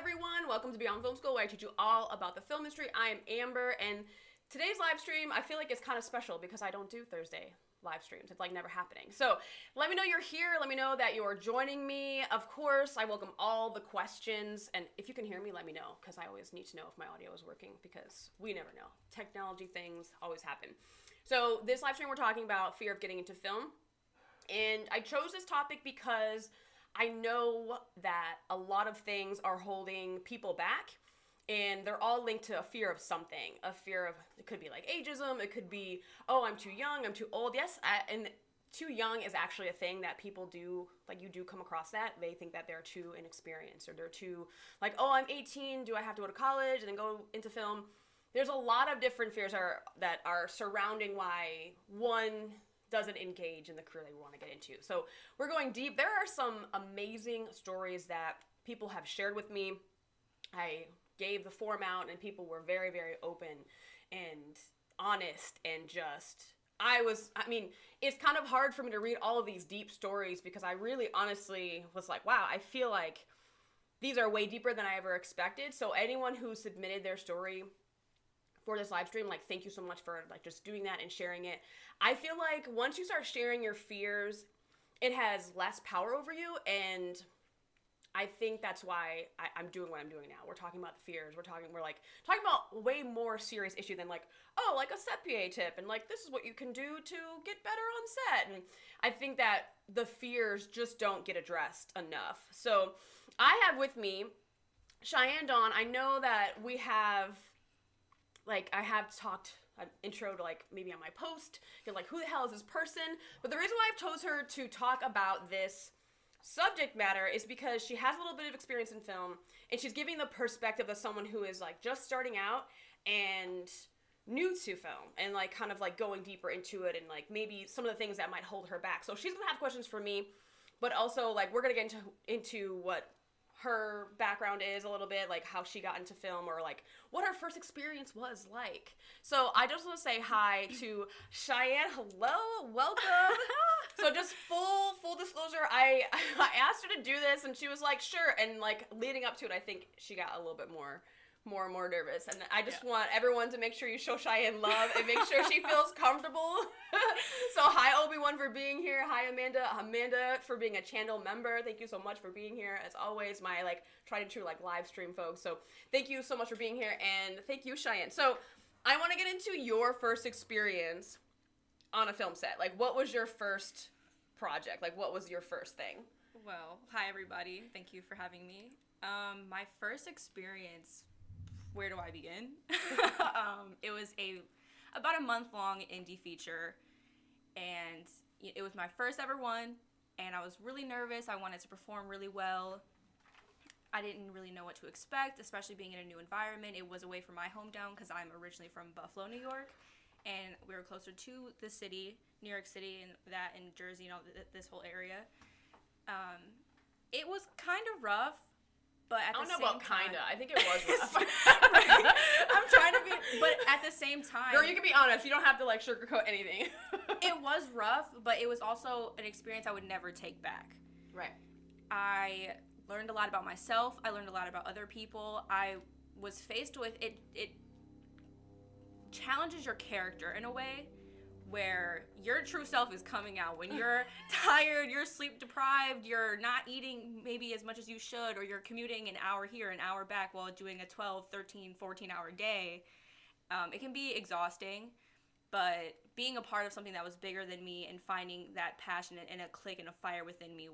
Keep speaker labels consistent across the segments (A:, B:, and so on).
A: everyone. Welcome to Beyond Film School, where I teach you all about the film industry. I am Amber, and today's live stream, I feel like it's kind of special because I don't do Thursday live streams. It's like never happening. So let me know you're here. Let me know that you're joining me. Of course, I welcome all the questions. And if you can hear me, let me know, because I always need to know if my audio is working, because we never know. Technology things always happen. So this live stream, we're talking about fear of getting into film. And I chose this topic because I know that a lot of things are holding people back, and they're all linked to a fear of something. A fear of, it could be like ageism, it could be, oh, I'm too young, I'm too old. Yes, and too young is actually a thing that people do, like you do come across that. They think that they're too inexperienced, or they're too, like, oh, I'm 18, do I have to go to college and then go into film? There's a lot of different fears that are surrounding why one doesn't engage in the career they want to get into. So we're going deep. There are some amazing stories that people have shared with me. I gave the form out and people were very, very open and honest, and just, it's kind of hard for me to read all of these deep stories because I really honestly was like, wow, I feel like these are way deeper than I ever expected. So anyone who submitted their story for this live stream, like, thank you so much for like just doing that and sharing it. I feel like once you start sharing your fears, it has less power over you, and I think that's why I'm doing what I'm doing now. We're talking about the fears. We're talking about way more serious issue than like, oh, like a set PA tip, and like, this is what you can do to get better on set. And I think that the fears just don't get addressed enough. So I have with me Cheyenne Dawn. I know that we have, like, I have talked an intro to, like, maybe on my post, you're like, who the hell is this person? But the reason why I've chose her to talk about this subject matter is because she has a little bit of experience in film, and she's giving the perspective of someone who is like just starting out and new to film, and like kind of like going deeper into it, and like maybe some of the things that might hold her back. So she's gonna have questions for me, but also like we're gonna get into what her background is a little bit, like how she got into film, or like what her first experience was like. So I just want to say hi to Cheyenne. Hello, welcome. So just full disclosure, I asked her to do this and she was like, sure. And like leading up to it, I think she got a little bit more nervous. And I just want everyone to make sure you show Cheyenne love and make sure she feels comfortable. So hi, Obi-Wan, for being here. Hi, Amanda for being a channel member. Thank you so much for being here. As always, my like tried and true like live stream folks. So thank you so much for being here, and thank you, Cheyenne. So I want to get into your first experience on a film set. Like, what was your first project? Like, what was your first thing?
B: Well, hi everybody. Thank you for having me. My first experience, where do I begin? It was about a month-long indie feature, and it was my first ever one, and I was really nervous. I wanted to perform really well. I didn't really know what to expect, especially being in a new environment. It was away from my hometown because I'm originally from Buffalo, New York, and we were closer to the city, New York City, and that, and Jersey, and all this whole area. It was kind of rough. But at the same time, I don't know about
A: kinda. I think it was rough.
B: Right. I'm trying to be, but at the same time,
A: girl, you can be honest. You don't have to like sugarcoat anything.
B: It was rough, but it was also an experience I would never take back.
A: Right.
B: I learned a lot about myself. I learned a lot about other people. I was faced with it. It challenges your character in a way where your true self is coming out. When you're tired, you're sleep deprived, you're not eating maybe as much as you should, or you're commuting an hour here, an hour back while doing a 12, 13, 14-hour day. It can be exhausting, but being a part of something that was bigger than me and finding that passion and a click and a fire within me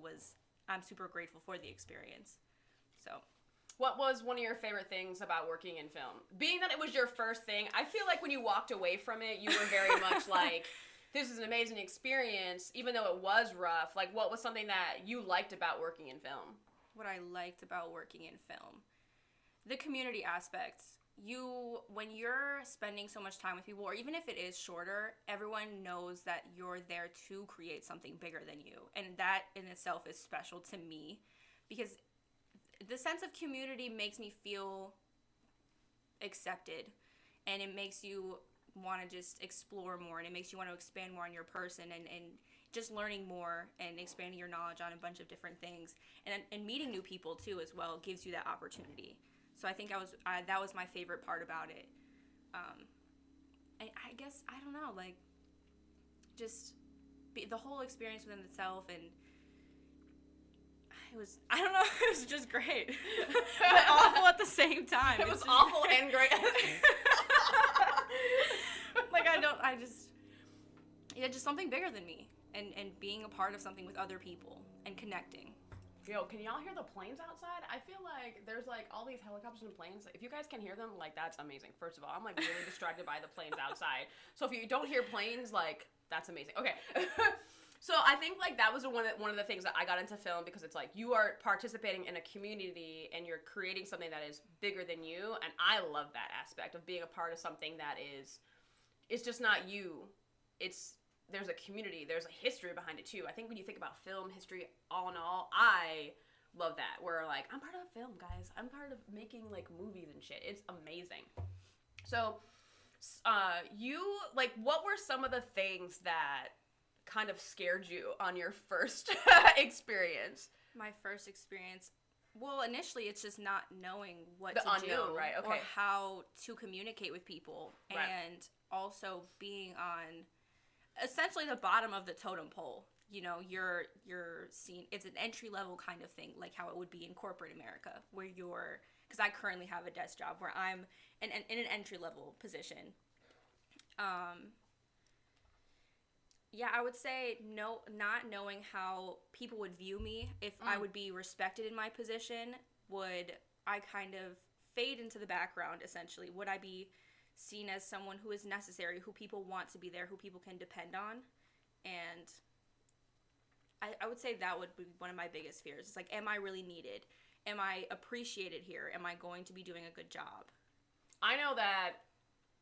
B: I'm super grateful for the experience. So,
A: what was one of your favorite things about working in film? Being that it was your first thing, I feel like when you walked away from it, you were very much like, this is an amazing experience, even though it was rough. Like, what was something that you liked about working in film?
B: What I liked about working in film? The community aspects. When you're spending so much time with people, or even if it is shorter, everyone knows that you're there to create something bigger than you. And that in itself is special to me, because the sense of community makes me feel accepted, and it makes you want to just explore more, and it makes you want to expand more on your person, and just learning more and expanding your knowledge on a bunch of different things, and meeting new people too as well gives you that opportunity. So I think that was my favorite part about it. I guess, I don't know, like, just the whole experience within itself, and it was, I don't know, it was just great. But awful at the same time.
A: It was awful and great.
B: Like, just something bigger than me, and being a part of something with other people and connecting.
A: Yo, can y'all hear the planes outside? I feel like there's like all these helicopters and planes. If you guys can hear them, like, that's amazing. First of all, I'm like really distracted by the planes outside. So if you don't hear planes, like, that's amazing. Okay. So I think like that was one of the things that I got into film, because it's like you are participating in a community and you're creating something that is bigger than you, and I love that aspect of being a part of something that is, it's just not you. There's a community, there's a history behind it too. I think when you think about film history, all in all, I love that. Where like, I'm part of film, guys. I'm part of making like movies and shit. It's amazing. So, you, like, what were some of the things that kind of scared you on your first experience?
B: My first experience, well, initially it's just not knowing what
A: the
B: to
A: unknown,
B: do,
A: right? Okay.
B: or how to communicate with people,
A: Right.
B: and also being on essentially the bottom of the totem pole. You know, you're seen, it's an entry level kind of thing, like how it would be in corporate America, where because I currently have a desk job where I'm in an entry level position. Yeah, I would say not knowing how people would view me, if I would be respected in my position, would I kind of fade into the background, essentially? Would I be seen as someone who is necessary, who people want to be there, who people can depend on? And I would say that would be one of my biggest fears. It's like, am I really needed? Am I appreciated here? Am I going to be doing a good job?
A: I know that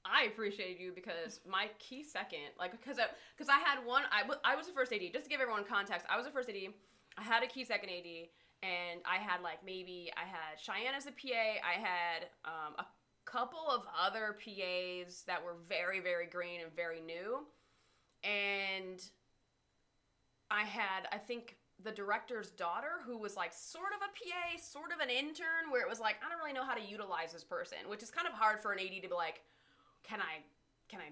A: I appreciated you because my key second, like, because I had one, I was the first AD. Just to give everyone context, I was the first AD. I had a key second AD, and I had I had Cheyenne as a PA. I had a couple of other PAs that were very, very green and very new. And I had, I think, the director's daughter, who was like sort of a PA, sort of an intern, where it was like, I don't really know how to utilize this person, which is kind of hard for an AD to be like, can I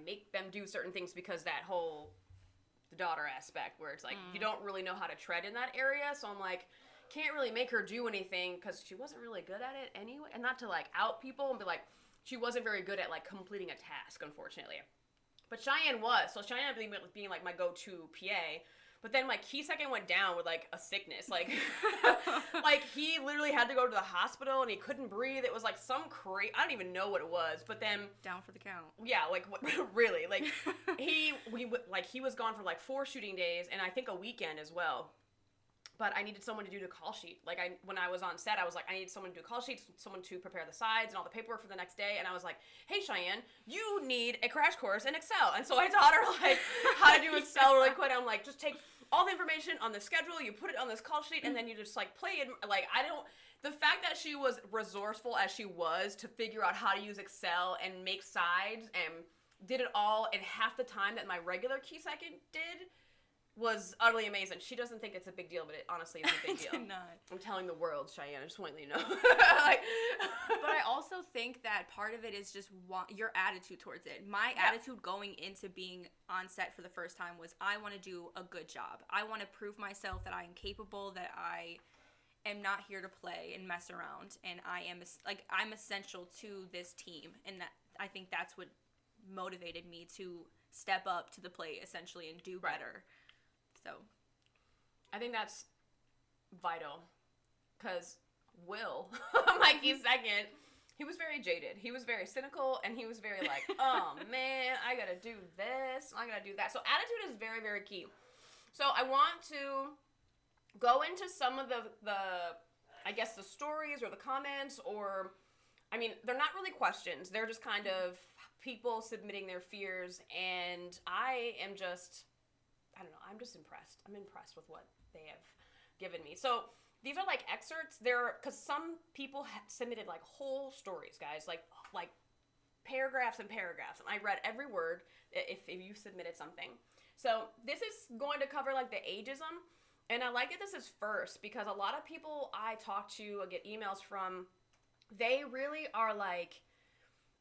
A: make them do certain things, because that whole the daughter aspect where it's like you don't really know how to tread in that area. So I'm like, can't really make her do anything because she wasn't really good at it anyway. And not to like out people and be like, she wasn't very good at like completing a task, unfortunately. But Cheyenne was. So Cheyenne being like my go-to PA. But then my key second went down with like a sickness. Like, like he literally had to go to the hospital and he couldn't breathe. It was like some I don't even know what it was. But then
B: down for the count.
A: Yeah, like what, really, like he was gone for like 4 shooting days and I think a weekend as well. But I needed someone to do the call sheet. Like when I was on set, I was like, I need someone to do call sheets, someone to prepare the sides and all the paperwork for the next day. And I was like, hey, Cheyenne, you need a crash course in Excel. And so I taught her like how to do Excel really quick. I'm like, just take all the information on the schedule, you put it on this call sheet, and then you just like play it. Like the fact that she was resourceful as she was to figure out how to use Excel and make sides and did it all in half the time that my regular key second did was utterly amazing. She doesn't think it's a big deal, but it honestly is a big deal.
B: I did not.
A: I'm telling the world, Cheyenne. I just want you to know.
B: But I also think that part of it is just your attitude towards it. My attitude going into being on set for the first time was, I want to do a good job. I want to prove myself that I am capable, that I am not here to play and mess around, and I'm essential to this team, and that I think that's what motivated me to step up to the plate essentially and do better. So
A: I think that's vital, because Will, my key second, he was very jaded. He was very cynical, and he was very like, oh man, I gotta do this, I gotta do that. So attitude is very, very key. So I want to go into some of the I guess the stories or the comments, or I mean, they're not really questions. They're just kind of people submitting their fears, and I am just, I don't know, I'm just impressed. I'm impressed with what they have given me. So these are like excerpts. Because some people submitted like whole stories, guys, like paragraphs and paragraphs. And I read every word if you submitted something. So this is going to cover like the ageism. And I like that this is first because a lot of people I talk to, I get emails from, they really are like,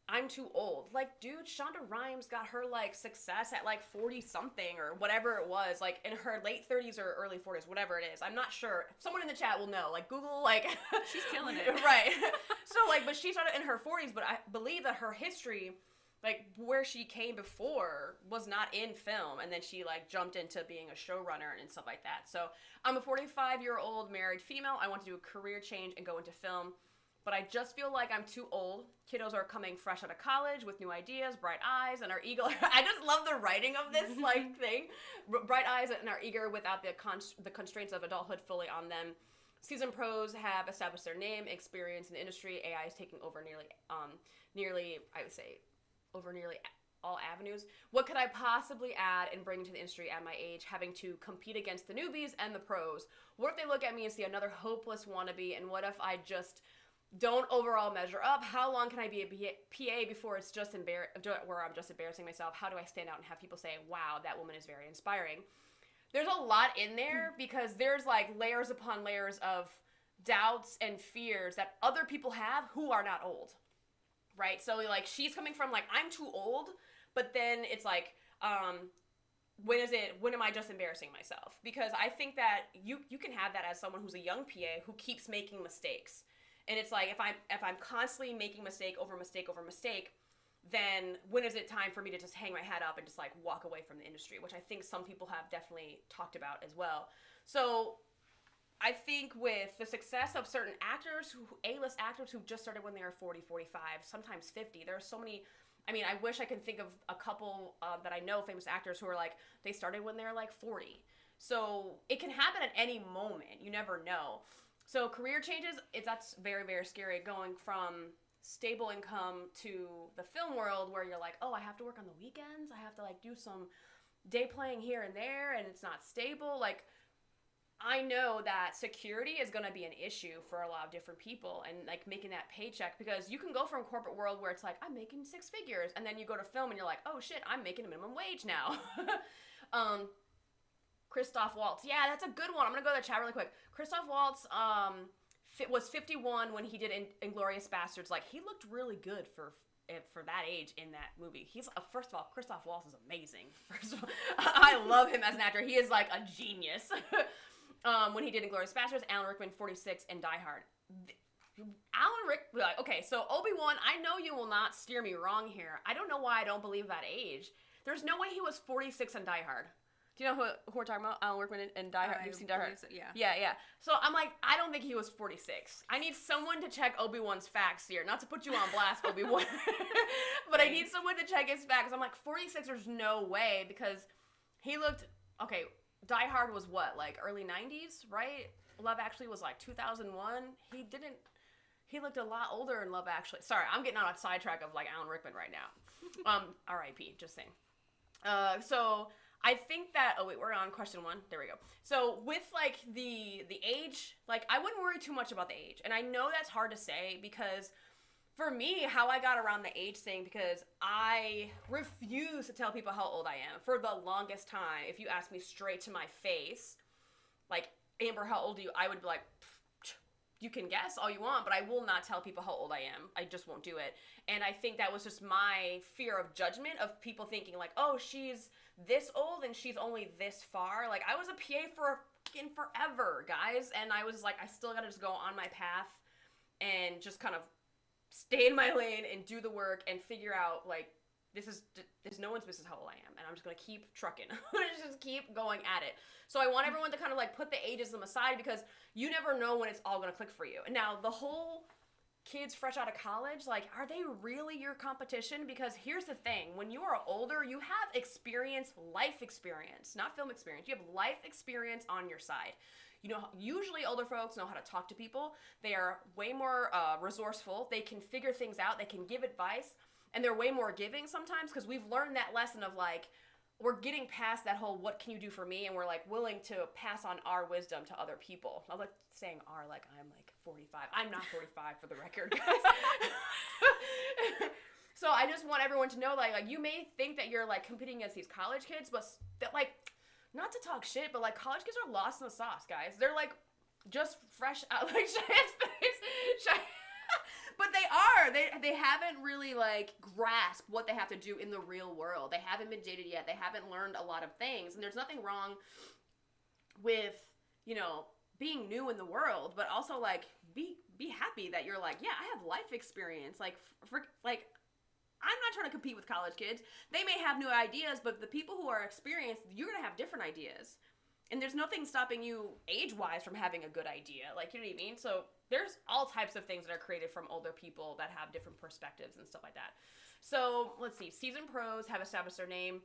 A: I'm too old. Like, dude, Shonda Rhimes got her, like, success at, like, 40-something or whatever it was. Like, in her late 30s or early 40s, whatever it is. I'm not sure. Someone in the chat will know. Like, Google, like...
B: She's killing it.
A: Right. So, like, but she started in her 40s, but I believe that her history, like, where she came before was not in film. And then she, like, jumped into being a showrunner and stuff like that. So, I'm a 45-year-old married female. I want to do a career change and go into film. But I just feel like I'm too old. Kiddos are coming fresh out of college with new ideas, bright eyes, and are eager. I just love the writing of this like thing. Bright eyes and are eager without the constraints of adulthood fully on them. Seasoned pros have established their name, experience in the industry. AI is taking over nearly I would say over nearly all avenues. What could I possibly add and bring to the industry at my age, having to compete against the newbies and the pros? What if they look at me and see another hopeless wannabe? And what if I just don't overall measure up? How long can I be a PA before it's just where I'm just embarrassing myself? How do I stand out and have people say, wow, that woman is very inspiring? There's a lot in there because there's like layers upon layers of doubts and fears that other people have who are not old, right? So like she's coming from like, I'm too old, but then it's like, when am I just embarrassing myself? Because I think that you can have that as someone who's a young PA who keeps making mistakes. And it's like, if I'm constantly making mistake over mistake over mistake, then when is it time for me to just hang my head up and just like walk away from the industry, which I think some people have definitely talked about as well. So I think with the success of certain actors, A-list actors who just started when they were 40, 45, sometimes 50, there are so many. I mean, I wish I could think of a couple that I know, famous actors who are like, they started when they're like 40. So it can happen at any moment. You never know. So career changes, that's very, very scary, going from stable income to the film world where you're like, oh, I have to work on the weekends. I have to like do some day playing here and there, and it's not stable. Like, I know that security is going to be an issue for a lot of different people, and like making that paycheck, because you can go from corporate world where it's like, I'm making 6 figures, and then you go to film and you're like, oh shit, I'm making a minimum wage now. Christoph Waltz. Yeah, that's a good one. I'm going to go to the chat really quick. Christoph Waltz was 51 when he did Inglourious Bastards. Like, he looked really good for that age in that movie. He's first of all, Christoph Waltz is amazing. First of all, I love him as an actor. He is like a genius. When he did Inglourious Bastards, Alan Rickman, 46, and Die Hard. Okay, so Obi-Wan, I know you will not steer me wrong here. I don't know why I don't believe that age. There's no way he was 46 on Die Hard. Do you know who we're talking about? Alan Rickman and Die Hard. You've seen Die Hard?
B: So, yeah.
A: Yeah. So I'm like, I don't think he was 46. I need someone to check Obi-Wan's facts here. Not to put you on blast, Obi-Wan. But I need someone to check his facts. I'm like, 46, there's no way, because he looked... Okay, Die Hard was what? Like early 90s, right? Love Actually was like 2001. He looked a lot older in Love Actually. Sorry, I'm getting on a sidetrack of like Alan Rickman right now. R.I.P. Just saying. So... I think that, oh wait, we're on question 1. There we go. So with like the age, like I wouldn't worry too much about the age. And I know that's hard to say, because for me, how I got around the age thing, because I refuse to tell people how old I am for the longest time. If you ask me straight to my face, like, Amber, how old are you? I would be like, you can guess all you want, but I will not tell people how old I am. I just won't do it. And I think that was just my fear of judgment, of people thinking like, oh, she's this old and she's only this far. Like, I was a PA for fucking forever, guys. And I was like, I still gotta just go on my path and just kind of stay in my lane and do the work and figure out, like, there's no one's business how old I am, and I'm just gonna keep trucking. Just keep going at it. So I want everyone to kind of like put the ageism aside, because you never know when it's all gonna click for you. And now the whole kids fresh out of college, like, are they really your competition? Because here's the thing, when you are older, you have experience, life experience, not film experience. You have life experience on your side. You know, usually older folks know how to talk to people. They are way more resourceful. They can figure things out. They can give advice. And they're way more giving sometimes, because we've learned that lesson of like, we're getting past that whole what can you do for me, and we're like willing to pass on our wisdom to other people. I like saying "our" like I'm like 45. I'm not 45 for the record, guys. So I just want everyone to know, like you may think that you're like competing against these college kids, but that like, not to talk shit, but like college kids are lost in the sauce, guys. They're like just fresh out, like Cheyenne's face. But they are. They haven't really like grasped what they have to do in the real world. They haven't been jaded yet. They haven't learned a lot of things, and there's nothing wrong with, you know, being new in the world, but also like be happy that you're like, yeah, I have life experience. Like like I'm not trying to compete with college kids. They may have new ideas, but the people who are experienced, you're gonna have different ideas. And there's nothing stopping you age-wise from having a good idea. Like, you know what I mean? So there's all types of things that are created from older people that have different perspectives and stuff like that. So let's see. Seasoned pros have established their name.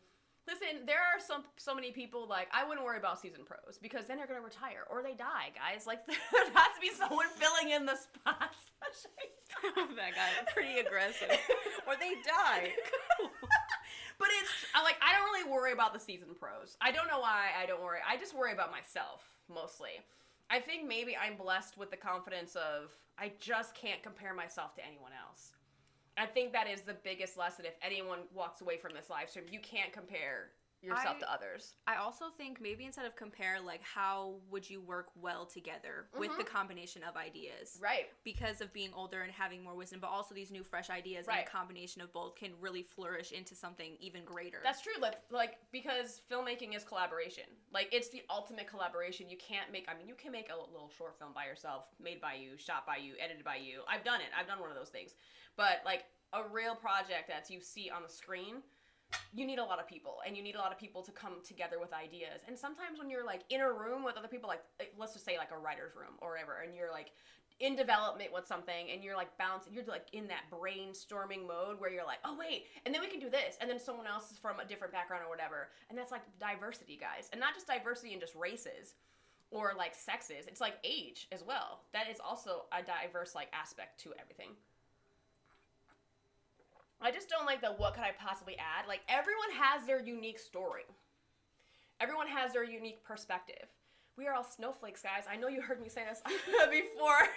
A: Listen, there are so many people, like, I wouldn't worry about seasoned pros because then they're going to retire or they die, guys. Like, there has to be someone filling in the spots.
B: That guy, pretty aggressive. Or they die.
A: But it's, like, I don't really worry about the seasoned pros. I don't know why I don't worry. I just worry about myself, mostly. I think maybe I'm blessed with the confidence of I just can't compare myself to anyone else. I think that is the biggest lesson. If anyone walks away from this live stream, you can't compare yourself to others.
B: I also think maybe instead of compare, like, how would you work well together with the combination of ideas?
A: Right.
B: Because of being older and having more wisdom, but also these new fresh ideas and a combination of both can really flourish into something even greater.
A: That's true. Like because filmmaking is collaboration. Like, it's the ultimate collaboration. You can't make, I mean, you can make a little short film by yourself, made by you, shot by you, edited by you. I've done it. I've done one of those things. But, like, a real project that you see on the screen, you need a lot of people, and you need a lot of people to come together with ideas. And sometimes when you're like in a room with other people, like let's just say like a writer's room or whatever, and you're like in development with something and you're like bouncing, you're like in that brainstorming mode where you're like, oh wait, and then we can do this, and then someone else is from a different background or whatever. And that's like diversity, guys. And not just diversity in just races or like sexes, it's like age as well. That is also a diverse like aspect to everything. I just don't like the what could I possibly add. Like, everyone has their unique story. Everyone has their unique perspective. We are all snowflakes, guys. I know you heard me say this before.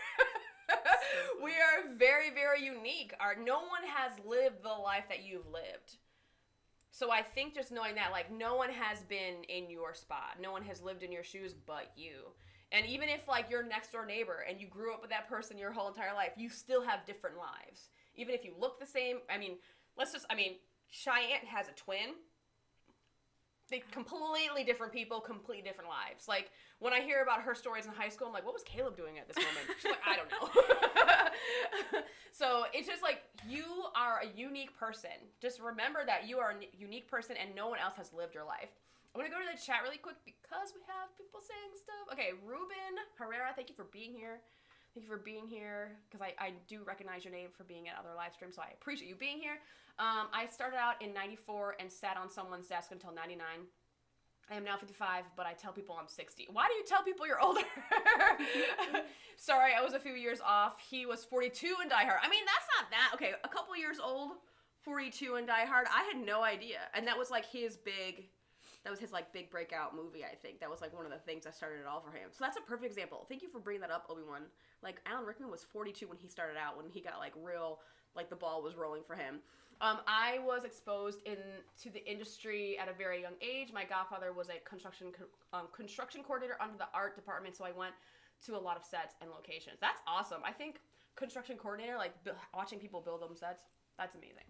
A: We are very, very unique. No one has lived the life that you've lived. So I think just knowing that, like, no one has been in your spot. No one has lived in your shoes but you. And even if, like, you're next door neighbor and you grew up with that person your whole entire life, you still have different lives. Even if you look the same, Cheyenne has a twin. They completely different people, completely different lives. Like, when I hear about her stories in high school, I'm like, what was Caleb doing at this moment? She's like, I don't know. So it's just like, you are a unique person. Just remember that you are a unique person and no one else has lived your life. I'm going to go to the chat really quick because we have people saying stuff. Okay, Ruben Herrera, thank you for being here. Thank you for being here, because I do recognize your name for being at other live streams, so I appreciate you being here. I started out in 94 and sat on someone's desk until 99. I am now 55, but I tell people I'm 60. Why do you tell people you're older? Sorry, I was a few years off. He was 42 in Die Hard. I mean, that's not that. Okay, a couple years old, 42 in Die Hard. I had no idea. And that was like his big breakout movie, I think. That was like one of the things that started it all for him. So that's a perfect example. Thank you for bringing that up, Obi-Wan. Like, Alan Rickman was 42 when he started out, when he got like real, like the ball was rolling for him. I was exposed to the industry at a very young age. My godfather was a construction coordinator under the art department, so I went to a lot of sets and locations. That's awesome. I think construction coordinator, like watching people build them sets, that's amazing.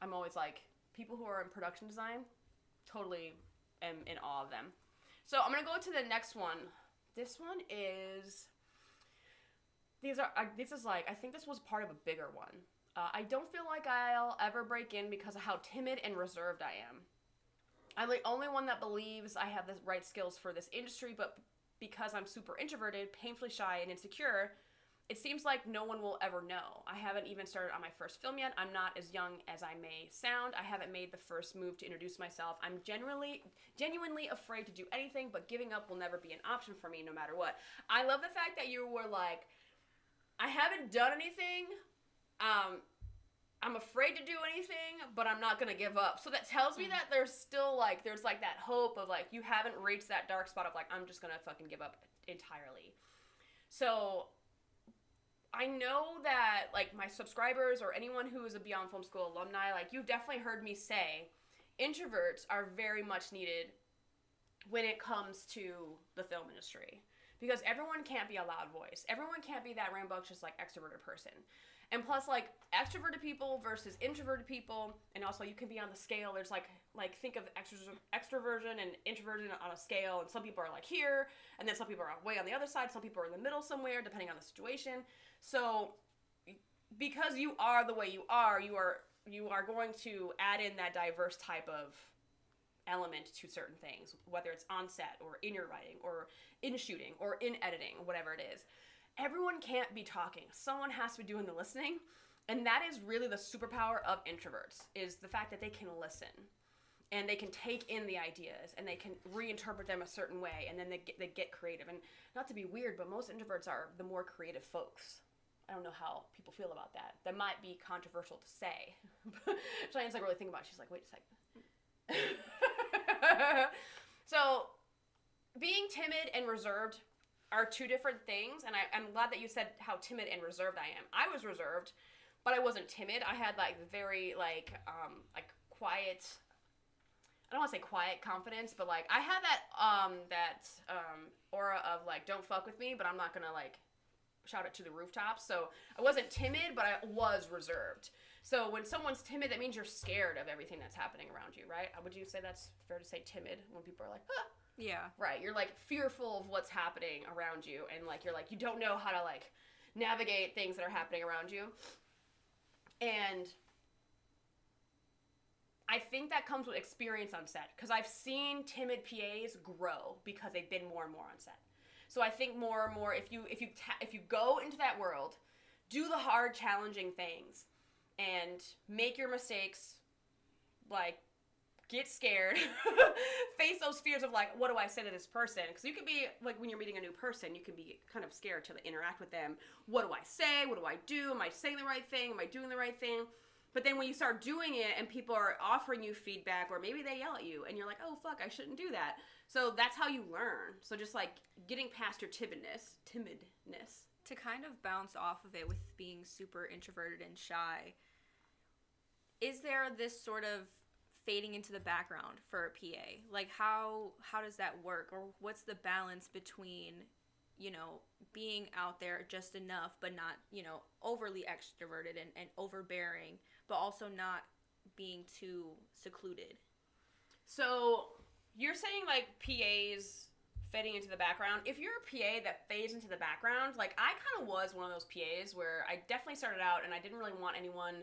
A: I'm always like, people who are in production design, totally am in awe of them. So I'm gonna go to the next one. This one is, this is like, I think this was part of a bigger one. I don't feel like I'll ever break in because of how timid and reserved I am. I'm the only one that believes I have the right skills for this industry, but because I'm super introverted, painfully shy, and insecure, it seems like no one will ever know. I haven't even started on my first film yet. I'm not as young as I may sound. I haven't made the first move to introduce myself. I'm genuinely afraid to do anything, but giving up will never be an option for me no matter what. I love the fact that you were like, I haven't done anything. I'm afraid to do anything, but I'm not gonna give up. So that tells me that there's still like, there's like that hope of like, you haven't reached that dark spot of like, I'm just gonna fucking give up entirely. So I know that, like, my subscribers or anyone who is a Beyond Film School alumni, like, you've definitely heard me say introverts are very much needed when it comes to the film industry. Because everyone can't be a loud voice. Everyone can't be that rambunctious, like, extroverted person. And plus, like, extroverted people versus introverted people, and also you can be on the scale. There's, like think of extroversion and introversion on a scale, and some people are, like, here, and then some people are way on the other side. Some people are in the middle somewhere, depending on the situation. So, because you are the way you are going to add in that diverse type of element to certain things, whether it's on set or in your writing or in shooting or in editing, whatever it is. Everyone can't be talking. Someone has to be doing the listening, and that is really the superpower of introverts, is the fact that they can listen and they can take in the ideas and they can reinterpret them a certain way, and then they get creative. And not to be weird, but most introverts are the more creative folks. I don't know how people feel about that. That might be controversial to say. Cheyenne's like really thinking about it. She's like, wait a second. So, being timid and reserved are two different things, and I'm glad that you said how timid and reserved I am. I was reserved, but I wasn't timid. I had like very like quiet. I don't want to say quiet confidence, but like I had that aura of like, don't fuck with me, but I'm not gonna like shout it to the rooftops. So I wasn't timid, but I was reserved. So when someone's timid, that means you're scared of everything that's happening around you, right? Would you say that's fair to say timid when people are like, ah?
B: Yeah.
A: Right. You're like fearful of what's happening around you, and like you're like you don't know how to like navigate things that are happening around you. And I think that comes with experience on set, because I've seen timid PAs grow because they've been more and more on set. So I think more and more, if you go into that world, do the hard, challenging things, and make your mistakes, like, get scared, face those fears of, like, what do I say to this person? Because you can be, like, when you're meeting a new person, you can be kind of scared to interact with them. What do I say? What do I do? Am I saying the right thing? Am I doing the right thing? But then when you start doing it and people are offering you feedback, or maybe they yell at you, and you're like, oh, fuck, I shouldn't do that. So that's how you learn. So just, like, getting past your timidness.
B: To kind of bounce off of it with being super introverted and shy, is there this sort of fading into the background for a PA? Like, how does that work? Or what's the balance between, you know, being out there just enough, but not, you know, overly extroverted and overbearing, but also not being too secluded?
A: So you're saying, like, PAs fading into the background. If you're a PA that fades into the background, like, I kind of was one of those PAs where I definitely started out and I didn't really want anyone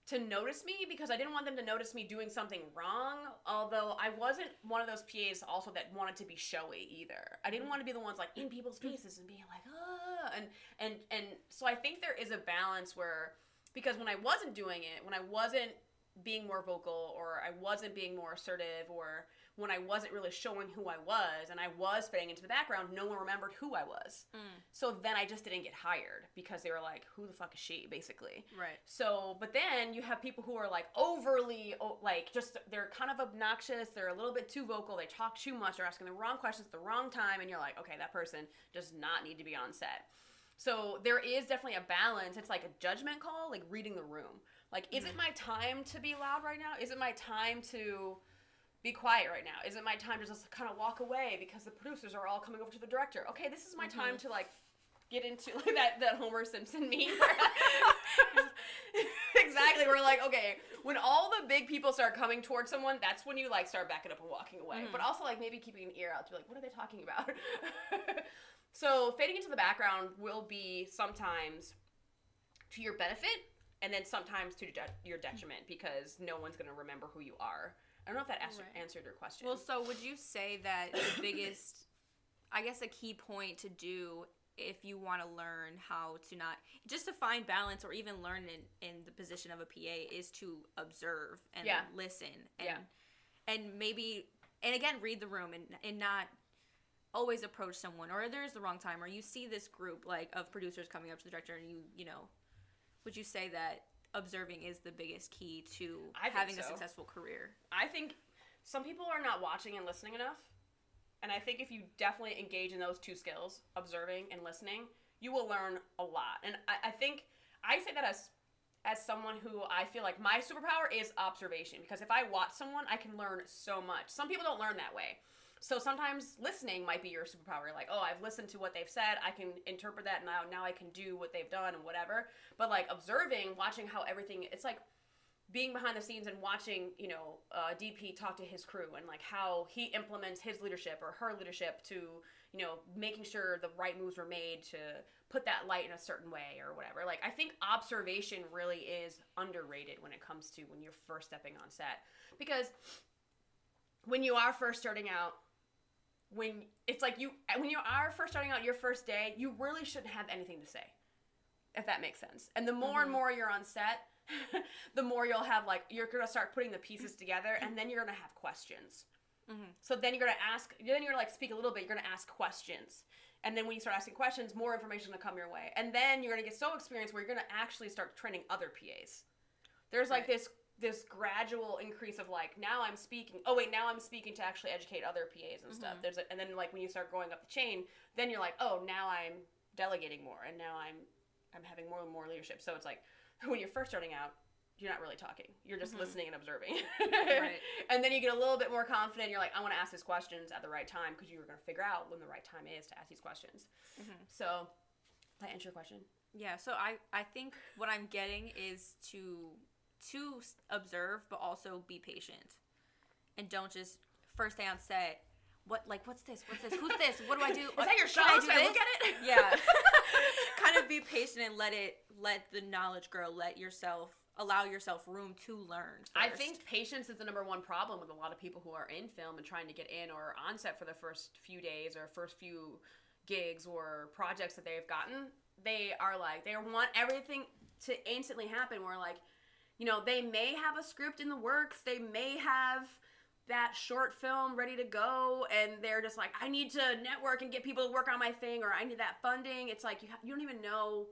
A: to notice me, because I didn't want them to notice me doing something wrong, although I wasn't one of those PAs also that wanted to be showy either. I didn't want to be the ones, like, in people's faces and being like, ah, and so I think there is a balance where, because when I wasn't doing it, when I wasn't being more vocal, or I wasn't being more assertive, or when I wasn't really showing who I was and I was fading into the background, no one remembered who I was. So then I just didn't get hired, because they were like, who the fuck is she, basically?
B: Right.
A: So, but then you have people who are like overly, like, just, they're kind of obnoxious, they're a little bit too vocal, they talk too much, they're asking the wrong questions at the wrong time, and you're like, okay, that person does not need to be on set. So there is definitely a balance. It's like a judgment call, like reading the room. Like, is it my time to be loud right now? Is it my time to be quiet right now? Is it my time to just kind of walk away because the producers are all coming over to the director? Okay, this is my time to, like, get into, like, that Homer Simpson meme. Exactly. We're like, okay, when all the big people start coming towards someone, that's when you, like, start backing up and walking away. But also, like, maybe keeping an ear out to be like, what are they talking about? So fading into the background will be sometimes to your benefit, and then sometimes to your detriment, because no one's going to remember who you are. I don't know if that answered your question.
B: Well, so would you say that the biggest, I guess a key point to do if you want to learn how to not, just to find balance or even learn in the position of a PA, is to observe and listen and maybe, and again, read the room and not always approach someone, or there's the wrong time, or you see this group, like, of producers coming up to the director, and you know, would you say that observing is the biggest key to having a successful career?
A: I think some people are not watching and listening enough. And I think if you definitely engage in those two skills, observing and listening, You will learn a lot. And I think I say that as someone who I feel like my superpower is observation, because if I watch someone, I can learn so much. Some people don't learn that way. So sometimes listening might be your superpower. Like, oh, I've listened to what they've said. I can interpret that now I can do what they've done and whatever. But like observing, watching how everything, it's like being behind the scenes and watching, DP talk to his crew and like how he implements his leadership or her leadership to, making sure the right moves were made to put that light in a certain way or whatever. Like, I think observation really is underrated when it comes to when you're first stepping on set. Because when you are first starting out, when you are first starting out your first day, you really shouldn't have anything to say, if that makes sense. And the more and more you're on set, the more you'll have, like, you're going to start putting the pieces together, and then you're going to have questions. So then you're going to ask, then you're like speak a little bit, you're going to ask questions. And then when you start asking questions, more information will come your way. And then you're going to get so experienced where you're going to actually start training other PAs. There's like this gradual increase of like, now I'm speaking to actually educate other PAs and stuff. And then like when you start going up the chain, then you're like, oh, now I'm delegating more, and now I'm having more and more leadership. So it's like when you're first starting out, you're not really talking. You're just listening and observing. Right. And then you get a little bit more confident. You're like, I want to ask these questions at the right time, because you're going to figure out when the right time is to ask these questions. So, did I answer your question?
B: Yeah, so I think what I'm getting is to observe, but also be patient. And don't just, first day on set, what's this? Who's this? What do I do?
A: Is that your show? Should I look at it?
B: Yeah. Kind of be patient and let the knowledge grow. Allow yourself room to learn first.
A: I think patience is the number one problem with a lot of people who are in film and trying to get in or on set for the first few days or first few gigs or projects that they've gotten. They are like, they want everything to instantly happen, where like, they may have a script in the works, they may have that short film ready to go, and they're just like, I need to network and get people to work on my thing, or I need that funding. It's like, you don't even know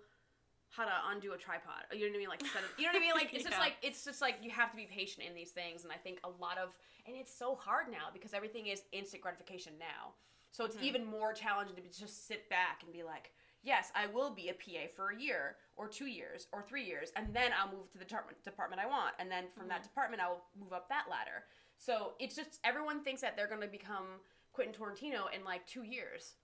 A: how to undo a tripod. You know what I mean? Like, you know what I mean? Like, it's just like you have to be patient in these things. And I think and it's so hard now because everything is instant gratification now. So it's even more challenging to just sit back and be like, yes, I will be a PA for a year or 2 years or 3 years, and then I'll move to the department I want. And then from that department, I'll move up that ladder. So it's just, everyone thinks that they're going to become Quentin Tarantino in like 2 years.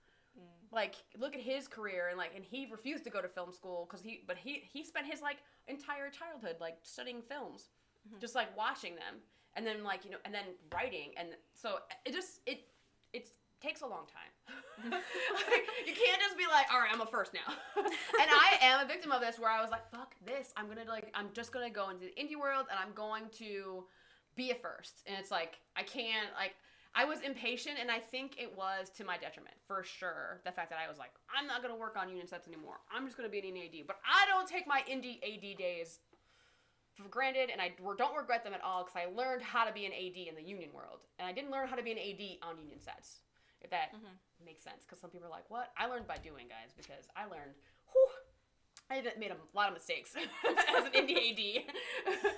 A: Like, look at his career, and he refused to go to film school because he spent his like entire childhood like studying films, just like watching them, and then like and then writing, and so it takes a long time. Like, you can't just be like, all right, I'm a first now. And I am a victim of this, where I was like, fuck this, I'm just gonna go into the indie world and I'm going to be a first, and it's like I can't like. I was impatient, and I think it was to my detriment, for sure. The fact that I was like, I'm not going to work on union sets anymore. I'm just going to be an indie AD. But I don't take my indie AD days for granted, and I don't regret them at all, because I learned how to be an AD in the union world. And I didn't learn how to be an AD on union sets, if that makes sense. Because some people are like, what? I learned by doing, guys, because I learned, I made a lot of mistakes as an indie AD.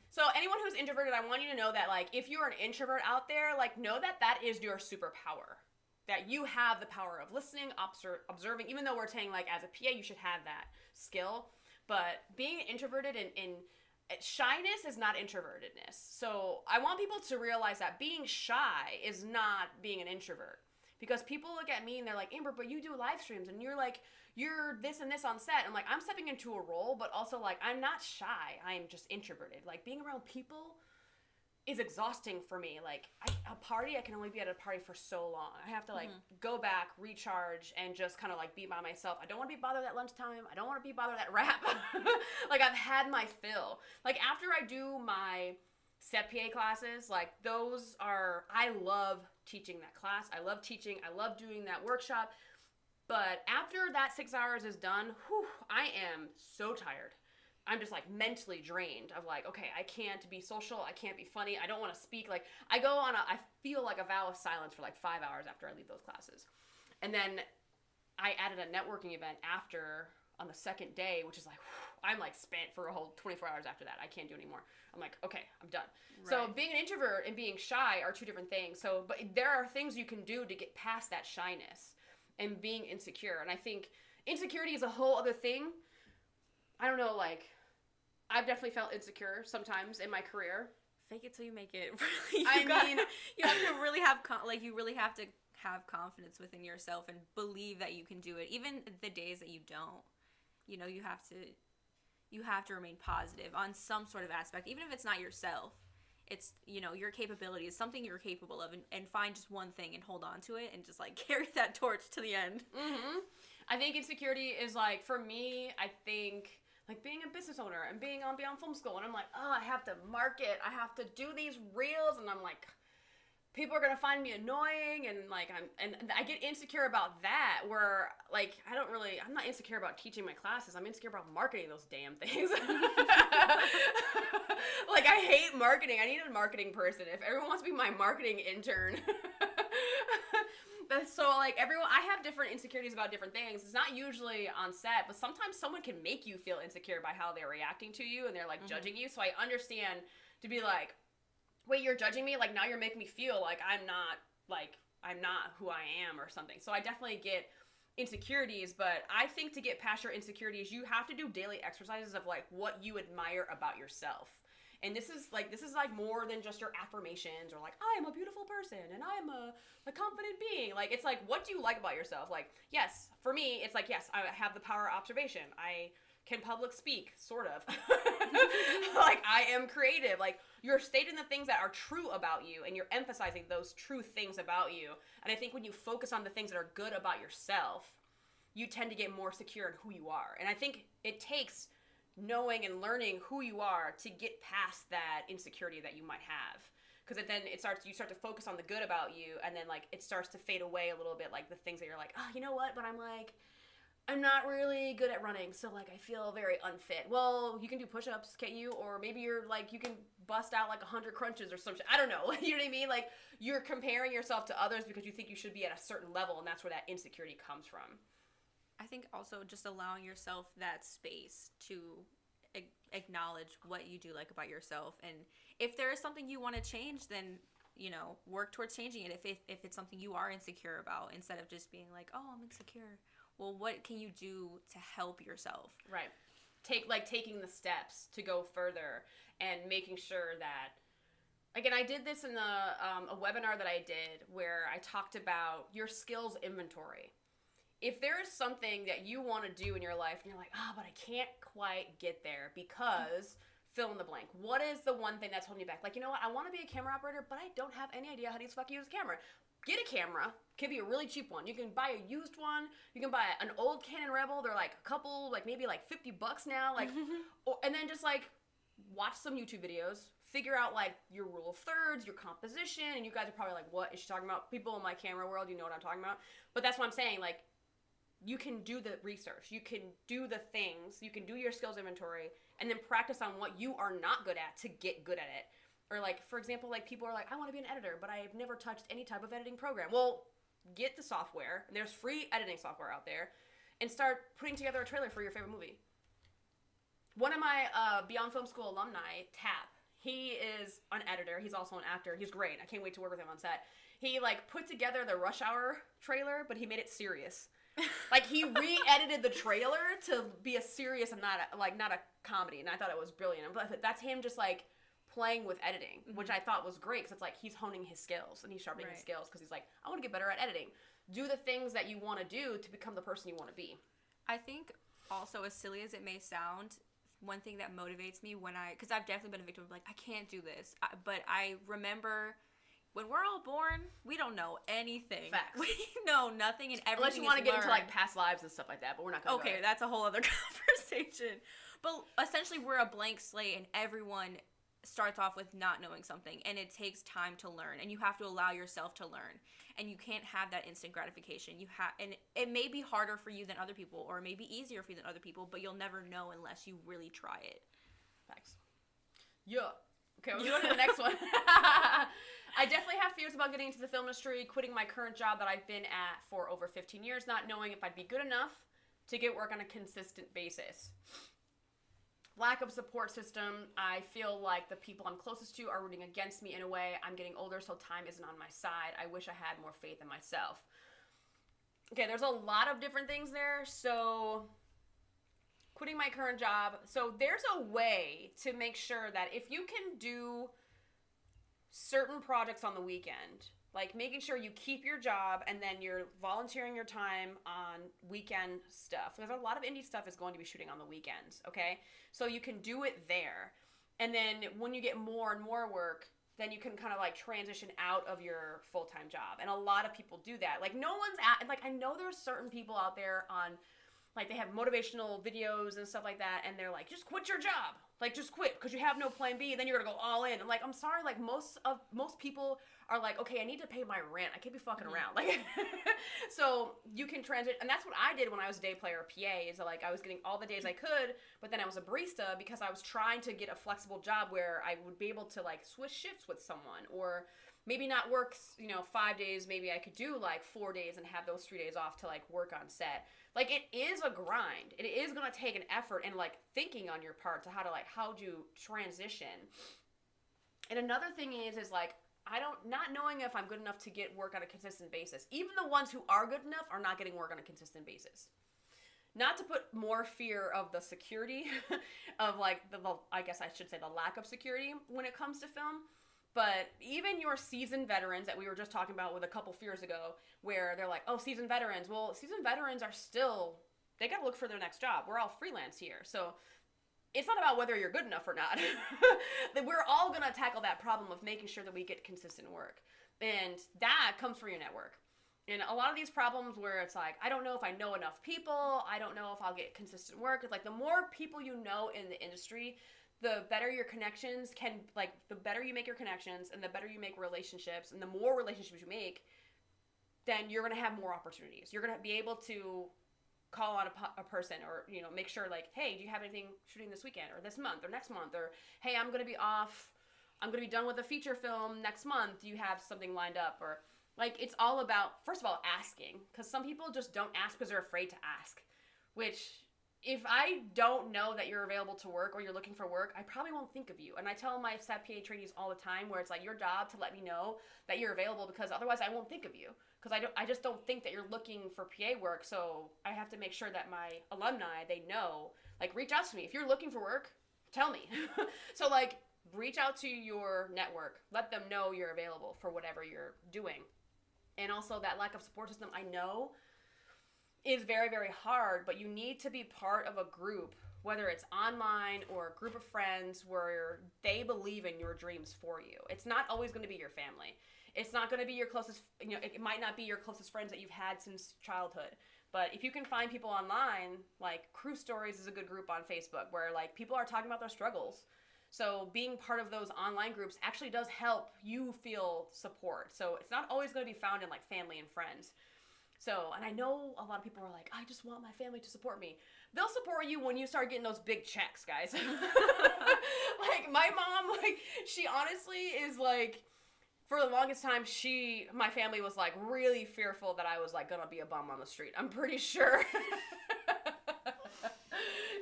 A: So anyone who's introverted, I want you to know that, like, if you're an introvert out there, like, know that that is your superpower. That you have the power of listening, observing, even though we're saying, like, as a PA, you should have that skill. But being introverted and shyness is not introvertedness. So I want people to realize that being shy is not being an introvert. Because people look at me and they're like, Amber, but you do live streams, and you're like, you're this and this on set. I'm like, I'm stepping into a role, but also, like, I'm not shy. I'm just introverted. Like, being around people is exhausting for me. Like, a party, I can only be at a party for so long. I have to, like, go back, recharge, and just kind of, like, be by myself. I don't want to be bothered at lunchtime. I don't want to be bothered at rap. Like, I've had my fill. Like, after I do my set PA classes, like, I love teaching that class. I love teaching. I love doing that workshop. But after that 6 hours is done, I am so tired. I'm just, like, mentally drained of, like, okay, I can't be social. I can't be funny. I don't want to speak. Like, I feel like a vow of silence for, like, 5 hours after I leave those classes. And then I added a networking event on the second day, which is like, I'm, like, spent for a whole 24 hours after that. I can't do anymore. I'm like, okay, I'm done. Right. So being an introvert and being shy are two different things. But there are things you can do to get past that shyness. and being insecure. And I think insecurity is a whole other thing. I don't know, like, I've definitely felt insecure sometimes in my career.
B: Fake it till you make it.
A: You have
B: to really have you really have to have confidence within yourself and believe that you can do it, even the days that you don't. You know, you have to remain positive on some sort of aspect, even if it's not yourself. It's, you know, your capability is something you're capable of, and find just one thing and hold on to it and just, like, carry that torch to the end.
A: Mm-hmm. I think insecurity is, like, for me, I think, like, being a business owner and being on Beyond Film School, and I'm like, oh, I have to market, I have to do these reels, and I'm like, people are gonna find me annoying, and, like, and I get insecure about that, where, like, I'm not insecure about teaching my classes, I'm insecure about marketing those damn things. Like, I hate marketing. I need a marketing person. If everyone wants to be my marketing intern. So, like, I have different insecurities about different things. It's not usually on set, but sometimes someone can make you feel insecure by how they're reacting to you, and they're, like, judging you. So I understand to be like, wait, you're judging me? Like, now you're making me feel like I'm not who I am or something. So I definitely get insecurities, but I think to get past your insecurities, you have to do daily exercises of, like, what you admire about yourself. And this is like more than just your affirmations or, like, I am a beautiful person and I'm a confident being. Like, it's like, what do you like about yourself? Like, yes, for me, it's like, yes, I have the power of observation. I can public speak, sort of. Like, I am creative. Like, you're stating the things that are true about you, and you're emphasizing those true things about you. And I think when you focus on the things that are good about yourself, you tend to get more secure in who you are. And I think it takes knowing and learning who you are to get past that insecurity that you might have. Because then you start to focus on the good about you, and then, like, it starts to fade away a little bit, like, the things that you're like, oh, you know what, but I'm not really good at running, so, like, I feel very unfit. Well, you can do push-ups, can't you? Or maybe you're, like, you can bust out, like, 100 crunches or some shit. I don't know. You know what I mean? Like, you're comparing yourself to others because you think you should be at a certain level, and that's where that insecurity comes from.
B: I think also just allowing yourself that space to acknowledge what you do like about yourself. And if there is something you want to change, then, you know, work towards changing it. If it's something you are insecure about, instead of just being like, oh, I'm insecure. Well, what can you do to help yourself? Right.
A: Taking the steps to go further and making sure that, again, I did this in a webinar that I did where I talked about your skills inventory. If there is something that you want to do in your life and you're like, oh, but I can't quite get there because fill in the blank. What is the one thing that's holding you back? Like, you know what? I want to be a camera operator, but I don't have any idea how to fucking use a camera. Get a camera. Can be a really cheap one. You can buy a used one. You can buy an old Canon Rebel. They're like a couple, like maybe like $50 now. Like, and then just like watch some YouTube videos. Figure out like your rule of thirds, your composition, and you guys are probably like, what is she talking about? People in my camera world, you know what I'm talking about. But that's what I'm saying. Like, you can do the research. You can do the things. You can do your skills inventory, and then practice on what you are not good at to get good at it. Or, like, for example, like, people are like, I want to be an editor, but I've never touched any type of editing program. Well, get the software. There's free editing software out there. And start putting together a trailer for your favorite movie. One of my Beyond Film School alumni, Tap, he is an editor. He's also an actor. He's great. I can't wait to work with him on set. He, like, put together the Rush Hour trailer, but he made it serious. Like, he re-edited the trailer to be a serious and not a comedy. And I thought it was brilliant. But that's him just, like, playing with editing, which I thought was great, because it's like he's honing his skills and he's sharpening his skills, because he's like, I want to get better at editing. Do the things that you want to do to become the person you want to be.
B: I think also, as silly as it may sound, one thing that motivates me because I've definitely been a victim of, like, I can't do this, but I remember when we're all born, we don't know anything.
A: Facts.
B: We know nothing, and everything
A: Unless you want to get into, like, past lives and stuff like that, but we're not going to.
B: Okay, that's a whole other conversation. But essentially, we're a blank slate, and everyone starts off with not knowing something, and it takes time to learn, and you have to allow yourself to learn, and you can't have that instant gratification. And it may be harder for you than other people, or it may be easier for you than other people, but you'll never know unless you really try it.
A: Thanks. Yeah. Okay, we'll go to the next one. I definitely have fears about getting into the film industry, quitting my current job that I've been at for over 15 years, not knowing if I'd be good enough to get work on a consistent basis. Lack of support system. I feel like the people I'm closest to are rooting against me in a way. I'm getting older, so time isn't on my side. I wish I had more faith in myself. Okay, there's a lot of different things there. So, quitting my current job. So, there's a way to make sure that if you can do certain projects on the weekend, like making sure you keep your job and then you're volunteering your time on weekend stuff. Because a lot of indie stuff is going to be shooting on the weekends, okay? So you can do it there. And then when you get more and more work, then you can kind of like transition out of your full-time job. And a lot of people do that. Like no one's like I know there's certain people out there on like they have motivational videos and stuff like that, and they're like, just quit your job. Like just quit because you have no plan B, and then you're gonna go all in. I'm like, I'm sorry, like most people are like, okay, I need to pay my rent. I can't be fucking around. Like so you can transit, and that's what I did when I was a day player or PA, is like I was getting all the days I could, but then I was a barista because I was trying to get a flexible job where I would be able to like switch shifts with someone, or maybe not work, 5 days, maybe I could do like 4 days and have those 3 days off to like work on set. Like it is a grind. It is going to take an effort and like thinking on your part to how do you transition. And another thing is like, not knowing if I'm good enough to get work on a consistent basis. Even the ones who are good enough are not getting work on a consistent basis. Not to put more fear of the security of like I guess I should say the lack of security when it comes to film. But even your seasoned veterans that we were just talking about with a couple fears ago, where they're like, oh, seasoned veterans. Well, seasoned veterans are still, they got to look for their next job. We're all freelance here. So it's not about whether you're good enough or not. That we're all going to tackle that problem of making sure that we get consistent work. And that comes from your network. And a lot of these problems where it's like, I don't know if I know enough people. I don't know if I'll get consistent work. It's like the more people you know in the industry, the better your connections the better you make your connections and the better you make relationships, and the more relationships you make, then you're going to have more opportunities. You're going to be able to call on a person, or, make sure like, hey, do you have anything shooting this weekend or this month or next month? Or, hey, I'm going to be off. I'm going to be done with a feature film next month. Do you have something lined up? Or like, it's all about, first of all, asking, because some people just don't ask because they're afraid to ask, which, if I don't know that you're available to work or you're looking for work, I probably won't think of you. And I tell my Set PA trainees all the time, where it's like your job to let me know that you're available, because otherwise I won't think of you. Because I just don't think that you're looking for PA work. So I have to make sure that my alumni, they know, like, reach out to me. If you're looking for work, tell me. So like, reach out to your network. Let them know you're available for whatever you're doing. And also that lack of support system, I know, is very, very hard, but you need to be part of a group, whether it's online or a group of friends where they believe in your dreams for you. It's not always going to be your family. It's not going to be your closest, it might not be your closest friends that you've had since childhood. But if you can find people online, like Crew Stories is a good group on Facebook where like people are talking about their struggles. So being part of those online groups actually does help you feel support. So it's not always going to be found in like family and friends. So, and I know a lot of people are like, I just want my family to support me. They'll support you when you start getting those big checks, guys. Like, my mom, like, she honestly is like, for the longest time, my family was like really fearful that I was like gonna be a bum on the street. I'm pretty sure.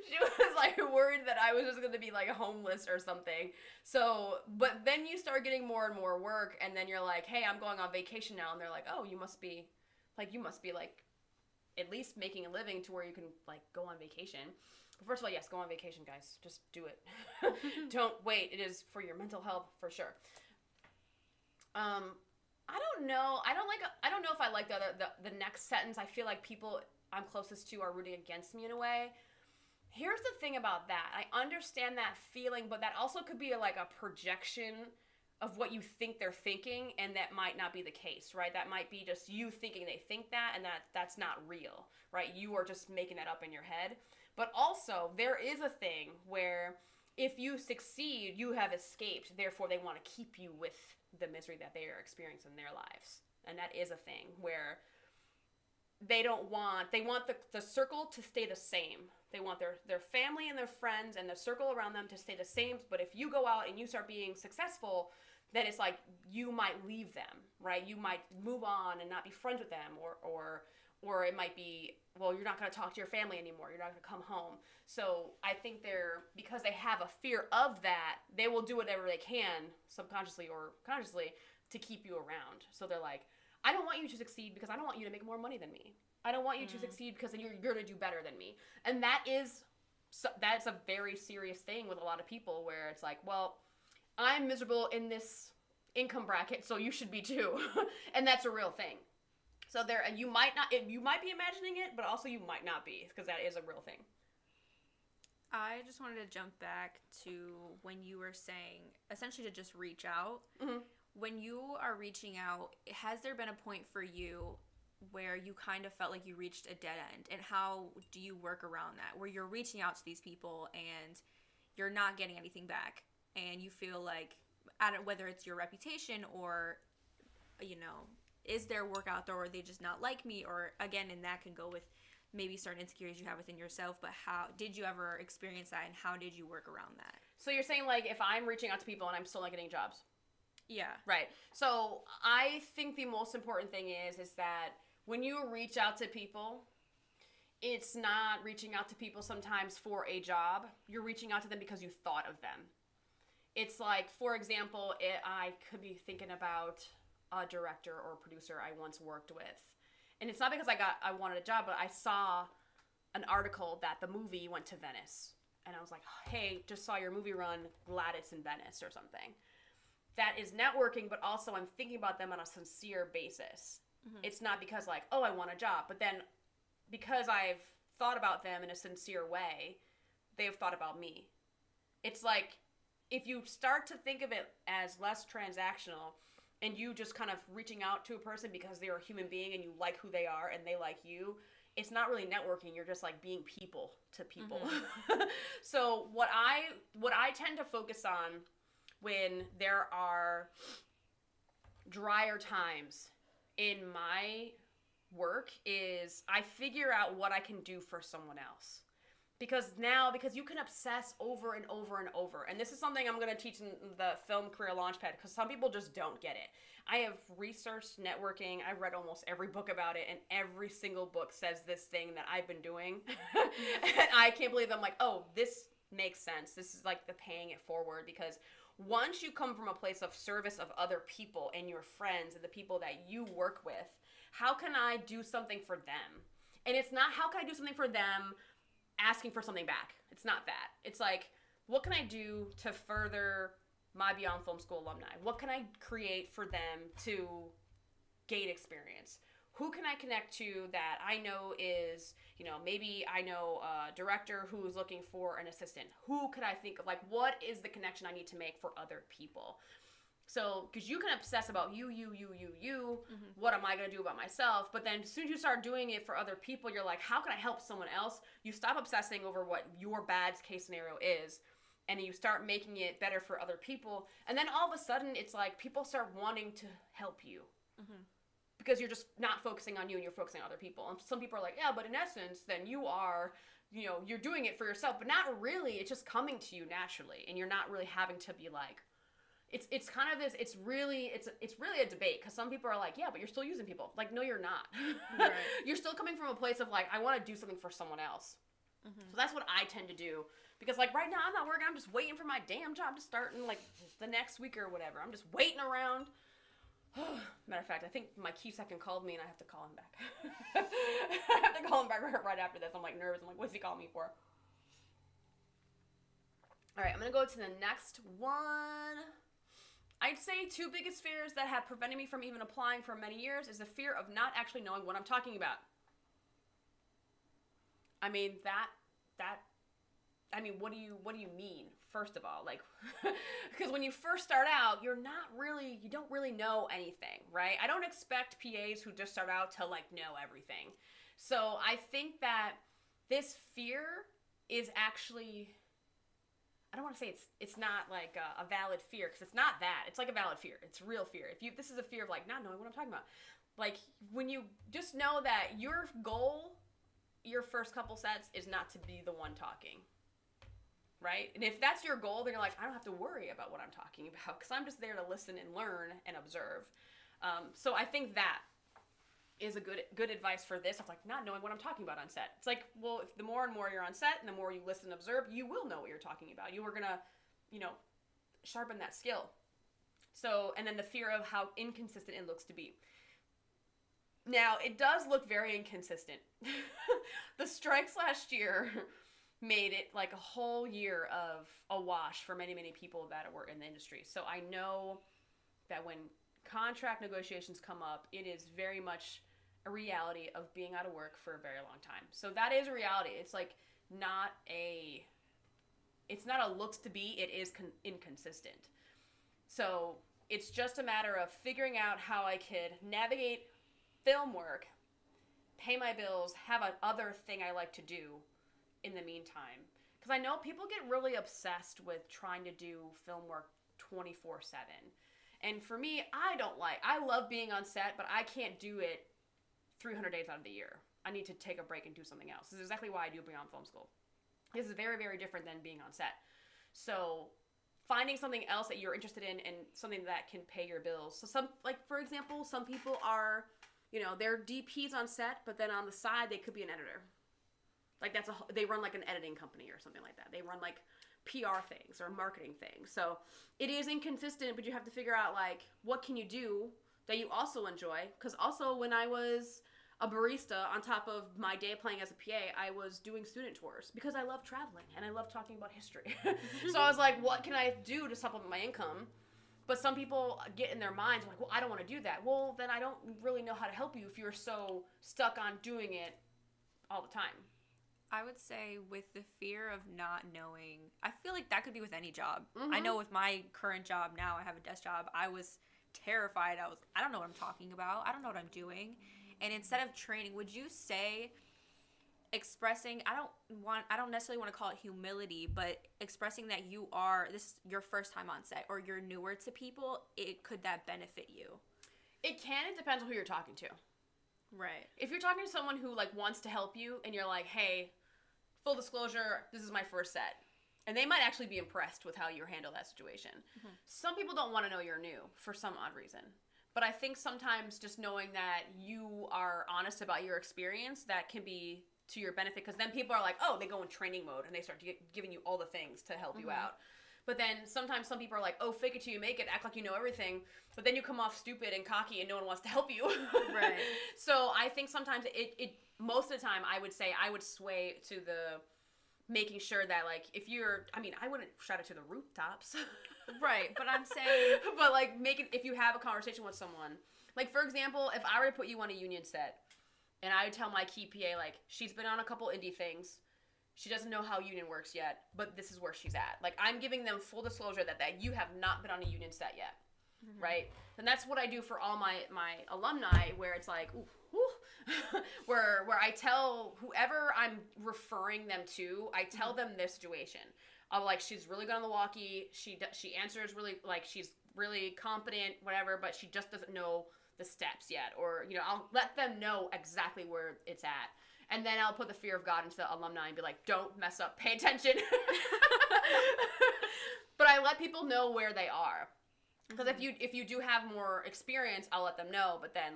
A: She was like worried that I was just gonna be like homeless or something. So, but then you start getting more and more work, and then you're like, hey, I'm going on vacation now. And they're like, oh, you must be like at least making a living to where you can like go on vacation. But first of all, yes, go on vacation, guys. Just do it. Don't wait. It is for your mental health for sure. I don't know. I don't know if I like the next sentence. I feel like people I'm closest to are rooting against me in a way. Here's the thing about that. I understand that feeling, but that also could be like a projection of what you think they're thinking, and that might not be the case, right? That might be just you thinking they think that, and that's not real, right? You are just making that up in your head. But also, there is a thing where if you succeed, you have escaped, therefore they want to keep you with the misery that they are experiencing in their lives. And that is a thing where they want the circle to stay the same. They want their family and their friends and the circle around them to stay the same. But if you go out and you start being successful, then it's like you might leave them, right? You might move on and not be friends with them, or it might be, well, you're not going to talk to your family anymore. You're not going to come home. So I think because they have a fear of that, they will do whatever they can, subconsciously or consciously, to keep you around. So they're like, I don't want you to succeed because I don't want you to make more money than me. I don't want you to succeed because then you're going to do better than me. And that's a very serious thing with a lot of people where it's like, well, I'm miserable in this income bracket, so you should be too. And that's a real thing. So you might be imagining it, but also you might not be, because that is a real thing.
B: I just wanted to jump back to when you were saying, essentially, to just reach out.
A: Mm-hmm.
B: When you are reaching out, has there been a point for you where you kind of felt like you reached a dead end? And how do you work around that? Where you're reaching out to these people and you're not getting anything back, and you feel like, whether it's your reputation or, is their work out there, or they just not like me, or again, and that can go with maybe certain insecurities you have within yourself, but how did you ever experience that, and how did you work around that?
A: So you're saying, like, if I'm reaching out to people and I'm still not getting jobs?
B: Yeah.
A: Right. So I think the most important thing is that when you reach out to people, it's not reaching out to people sometimes for a job. You're reaching out to them because you thought of them. It's like, for example, I could be thinking about a director or producer I once worked with. And it's not because I wanted a job, but I saw an article that the movie went to Venice. And I was like, hey, just saw your movie run, glad it's in Venice or something. That is networking, but also I'm thinking about them on a sincere basis. Mm-hmm. It's not because like, oh, I want a job. But then because I've thought about them in a sincere way, they've thought about me. It's like, if you start to think of it as less transactional and you just kind of reaching out to a person because they're a human being and you like who they are and they like you, it's not really networking. You're just like being people to people. Mm-hmm. So what I tend to focus on when there are drier times in my work is I figure out what I can do for someone else. Because you can obsess over and over and over. And this is something I'm going to teach in the Film Career Launchpad, because some people just don't get it. I have researched networking. I've read almost every book about it, and every single book says this thing that I've been doing. And I can't believe I'm like, oh, this makes sense. This is like the paying it forward, because once you come from a place of service of other people and your friends and the people that you work with, how can I do something for them? And it's not how can I do something for them asking for something back. It's not that. It's like, what can I do to further my Beyond Film School alumni? What can I create for them to gain experience? Who can I connect to that I know is, maybe I know a director who's looking for an assistant. Who could I think of? Like, what is the connection I need to make for other people? So, because you can obsess about you, mm-hmm. What am I going to do about myself? But then as soon as you start doing it for other people, you're like, how can I help someone else? You stop obsessing over what your bad case scenario is, and you start making it better for other people. And then all of a sudden, it's like people start wanting to help you. Mm-hmm. Because you're just not focusing on you and you're focusing on other people. And some people are like, yeah, but in essence, then you are, you're doing it for yourself. But not really. It's just coming to you naturally. And you're not really having to be like, it's kind of this, it's really a debate, because some people are like, yeah, but you're still using people. Like, no, you're not. Right. You're still coming from a place of like, I want to do something for someone else. Mm-hmm. So that's what I tend to do, because like right now I'm not working. I'm just waiting for my damn job to start in like the next week or whatever. I'm just waiting around. Matter of fact, I think my key second called me and I have to call him back. I have to call him back right after this. I'm like nervous. I'm like, what's he calling me for? All right, I'm going to go to the next one. I'd say two biggest fears that have prevented me from even applying for many years is the fear of not actually knowing what I'm talking about. I mean, what do you mean? First of all, like, because when you first start out, you don't really know anything, right? I don't expect PAs who just start out to like know everything. So I think that this fear is actually, I don't want to say it's not like a valid fear, because it's not that. It's like a valid fear. It's real fear. This is a fear of like not knowing what I'm talking about. Like, when you just know that your goal, your first couple sets, is not to be the one talking. Right? And if that's your goal, then you're like, I don't have to worry about what I'm talking about, because I'm just there to listen and learn and observe. So I think that is a good advice for this, of like not knowing what I'm talking about on set. It's like, well, if the more and more you're on set and the more you listen and observe, you will know what you're talking about. You are going to, sharpen that skill. So, and then the fear of how inconsistent it looks to be. Now, it does look very inconsistent. The strikes last year made it like a whole year of a wash for many, many people that were in the industry. So I know that when contract negotiations come up, it is very much a reality of being out of work for a very long time. So that is a reality. It's like it's not a looks to be, it is inconsistent. So it's just a matter of figuring out how I could navigate film work, pay my bills, have another thing I like to do in the meantime. Because I know people get really obsessed with trying to do film work 24/7. And for me, I love being on set, but I can't do it 300 days out of the year. I need to take a break and do something else. This is exactly why I do Beyond Film School. This is very, very different than being on set. So finding something else that you're interested in and something that can pay your bills. So for example, some people are, they're DPs on set, but then on the side, they could be an editor. Like they run like an editing company or something like that. They run like PR things or marketing things. So it is inconsistent, but you have to figure out like, what can you do that you also enjoy? Because also when I was a barista, on top of my day playing as a PA, I was doing student tours because I love traveling and I love talking about history. So I was like, what can I do to supplement my income? But some people get in their minds like, well, I don't want to do that. Well, then I don't really know how to help you if you're so stuck on doing it all the time.
B: I would say with the fear of not knowing, I feel like that could be with any job. I know with my current job now, I have a desk job, I was terrified. I don't know what I'm talking about. I don't know what I'm doing. And instead of training, would you say expressing, I don't necessarily want to call it humility, but expressing that this is your first time on set or you're newer to people, could that benefit you?
A: It can. It depends on who you're talking to.
B: Right.
A: If you're talking to someone who like wants to help you and you're like, hey, full disclosure, this is my first set. And they might actually be impressed with how you handle that situation. Mm-hmm. Some people don't want to know you're new for some odd reason. But I think sometimes just knowing that you are honest about your experience, that can be to your benefit. Because then people are like, oh, they go in training mode and they start giving you all the things to help you out. But then sometimes some people are like, oh, fake it till you make it, act like you know everything. But then you come off stupid and cocky and no one wants to help you.
B: Right.
A: So I think sometimes it most of the time I would say I would sway to the making sure that like I wouldn't shout it to the rooftops.
B: Right, but I'm saying
A: but like if you have a conversation with someone, like for example, if I were to put you on a union set and I would tell my key PA like she's been on a couple indie things, she doesn't know how union works yet, but this is where she's at. Like I'm giving them full disclosure that you have not been on a union set yet. Right? And that's what I do for all my alumni, where it's like where I tell whoever I'm referring them to, I tell them this situation. I'm like, she's really good on the walkie. She answers really, like, she's really competent, whatever, but she just doesn't know the steps yet. Or, I'll let them know exactly where it's at. And then I'll put the fear of God into the alumni and be like, don't mess up. Pay attention. But I let people know where they are. Because if you do have more experience, I'll let them know. But then,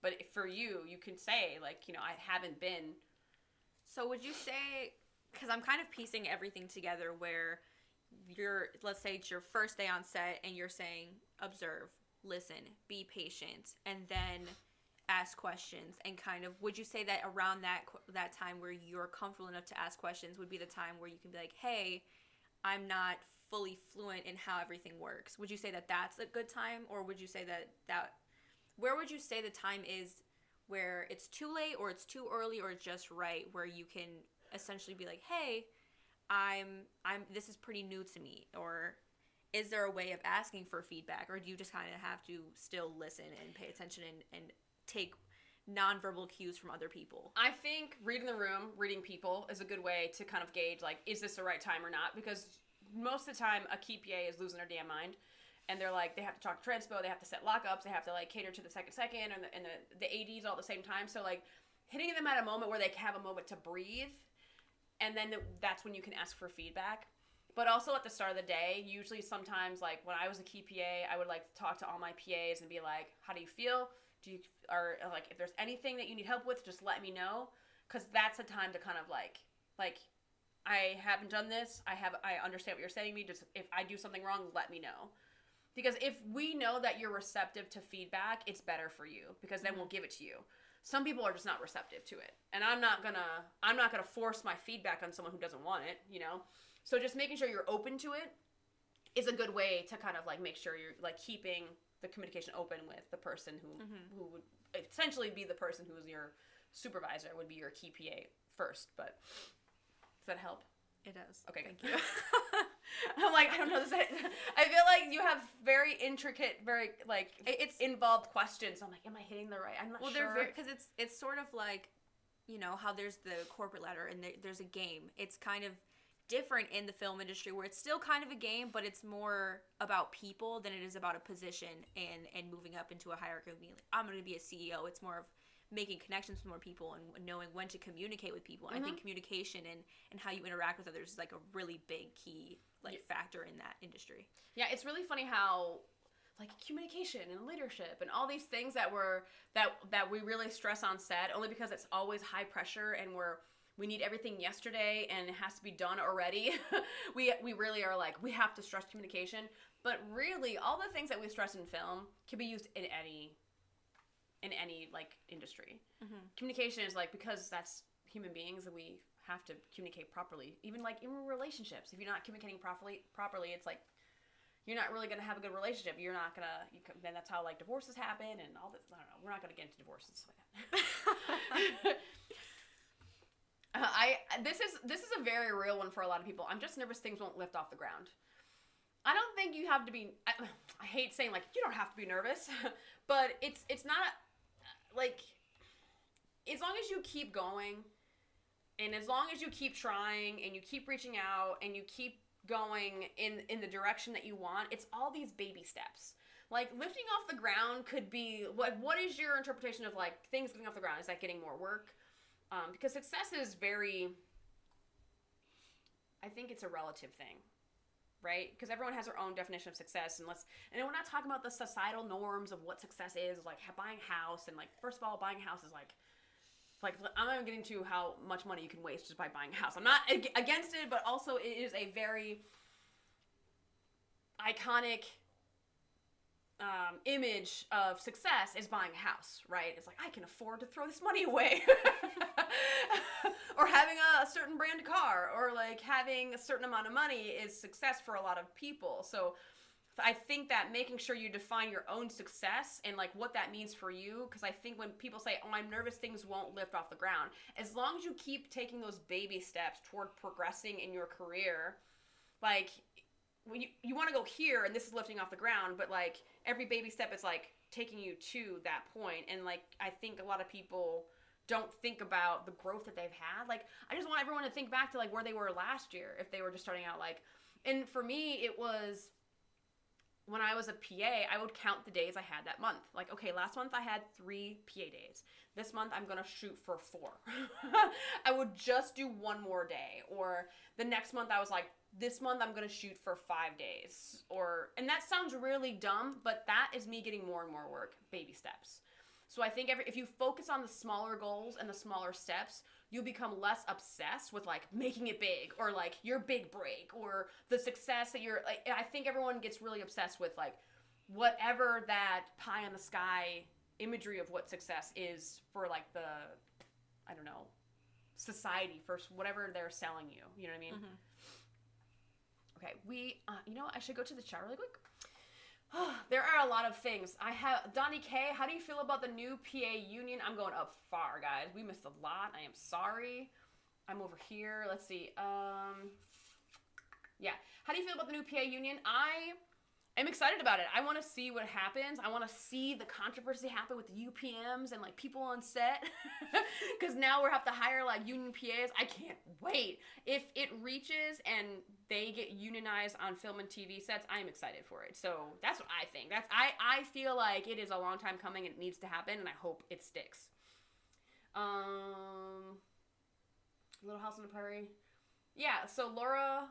A: but for you can say, I haven't been.
B: So would you say, because I'm kind of piecing everything together where let's say it's your first day on set and you're saying, observe, listen, be patient, and then ask questions, and kind of, would you say that around that time where you're comfortable enough to ask questions would be the time where you can be like, hey, I'm not fully fluent in how everything works? Would you say that that's a good time, or would you say that where would you say the time is where it's too late or it's too early or just right, where you can essentially be like, hey, I'm this is pretty new to me? Or is there a way of asking for feedback, or do you just kind of have to still listen and pay attention and take nonverbal cues from other people?
A: I think reading the room, reading people is a good way to kind of gauge, is this the right time or not? Because most of the time, a key PA is losing their damn mind. And they're like, they have to talk to transpo, they have to set lockups, they have to cater to the second, and the ADs all at the same time. So hitting them at a moment where they have a moment to breathe, and then that's when you can ask for feedback. But also at the start of the day, usually sometimes when I was a key PA, I would talk to all my PAs and be like, how do you feel? If there's anything that you need help with, just let me know. Because that's a time to kind of I haven't done this. I understand what you're saying to me. Just if I do something wrong, let me know. Because if we know that you're receptive to feedback, it's better for you because then we'll give it to you. Some people are just not receptive to it. And I'm not gonna force my feedback on someone who doesn't want it, you know? So just making sure you're open to it is a good way to kind of like make sure you're like keeping the communication open with the person who would essentially be the person who is your supervisor, would be your key PA first. But does that help?
B: It does.
A: Okay,
B: thank
A: good.
B: you.
A: I'm like, I don't know. I feel like you have very intricate, very like it's involved questions. I'm like, am I hitting the right? I'm not sure.
B: Well, they're because it's sort of like, you know, how there's the corporate ladder and there's a game. It's kind of different in the film industry where it's still kind of a game, but it's more about people than it is about a position and moving up into a hierarchy of being like, I'm going to be a CEO. It's more of making connections with more people and knowing when to communicate with people. And I think communication and how you interact with others is like a really big key factor in that industry. Yeah,
A: it's really funny how like communication and leadership and all these things that we really stress on set, only because it's always high pressure and we need everything yesterday and it has to be done already. we really are like, we have to stress communication, but really all the things that we stress in film can be used in any like industry. Communication is like, because that's human beings and we have to communicate properly. Even like in relationships, if you're not communicating properly, it's like you're not really gonna have a good relationship. You're not gonna. Then that's how like divorces happen and all this. I don't know. We're not gonna get into divorces like that. This is a very real one for a lot of people. I'm just nervous things won't lift off the ground. I don't think you have to be. I hate saying like you don't have to be nervous, but it's not like, as long as you keep going, and as long as you keep trying and you keep reaching out and you keep going in the direction that you want, it's all these baby steps. Like lifting off the ground could be what is your interpretation of like things getting off the ground? Is that getting more work? Because success is I think it's a relative thing, right? Because everyone has their own definition of success, and we're not talking about the societal norms of what success is, like buying a house, and like, first of all, buying a house is like I'm not even getting to how much money you can waste just by buying a house. I'm not against it, but also it is a very iconic image of success is buying a house, right? It's like, I can afford to throw this money away. Or having a certain brand car, or like having a certain amount of money is success for a lot of people. So I think that making sure you define your own success and like what that means for you, because I think when people say, oh, I'm nervous things won't lift off the ground, as long as you keep taking those baby steps toward progressing in your career, like when you want to go here and this is lifting off the ground, but like every baby step is like taking you to that point. And like I think a lot of people don't think about the growth that they've had. Like I just want everyone to think back to like where they were last year if they were just starting out. Like, and for me it was when I was a PA, I would count the days I had that month. Like, okay, last month I had 3 PA days. This month I'm gonna shoot for 4. I would just do one more day. Or the next month I was like, this month I'm gonna shoot for 5 days. And that sounds really dumb, but that is me getting more and more work, baby steps. So I think if you focus on the smaller goals and the smaller steps, you'll become less obsessed with like making it big, or like your big break, or the success that you're like. I think everyone gets really obsessed with like whatever that pie in the sky imagery of what success is for like the, I don't know, society, for whatever they're selling you. You know what I mean? Okay, I should go to the chat really quick. There are a lot of things. I have Donnie K. How do you feel about the new PA union? I'm going up far, guys. We missed a lot. I am sorry. I'm over here. Let's see. Yeah. How do you feel about the new PA union? I am excited about it. I want to see what happens. I want to see the controversy happen with the UPMs and like people on set, because now we have to hire like union PAs. I can't wait. If it reaches and they get unionized on film and TV sets, I am excited for it. So that's what I think. I feel like it is a long time coming and it needs to happen, and I hope it sticks. Little House on the Prairie. Yeah, so Laura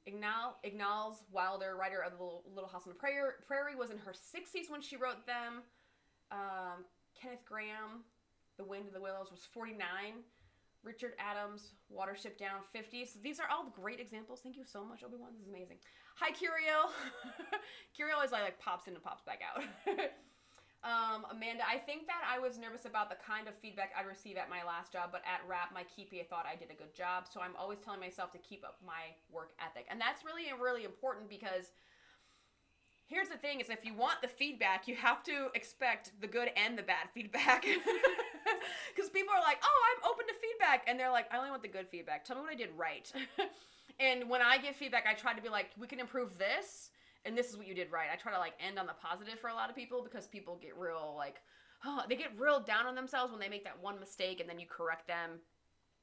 A: Ignalls Wilder, writer of the Little House on the Prairie, was in her 60s when she wrote them. Kenneth Grahame, The Wind in the Willows, was 49 Richard Adams, Watership Down, 50. So these are all great examples. Thank you so much, Obi-Wan. This is amazing. Hi, Curiel. Curiel is like pops in and pops back out. Amanda, I think that I was nervous about the kind of feedback I'd receive at my last job, but at RAP, my key PA thought I did a good job. So I'm always telling myself to keep up my work ethic. And that's really, really important because here's the thing is if you want the feedback, you have to expect the good and the bad feedback. Because people are like, oh, I'm open to feedback. And they're like, I only want the good feedback. Tell me what I did right. And when I give feedback, I try to be like, we can improve this. And this is what you did right. I try to like end on the positive for a lot of people because people get real like, oh, they get real down on themselves when they make that one mistake and then you correct them.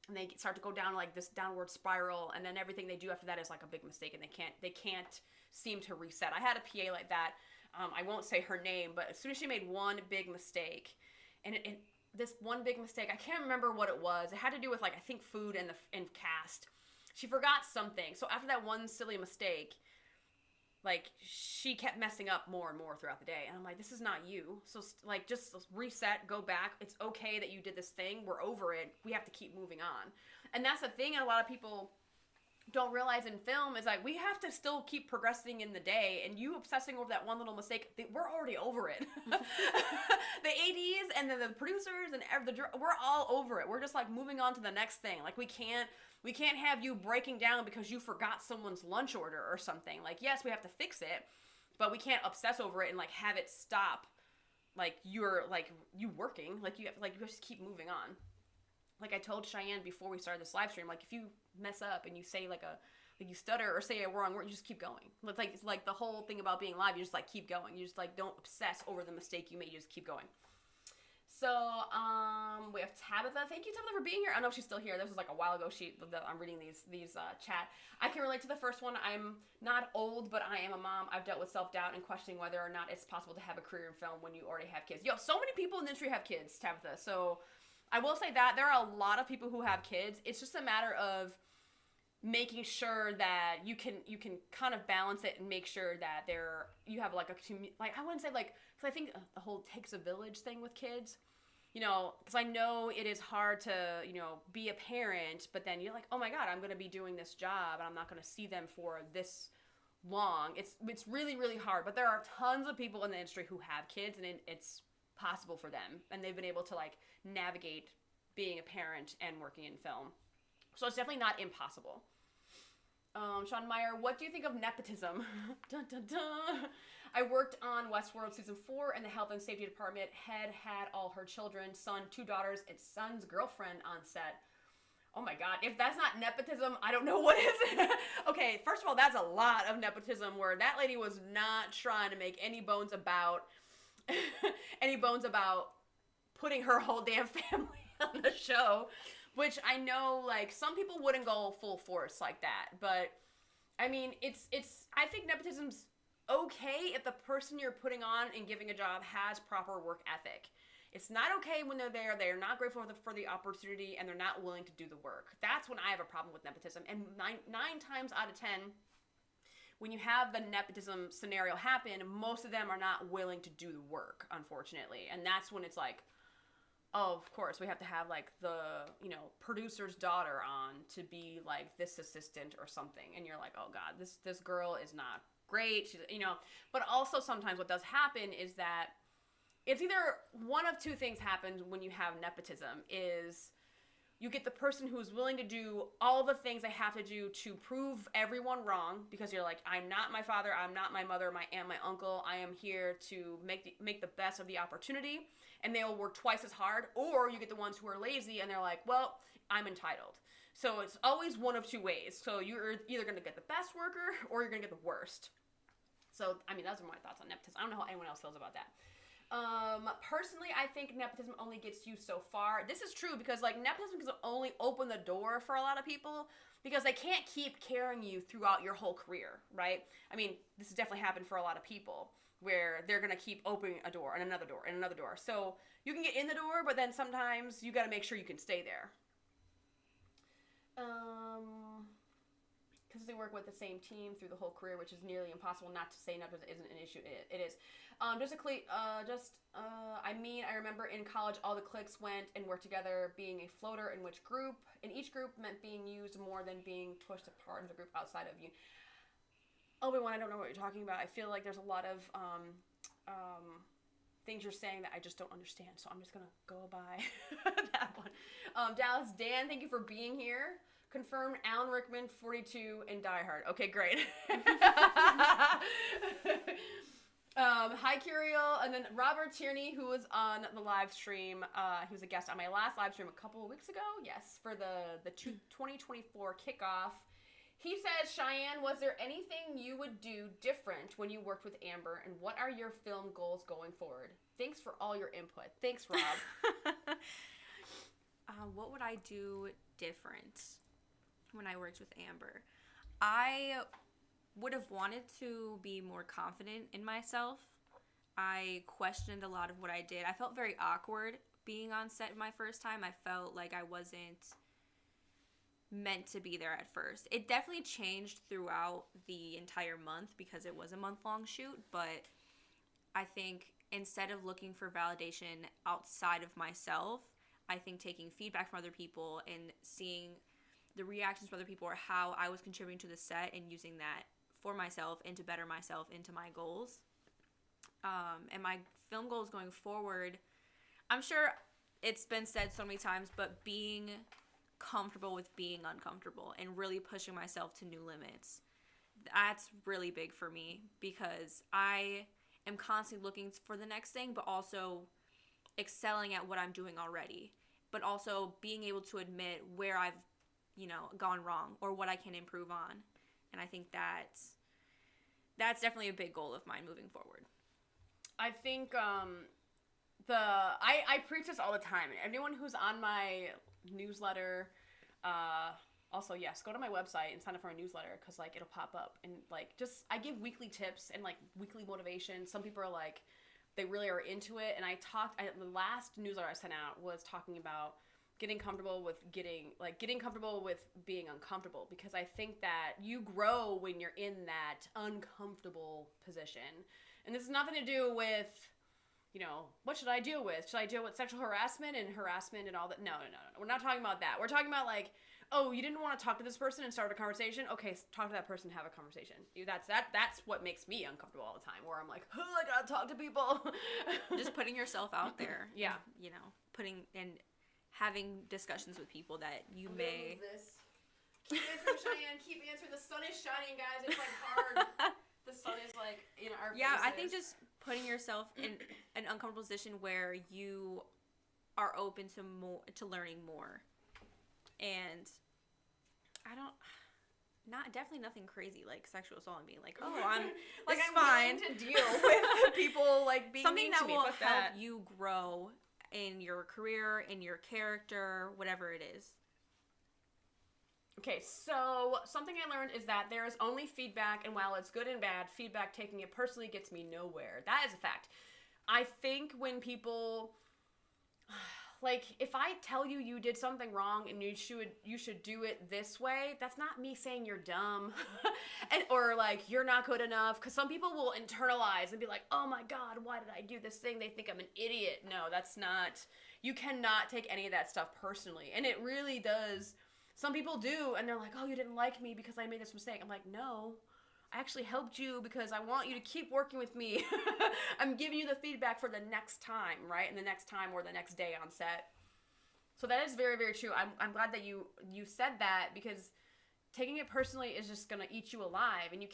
A: And they start to go down like this downward spiral. And then everything they do after that is like a big mistake and they can't seem to reset. I had a PA like that. I won't say her name, but as soon as she made one big mistake and this one big mistake, I can't remember what it was. It had to do with like, I think food and cast. She forgot something. So after that one silly mistake, like she kept messing up more and more throughout the day. And I'm like, this is not you. So like just reset, go back. It's okay that you did this thing. We're over it. We have to keep moving on. And that's the thing. And a lot of people don't realize in film is like, we have to still keep progressing in the day, and you obsessing over that one little mistake, we're already over it. The ADs and the producers and we're all over it. We're just like moving on to the next thing. Like we can't have you breaking down because you forgot someone's lunch order or something. Like, yes, we have to fix it, but we can't obsess over it and like have it stop. Like you're like you working, like you just keep moving on. Like I told Cheyenne before we started this live stream, like if you mess up and you say like you stutter or say a wrong word, you just keep going. It's like the whole thing about being live, you just like keep going. You just like don't obsess over the mistake you made, you just keep going. So, we have Tabitha. Thank you, Tabitha, for being here. I don't know if she's still here. This was like a while ago. I'm reading these chat. I can relate to the first one. I'm not old, but I am a mom. I've dealt with self-doubt and questioning whether or not it's possible to have a career in film when you already have kids. Yo, so many people in the industry have kids, Tabitha. So I will say that there are a lot of people who have kids. It's just a matter of making sure that you can kind of balance it and make sure that you have like I wouldn't say like, because I think the whole takes a village thing with kids, you know, because I know it is hard to, you know, be a parent, but then you're like, oh my God, I'm going to be doing this job and I'm not going to see them for this long. It's really, really hard, but there are tons of people in the industry who have kids and it's possible for them, and they've been able to like navigate being a parent and working in film. So it's definitely not impossible. Sean Meyer, what do you think of nepotism? Dun, dun, dun. I worked on Westworld season 4 in the health and safety department. Had all her children, son, 2 daughters, and son's girlfriend on set. Oh my God, if that's not nepotism, I don't know what is. Okay, first of all, that's a lot of nepotism where that lady was not trying to make any bones about putting her whole damn family on the show. Which I know, like, some people wouldn't go full force like that. But, I mean, I think nepotism's okay if the person you're putting on and giving a job has proper work ethic. It's not okay when they're not grateful for the opportunity, and they're not willing to do the work. That's when I have a problem with nepotism. And nine times out of 10, when you have the nepotism scenario happen, most of them are not willing to do the work, unfortunately. And that's when it's like, oh, of course, we have to have, like, the, you know, producer's daughter on to be, like, this assistant or something. And you're like, oh, God, this girl is not great. She's, you know. But also sometimes what does happen is that it's either one of two things happens when you have nepotism is you get the person who's willing to do all the things they have to do to prove everyone wrong, because you're like, I'm not my father, I'm not my mother, my aunt, my uncle. I am here to make the best of the opportunity, and they'll work twice as hard. Or you get the ones who are lazy and they're like, well, I'm entitled. So it's always one of two ways. So you're either going to get the best worker or you're going to get the worst. So, I mean, those are my thoughts on nepotism. I don't know how anyone else feels about that. Personally, I think nepotism only gets you so far. This is true because, like, nepotism can only open the door for a lot of people because they can't keep carrying you throughout your whole career, right? I mean, this has definitely happened for a lot of people where they're going to keep opening a door and another door and another door. So you can get in the door, but then sometimes you got to make sure you can stay there. Because consistently work with the same team through the whole career, which is nearly impossible. Not to say nepotism isn't an issue. It is. I remember in college, all the cliques went and worked together, being a floater in which group. In each group meant being used more than being pushed apart in the group outside of you. Obi-Wan, I don't know what you're talking about. I feel like there's a lot of things you're saying that I just don't understand, so I'm just gonna go by that one. Dallas Dan, thank you for being here. Confirmed Alan Rickman, 42, and Die Hard. Okay, great. Hi, Curiel, and then Robert Tierney, who was on the live stream. He was a guest on my last live stream a couple of weeks ago. Yes, for the 2024 kickoff. He says, Cheyenne, was there anything you would do different when you worked with Amber, and what are your film goals going forward? Thanks for all your input. Thanks, Rob.
B: What would I do different when I worked with Amber? I would have wanted to be more confident in myself. I questioned a lot of what I did. I felt very awkward being on set my first time. I felt like I wasn't meant to be there at first. It definitely changed throughout the entire month because it was a month-long shoot, but I think instead of looking for validation outside of myself, I think taking feedback from other people and seeing the reactions from other people or how I was contributing to the set and using that for myself and to better myself into my goals. And my film goals going forward, I'm sure it's been said so many times, but being comfortable with being uncomfortable and really pushing myself to new limits. That's really big for me because I am constantly looking for the next thing, but also excelling at what I'm doing already, but also being able to admit where I've, gone wrong or what I can improve on. And I think that's definitely a big goal of mine moving forward.
A: I think I preach this all the time. Everyone who's on my newsletter, also yes, go to my website and sign up for a newsletter because it'll pop up and I give weekly tips and weekly motivation. Some people are they really are into it, and the last newsletter I sent out was talking about getting comfortable with getting comfortable with being uncomfortable, because I think that you grow when you're in that uncomfortable position. And this has nothing to do with what should I deal with? Should I deal with sexual harassment and all that? No. We're not talking about that. We're talking about oh, you didn't want to talk to this person and start a conversation? Okay, talk to that person, have a conversation. That's what makes me uncomfortable all the time, where I'm I gotta talk to people.
B: Just putting yourself out there.
A: Yeah.
B: Putting and having discussions with people that you may...
A: This. Keep answering, Cheyenne. Keep answering. The sun is shining, guys. It's hard. The sun is in our faces.
B: Yeah, I think just putting yourself in an uncomfortable position where you are open to learning more. And definitely nothing crazy like sexual assault and being I'm
A: I'm
B: fine
A: to deal with people being
B: something
A: mean
B: that
A: to me.
B: will help you grow in your career, in your character, whatever it is.
A: Okay, so something I learned is that there is only feedback, and while it's good and bad, feedback taking it personally gets me nowhere. That is a fact. I think when people, if I tell you did something wrong and you should do it this way, that's not me saying you're dumb or you're not good enough, because some people will internalize and be like, oh my God, why did I do this thing? They think I'm an idiot. No, that's not, you cannot take any of that stuff personally. And it really does. Some people do, and they're like, oh, you didn't like me because I made this mistake. I'm like, no, I actually helped you because I want you to keep working with me. I'm giving you the feedback for the next time, right? And the next time or the next day on set. So that is very, very true. I'm glad that you said that, because taking it personally is just going to eat you alive, and you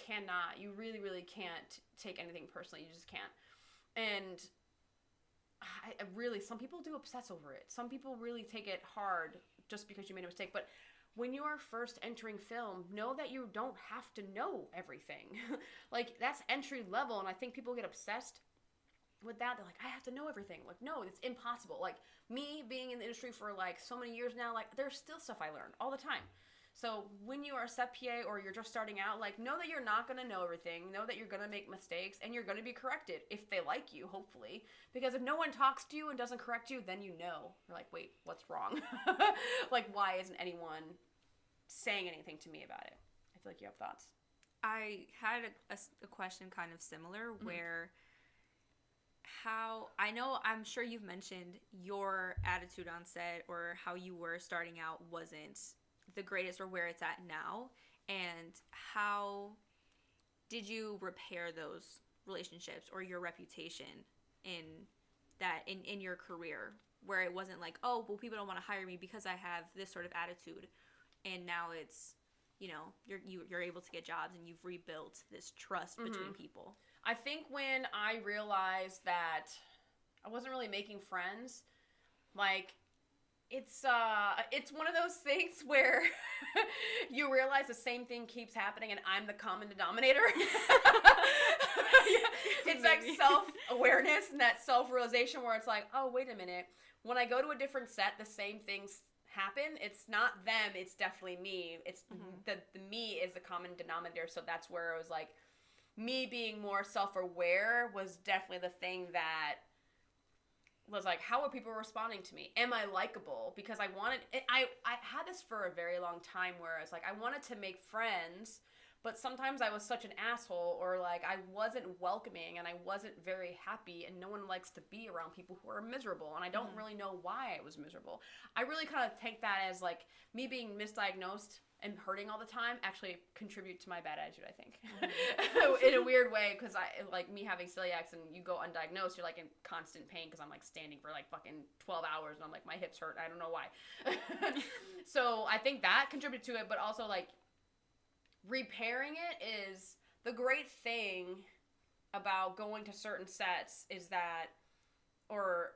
A: really, really can't take anything personally. You just can't. And some people do obsess over it. Some people really take it hard just because you made a mistake. But when you are first entering film, know that you don't have to know everything. That's entry level, and I think people get obsessed with that. They're like, I have to know everything. No, it's impossible. Me being in the industry for so many years now, there's still stuff I learn all the time. So when you are a set PA or you're just starting out, know that you're not going to know everything. Know that you're going to make mistakes, and you're going to be corrected if they like you, hopefully. Because if no one talks to you and doesn't correct you, then you're wait, what's wrong? Why isn't anyone saying anything to me about it? I feel like you have thoughts.
B: I had a question kind of similar where I'm sure you've mentioned your attitude on set or how you were starting out wasn't the greatest or where it's at now, and how did you repair those relationships or your reputation in your career, where it wasn't like, oh, well, people don't want to hire me because I have this sort of attitude, and now it's, you're able to get jobs and you've rebuilt this trust between people.
A: I think when I realized that I wasn't really making friends, like, it's one of those things where you realize the same thing keeps happening and I'm the common denominator. It's like self-awareness and that self-realization where it's like, oh, wait a minute. When I go to a different set, the same things happen. It's not them, it's definitely me. It's the me is the common denominator. So that's where it was like, me being more self-aware was definitely the thing that was like, how are people responding to me? Am I likable? Because I had this for a very long time where it's like I wanted to make friends, but sometimes I was such an asshole, or like I wasn't welcoming and I wasn't very happy, and no one likes to be around people who are miserable, and I don't really know why I was miserable. I really kind of take that as like me being misdiagnosed and hurting all the time actually contribute to my bad attitude, I think. In a weird way, because like me having celiacs and you go undiagnosed, you're like in constant pain because I'm like standing for like fucking 12 hours and I'm like, my hips hurt. I don't know why. So I think that contributed to it, but also like repairing it is the great thing about going to certain sets is that, or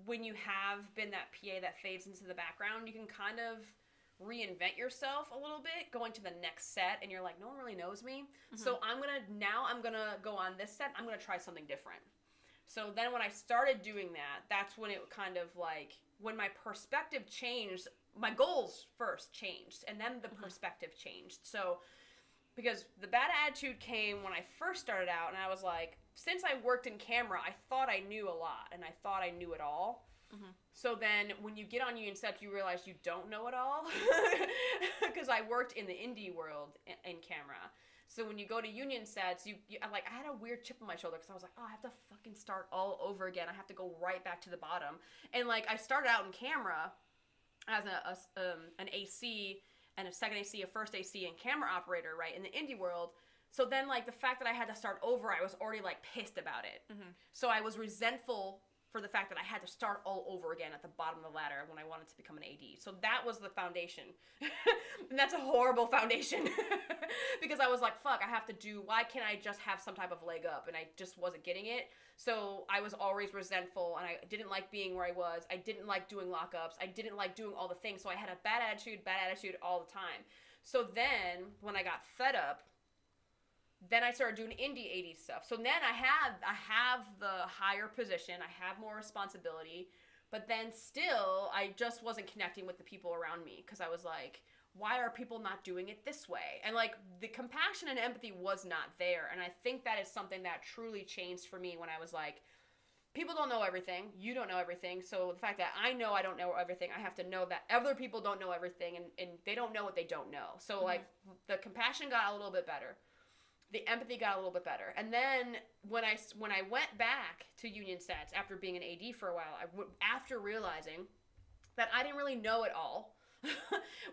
A: when you have been that PA that fades into the background, you can kind of reinvent yourself a little bit going to the next set, and you're like, no one really knows me, so I'm gonna go on this set, I'm gonna try something different. So then when I started doing that, that's when it kind of like, when my perspective changed, my goals first changed and then the perspective changed. So because the bad attitude came when I first started out, and I was like, since I worked in camera, I thought I knew a lot and I thought I knew it all. So then when you get on union sets, you realize you don't know it all. Because I worked in the indie world in camera. So when you go to union sets, I had a weird chip on my shoulder because I was like, oh, I have to fucking start all over again. I have to go right back to the bottom. And like I started out in camera as an AC and a second AC, a first AC, and camera operator, right, in the indie world. So then like the fact that I had to start over, I was already like pissed about it. So I was resentful for the fact that I had to start all over again at the bottom of the ladder when I wanted to become an AD. So that was the foundation. And that's a horrible foundation. Because I was like, fuck, why can't I just have some type of leg up? And I just wasn't getting it. So I was always resentful, and I didn't like being where I was. I didn't like doing lockups. I didn't like doing all the things. So I had a bad attitude all the time. So then when I got fed up, then I started doing indie AD stuff. So then I have the higher position, I have more responsibility, but then still I just wasn't connecting with the people around me because I was like, why are people not doing it this way? And like the compassion and empathy was not there. And I think that is something that truly changed for me when I was like, people don't know everything, you don't know everything. So the fact that I know I don't know everything, I have to know that other people don't know everything, and they don't know what they don't know. So like the compassion got a little bit better. The empathy got a little bit better. And then when I went back to union sets after being an AD for a while, after realizing that I didn't really know it all,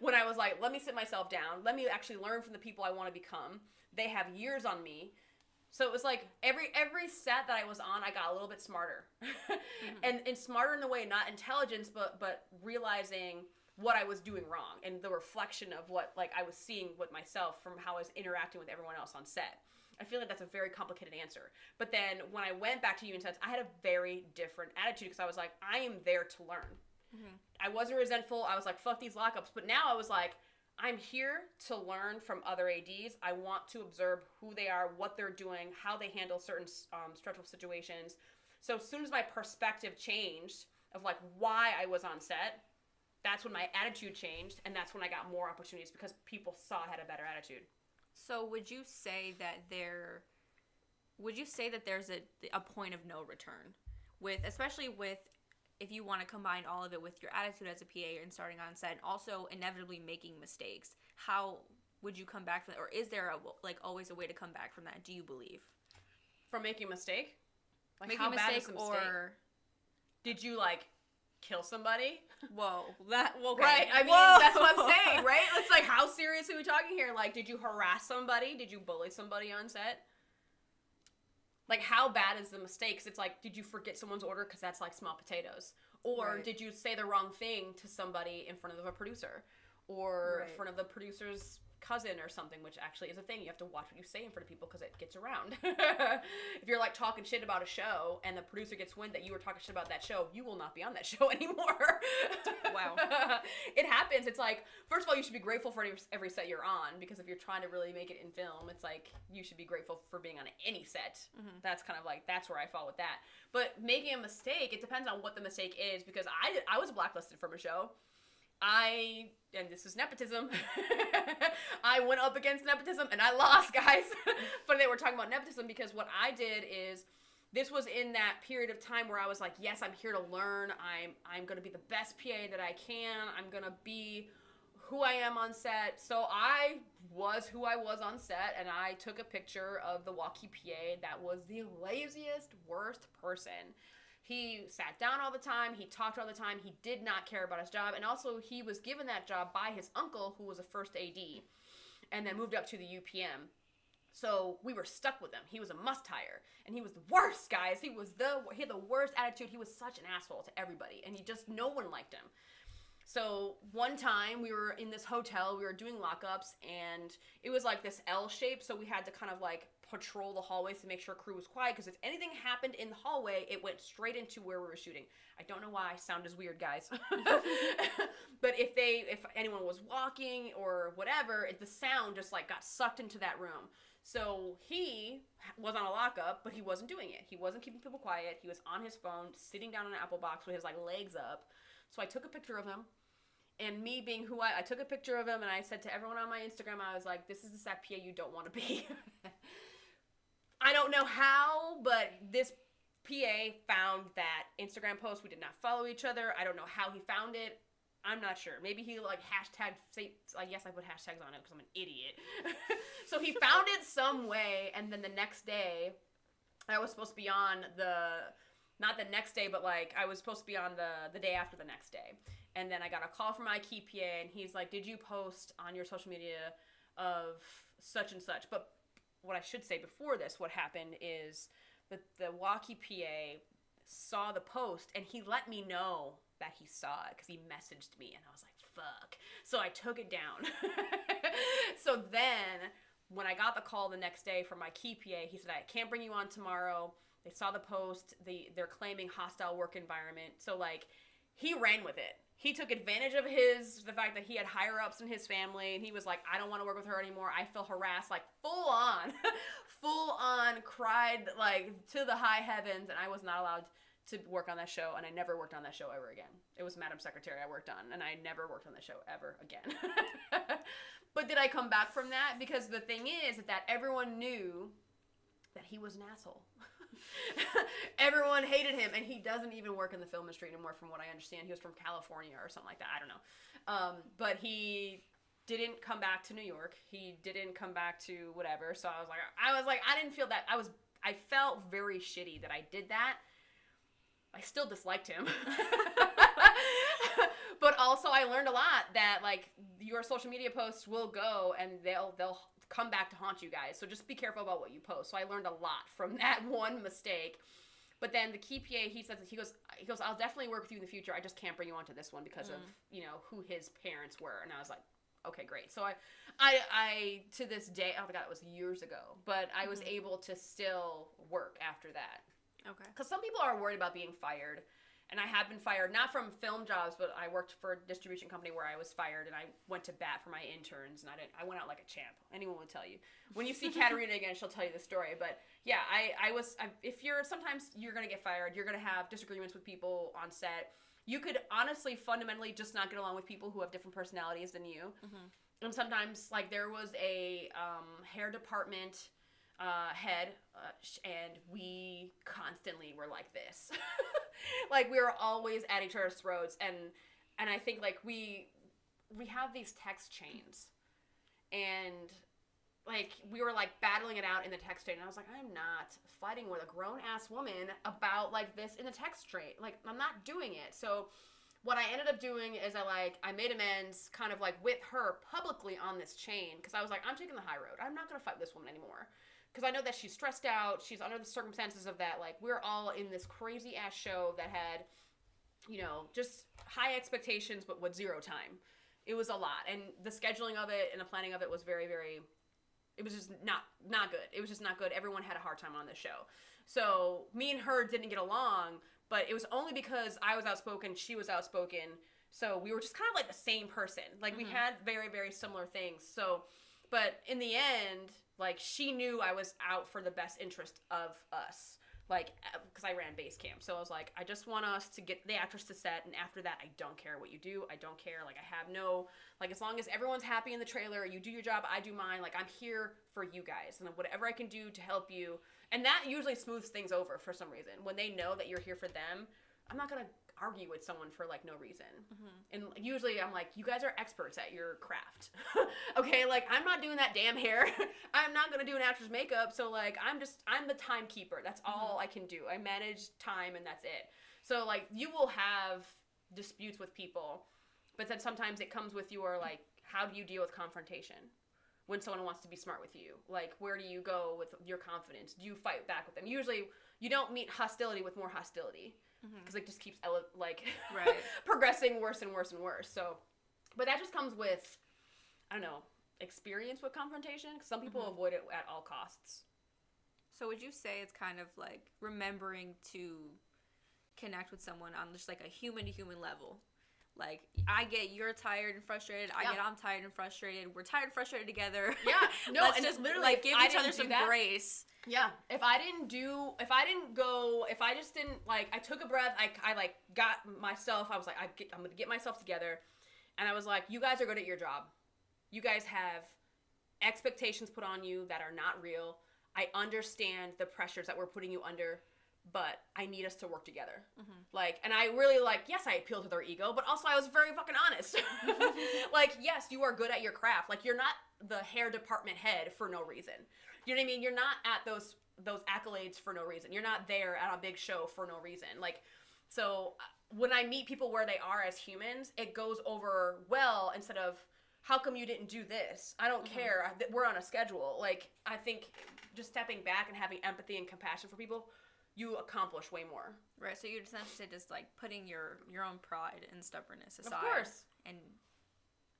A: when I was like, let me sit myself down, let me actually learn from the people I want to become. They have years on me. So it was like every set that I was on, I got a little bit smarter. And smarter in the way, not intelligence, but realizing what I was doing wrong, and the reflection of what like I was seeing with myself from how I was interacting with everyone else on set. I feel like that's a very complicated answer. But then when I went back to union sets, I had a very different attitude because I was like, I am there to learn. I wasn't resentful. I was like, fuck these lockups. But now I was like, I'm here to learn from other ADs. I want to observe who they are, what they're doing, how they handle certain stressful situations. So as soon as my perspective changed of like why I was on set, that's when my attitude changed, and that's when I got more opportunities because people saw I had a better attitude.
B: So would you say that there's a point of no return especially with, if you want to combine all of it with your attitude as a PA and starting on set, and also inevitably making mistakes? would you come back from that? Or is there always a way to come back from that? Do you believe?
A: From making a mistake? Like,
B: Making
A: how
B: a
A: bad
B: mistake
A: is the mistake?
B: or...
A: Did you, like, kill somebody?
B: Whoa. Okay.
A: Right, I mean,
B: Whoa.
A: that's what I'm saying, right? It's like, how serious are we talking here? Like, did you harass somebody? Did you bully somebody on set? Like, how bad is the mistake? 'Cause it's like, did you forget someone's order? Because that's like small potatoes. Or
B: Right.
A: did you say the wrong thing to somebody in front of a producer? Or
B: Right.
A: in front of the producer's cousin or something, which actually is a thing. You have to watch what you say in front of people because it gets around. If you're like talking shit about a show and the producer gets wind that you were talking shit about that show, you will not be on that show anymore.
B: Wow.
A: It happens. It's like, first of all, you should be grateful for every set you're on, because if you're trying to really make it in film, it's like you should be grateful for being on any set.
B: Mm-hmm.
A: That's kind of like, that's where I fall with that. But making a mistake, it depends on what the mistake is, because I was blacklisted from a show. And this is nepotism. I went up against nepotism and I lost, guys. But they were talking about nepotism because what I did is, this was in that period of time where I was like, yes, I'm here to learn. I'm going to be the best PA that I can. I'm going to be who I am on set. So I was who I was on set, and I took a picture of the walkie PA that was the laziest, worst person. He sat down all the time. He talked all the time. He did not care about his job. And also, he was given that job by his uncle, who was a first AD, and then moved up to the UPM. So we were stuck with him. He was a must hire. And he was the worst, guys. He had the worst attitude. He was such an asshole to everybody. And no one liked him. So one time we were in this hotel, we were doing lockups, and it was like this L shape, so we had to kind of like patrol the hallways to make sure crew was quiet, because if anything happened in the hallway, it went straight into where we were shooting. I don't know why I sound as weird, guys. But if anyone was walking or whatever, the sound just like got sucked into that room. So he was on a lockup, but he wasn't doing it. He wasn't keeping people quiet. He was on his phone, sitting down in an apple box with his like legs up. So I took a picture of him, and me being who I took a picture of him, and I said to everyone on my Instagram, I was like, this is the set PA you don't want to be. I don't know how, but this PA found that Instagram post. We did not follow each other. I don't know how he found it. I'm not sure. Maybe he like hashtagged, I guess I put hashtags on it because I'm an idiot. So he found it some way, and then the next day, I was supposed to be on not the next day, but like I was supposed to be on the day after the next day. And then I got a call from my key PA, and he's like, did you post on your social media of such and such? But what I should say before this, what happened is that the walkie PA saw the post, and he let me know that he saw it because he messaged me, and I was like, fuck. So I took it down. So then when I got the call the next day from my key PA, he said, I can't bring you on tomorrow. They saw the post. They're claiming hostile work environment. So like, he ran with it. He took advantage of the fact that he had higher ups in his family, and he was like, I don't want to work with her anymore. I feel harassed, like full on, cried like to the high heavens, and I was not allowed to work on that show, and I never worked on that show ever again. It was Madam Secretary I worked on, and I never worked on the show ever again. But did I come back from that? Because the thing is that everyone knew that he was an asshole. Everyone hated him, and he doesn't even work in the film industry anymore, from what I understand. He was from California or something like that. I don't know. But he didn't come back to New York. He didn't come back to whatever. So I was like, I didn't feel that. I felt very shitty that I did that. I still disliked him. But also I learned a lot that like your social media posts will go, and they'll come back to haunt you guys. So just be careful about what you post. So I learned a lot from that one mistake. But then the key PA, he goes, I'll definitely work with you in the future. I just can't bring you onto this one because of, who his parents were. And I was like, okay, great. So I to this day, oh my God, it was years ago, but I was able to still work after that.
B: Okay. Because
A: some people are worried about being fired. And I have been fired, not from film jobs, but I worked for a distribution company where I was fired, and I went to bat for my interns, and I went out like a champ. Anyone will tell you. When you see Katarina again, she'll tell you the story. But yeah, sometimes you're going to get fired. You're going to have disagreements with people on set. You could honestly, fundamentally just not get along with people who have different personalities than you. Mm-hmm. And sometimes, like, there was a hair department head, and we constantly were like this. Like, we were always at each other's throats, and I think like we have these text chains, and like we were like battling it out in the text chain, and I was like, I'm not fighting with a grown-ass woman about like this in the text chain. Like, I'm not doing it. So what I ended up doing is I made amends kind of like with her publicly on this chain, because I was like, I'm taking the high road. I'm not going to fight with this woman anymore, because I know that she's stressed out. She's under the circumstances of that. Like, we're all in this crazy ass show that had, you know, just high expectations, but with zero time. It was a lot. And the scheduling of it and the planning of it was very, very, it was just not good. It was just not good. Everyone had a hard time on this show. So me and her didn't get along, but it was only because I was outspoken, she was outspoken. So we were just kind of like the same person. Like, we had very, very similar things. So, but in the end, like, she knew I was out for the best interest of us. Like, because I ran base camp. So I was like, I just want us to get the actress to set, and after that, I don't care what you do. I don't care. Like, I have no, like, as long as everyone's happy in the trailer, you do your job, I do mine. Like, I'm here for you guys, and whatever I can do to help you. And that usually smooths things over for some reason. When they know that you're here for them, I'm not going to argue with someone for, like, no reason. And usually I'm like, you guys are experts at your craft. Okay, like, I'm not doing that damn hair. I'm not going to do an actor's makeup. So, like, I'm the timekeeper. That's all I can do. I manage time, and that's it. So, like, you will have disputes with people, but then sometimes it comes with your, like, how do you deal with confrontation? When someone wants to be smart with you, like, where do you go with your confidence? Do you fight back with them? Usually, you don't meet hostility with more hostility, because it just keeps progressing worse and worse and worse. So, but that just comes with, I don't know, experience with confrontation. Because some people avoid it at all costs.
B: So would you say it's kind of like remembering to connect with someone on just like a human to human level? Like, I get you're tired and frustrated. I get I'm tired and frustrated. We're tired and frustrated together.
A: Yeah. No,
B: Let's
A: and
B: just
A: literally,
B: like give each other some grace.
A: Yeah. If I just didn't, like, I took a breath, I like got myself, I was like, I'm going to get myself together. And I was like, you guys are good at your job. You guys have expectations put on you that are not real. I understand the pressures that we're putting you under, but I need us to work together. Like, and I really, like, yes, I appealed to their ego, but also I was very fucking honest. Like, yes, you are good at your craft. Like, you're not the hair department head for no reason. You know what I mean? You're not at those accolades for no reason. You're not there at a big show for no reason. Like, so when I meet people where they are as humans, it goes over well instead of, how come you didn't do this? I don't care. We're on a schedule. Like, I think just stepping back and having empathy and compassion for people, you accomplish way more. Right.
B: So you're essentially just like putting your own pride and stubbornness aside.
A: Of course.
B: And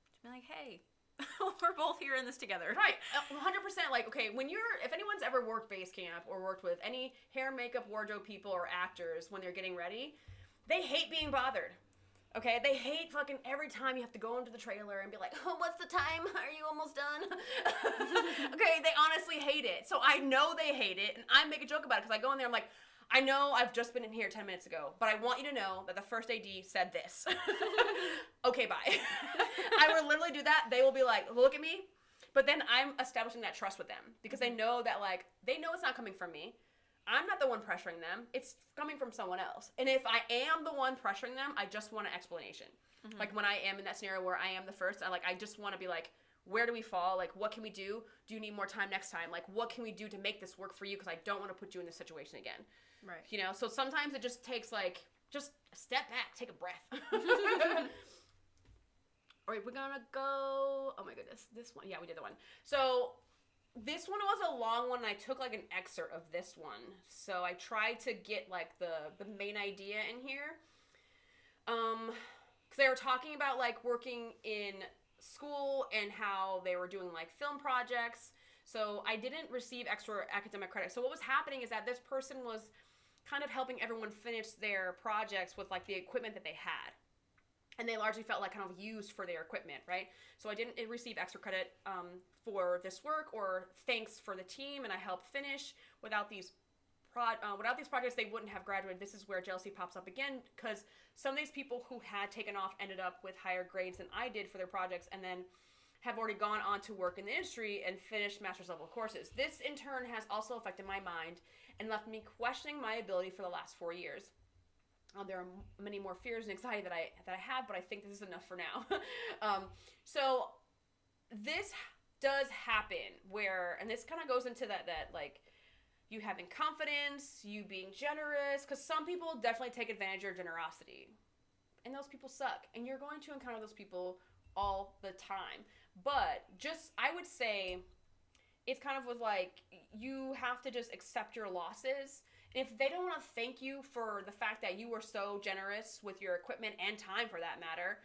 B: just be like, hey, we're both here in this together.
A: Right. 100%. Like, okay, if anyone's ever worked base camp or worked with any hair, makeup, wardrobe people or actors when they're getting ready, they hate being bothered. Okay, they hate fucking every time you have to go into the trailer and be like, oh, what's the time? Are you almost done? Okay, they honestly hate it. So I know they hate it, and I make a joke about it because I go in there, I'm like, I know I've just been in here 10 minutes ago, but I want you to know that the first AD said this. Okay, bye. I will literally do that. They will be like, look at me. But then I'm establishing that trust with them because they know that, like, they know it's not coming from me. I'm not the one pressuring them. It's coming from someone else. And if I am the one pressuring them, I just want an explanation. Like, when I am in that scenario where I am the first, I just want to be like, where do we fall? Like, what can we do? Do you need more time next time? Like, what can we do to make this work for you? Because I don't want to put you in this situation again.
B: Right.
A: You know? So sometimes it just takes, like, just step back, take a breath. All right, we're going to go... Oh, my goodness. This one. Yeah, we did the one. So... This one was a long one, and I took, like, an excerpt of this one. So I tried to get, like, the main idea in here. Because they were talking about, like, working in school and how they were doing, like, film projects. So I didn't receive extra academic credit. So what was happening is that this person was kind of helping everyone finish their projects with, like, the equipment that they had. And they largely felt like kind of used for their equipment, right? So I didn't receive extra credit for this work or thanks for the team, and I helped finish. Without these projects, they wouldn't have graduated. This is where jealousy pops up again, because some of these people who had taken off ended up with higher grades than I did for their projects, and then have already gone on to work in the industry and finished master's level courses. This, in turn, has also affected my mind and left me questioning my ability for the last 4 years. There are many more fears and anxiety that I have, but I think this is enough for now. So this does happen where, and this kind of goes into that like, you having confidence, you being generous, because some people definitely take advantage of your generosity. And those people suck. And you're going to encounter those people all the time. But just, I would say, it's kind of with like, you have to just accept your losses. And if they don't want to thank you for the fact that you were so generous with your equipment and time for that matter,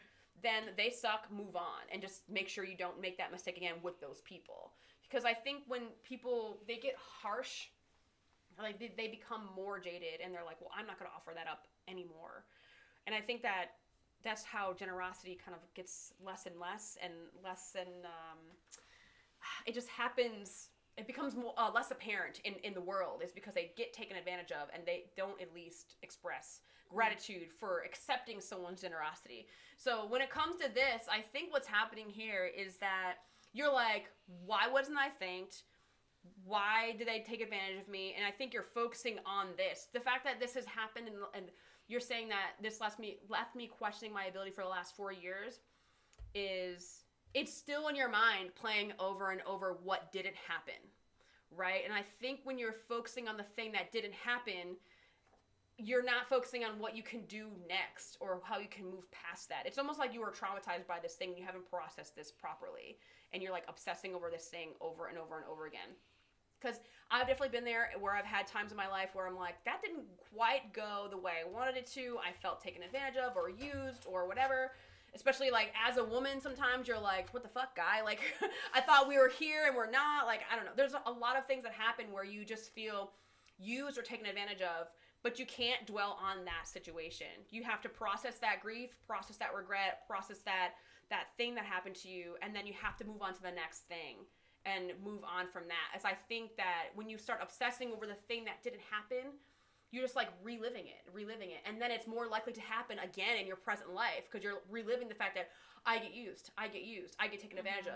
A: then they suck, move on. And just make sure you don't make that mistake again with those people. Because I think when people, they get harsh, like they become more jaded and they're like, well, I'm not going to offer that up anymore. And I think that that's how generosity kind of gets less and less and less, and it just happens. It becomes more, less apparent in the world, is because they get taken advantage of and they don't at least express gratitude for accepting someone's generosity. So when it comes to this, I think what's happening here is that you're like, why wasn't I thanked? Why did they take advantage of me? And I think you're focusing on this. The fact that this has happened and you're saying that this left me questioning my ability for the last 4 years, is it's still in your mind playing over and over what didn't happen, right? And I think when you're focusing on the thing that didn't happen, you're not focusing on what you can do next or how you can move past that. It's almost like you were traumatized by this thing and you haven't processed this properly. And you're like obsessing over this thing over and over and over again. Because I've definitely been there where I've had times in my life where I'm like, that didn't quite go the way I wanted it to. I felt taken advantage of or used or whatever. Especially like as a woman, sometimes you're like, what the fuck, guy? Like, I thought we were here and we're not. Like, I don't know. There's a lot of things that happen where you just feel used or taken advantage of, but you can't dwell on that situation. You have to process that grief, process that regret, process that thing that happened to you, and then you have to move on to the next thing and move on from that. As I think that when you start obsessing over the thing that didn't happen, you're just like reliving it. And then it's more likely to happen again in your present life because you're reliving the fact that I get used, I get taken advantage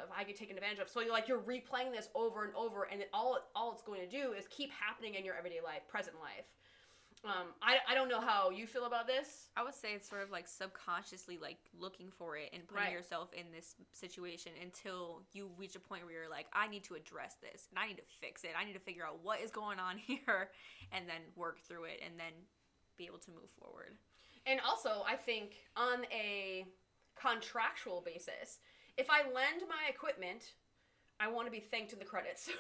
A: of. So you're replaying this over and over, and all it's going to do is keep happening in your everyday life, present life. I don't know how you feel about this.
B: I would say it's sort of like subconsciously like looking for it and putting yourself in this situation until you reach a point where you're like, I need to address this and I need to fix it. I need to figure out what is going on here and then work through it and then be able to move forward.
A: And also, I think on a contractual basis, if I lend my equipment, I want to be thanked in the credits.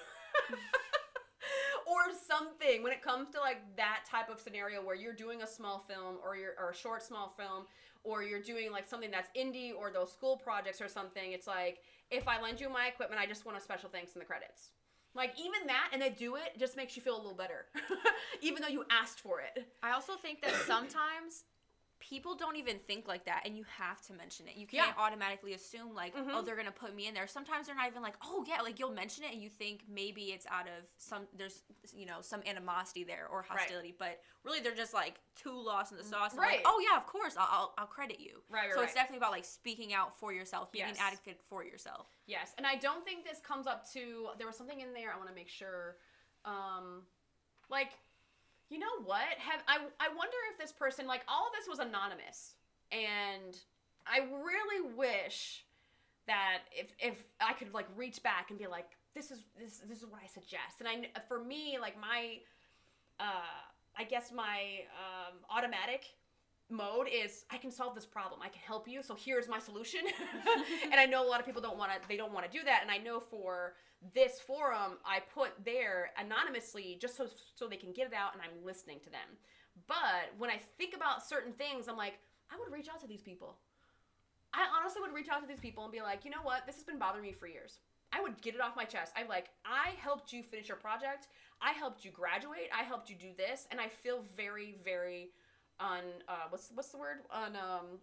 A: Or something when it comes to like that type of scenario where you're doing a small film or a short small film, or you're doing like something that's indie or those school projects or something. It's like, if I lend you my equipment, I just want a special thanks in the credits. Like even that, and they do it just makes you feel a little better, even though you asked for it.
B: I also think that sometimes people don't even think like that, and you have to mention it. You can't automatically assume like, oh, they're gonna put me in there. Sometimes they're not even like, oh yeah, like you'll mention it, and you think maybe it's out of there's some animosity there or hostility, but really they're just like too lost in the sauce. And like, oh yeah, of course, I'll credit you. So it's definitely about like speaking out for yourself, being an advocate for yourself.
A: Yes, and I don't think this comes up to. There was something in there I want to make sure, like. You know what? I wonder if this person, like, all of this was anonymous, and I really wish that if I could like reach back and be like, this is what I suggest. And for me, like my I guess my automatic mode is I can solve this problem. I can help you. So here's my solution. And I know a lot of people don't want to do that. And I know for this forum, I put there anonymously just so they can get it out and I'm listening to them. But when I think about certain things, I'm like, I would reach out to these people. I honestly would reach out to these people and be like, you know what? This has been bothering me for years. I would get it off my chest. I helped you finish your project. I helped you graduate. I helped you do this. And I feel very, very what's the word?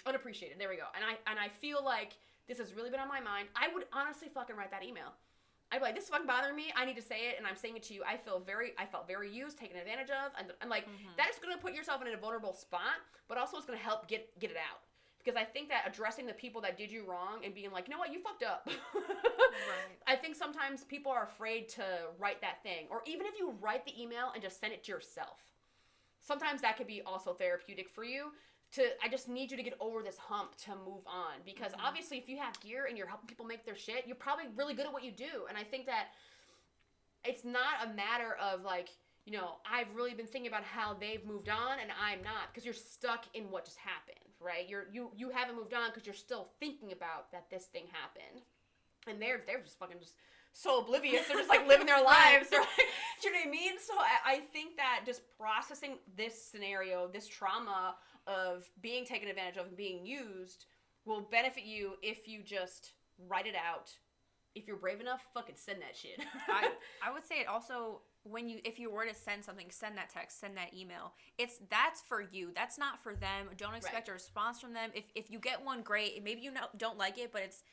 A: Unappreciated. There we go. And I feel like this has really been on my mind. I would honestly fucking write that email. I'd be like, this is fucking bothering me. I need to say it, and I'm saying it to you. I felt very used, taken advantage of, and like that is going to put yourself in a vulnerable spot, but also it's going to help get it out. Because I think that addressing the people that did you wrong and being like, you know what, you fucked up. Right. I think sometimes people are afraid to write that thing, or even if you write the email and just send it to yourself. Sometimes that could be also therapeutic for you I just need you to get over this hump to move on. Because obviously if you have gear and you're helping people make their shit, you're probably really good at what you do. And I think that it's not a matter of like, you know, I've really been thinking about how they've moved on and I'm not, because you're stuck in what just happened, right? You haven't moved on because you're still thinking about that this thing happened. And they're just fucking just so oblivious. They're just like living their lives. Right? Do you know what I mean? So I think that just processing this scenario, this trauma of being taken advantage of and being used will benefit you if you just write it out. If you're brave enough, fucking send that shit.
B: I would say it also, if you were to send something, send that text, send that email. That's for you. That's not for them. Don't expect a response from them. If you get one, great. Maybe you don't like it, but it's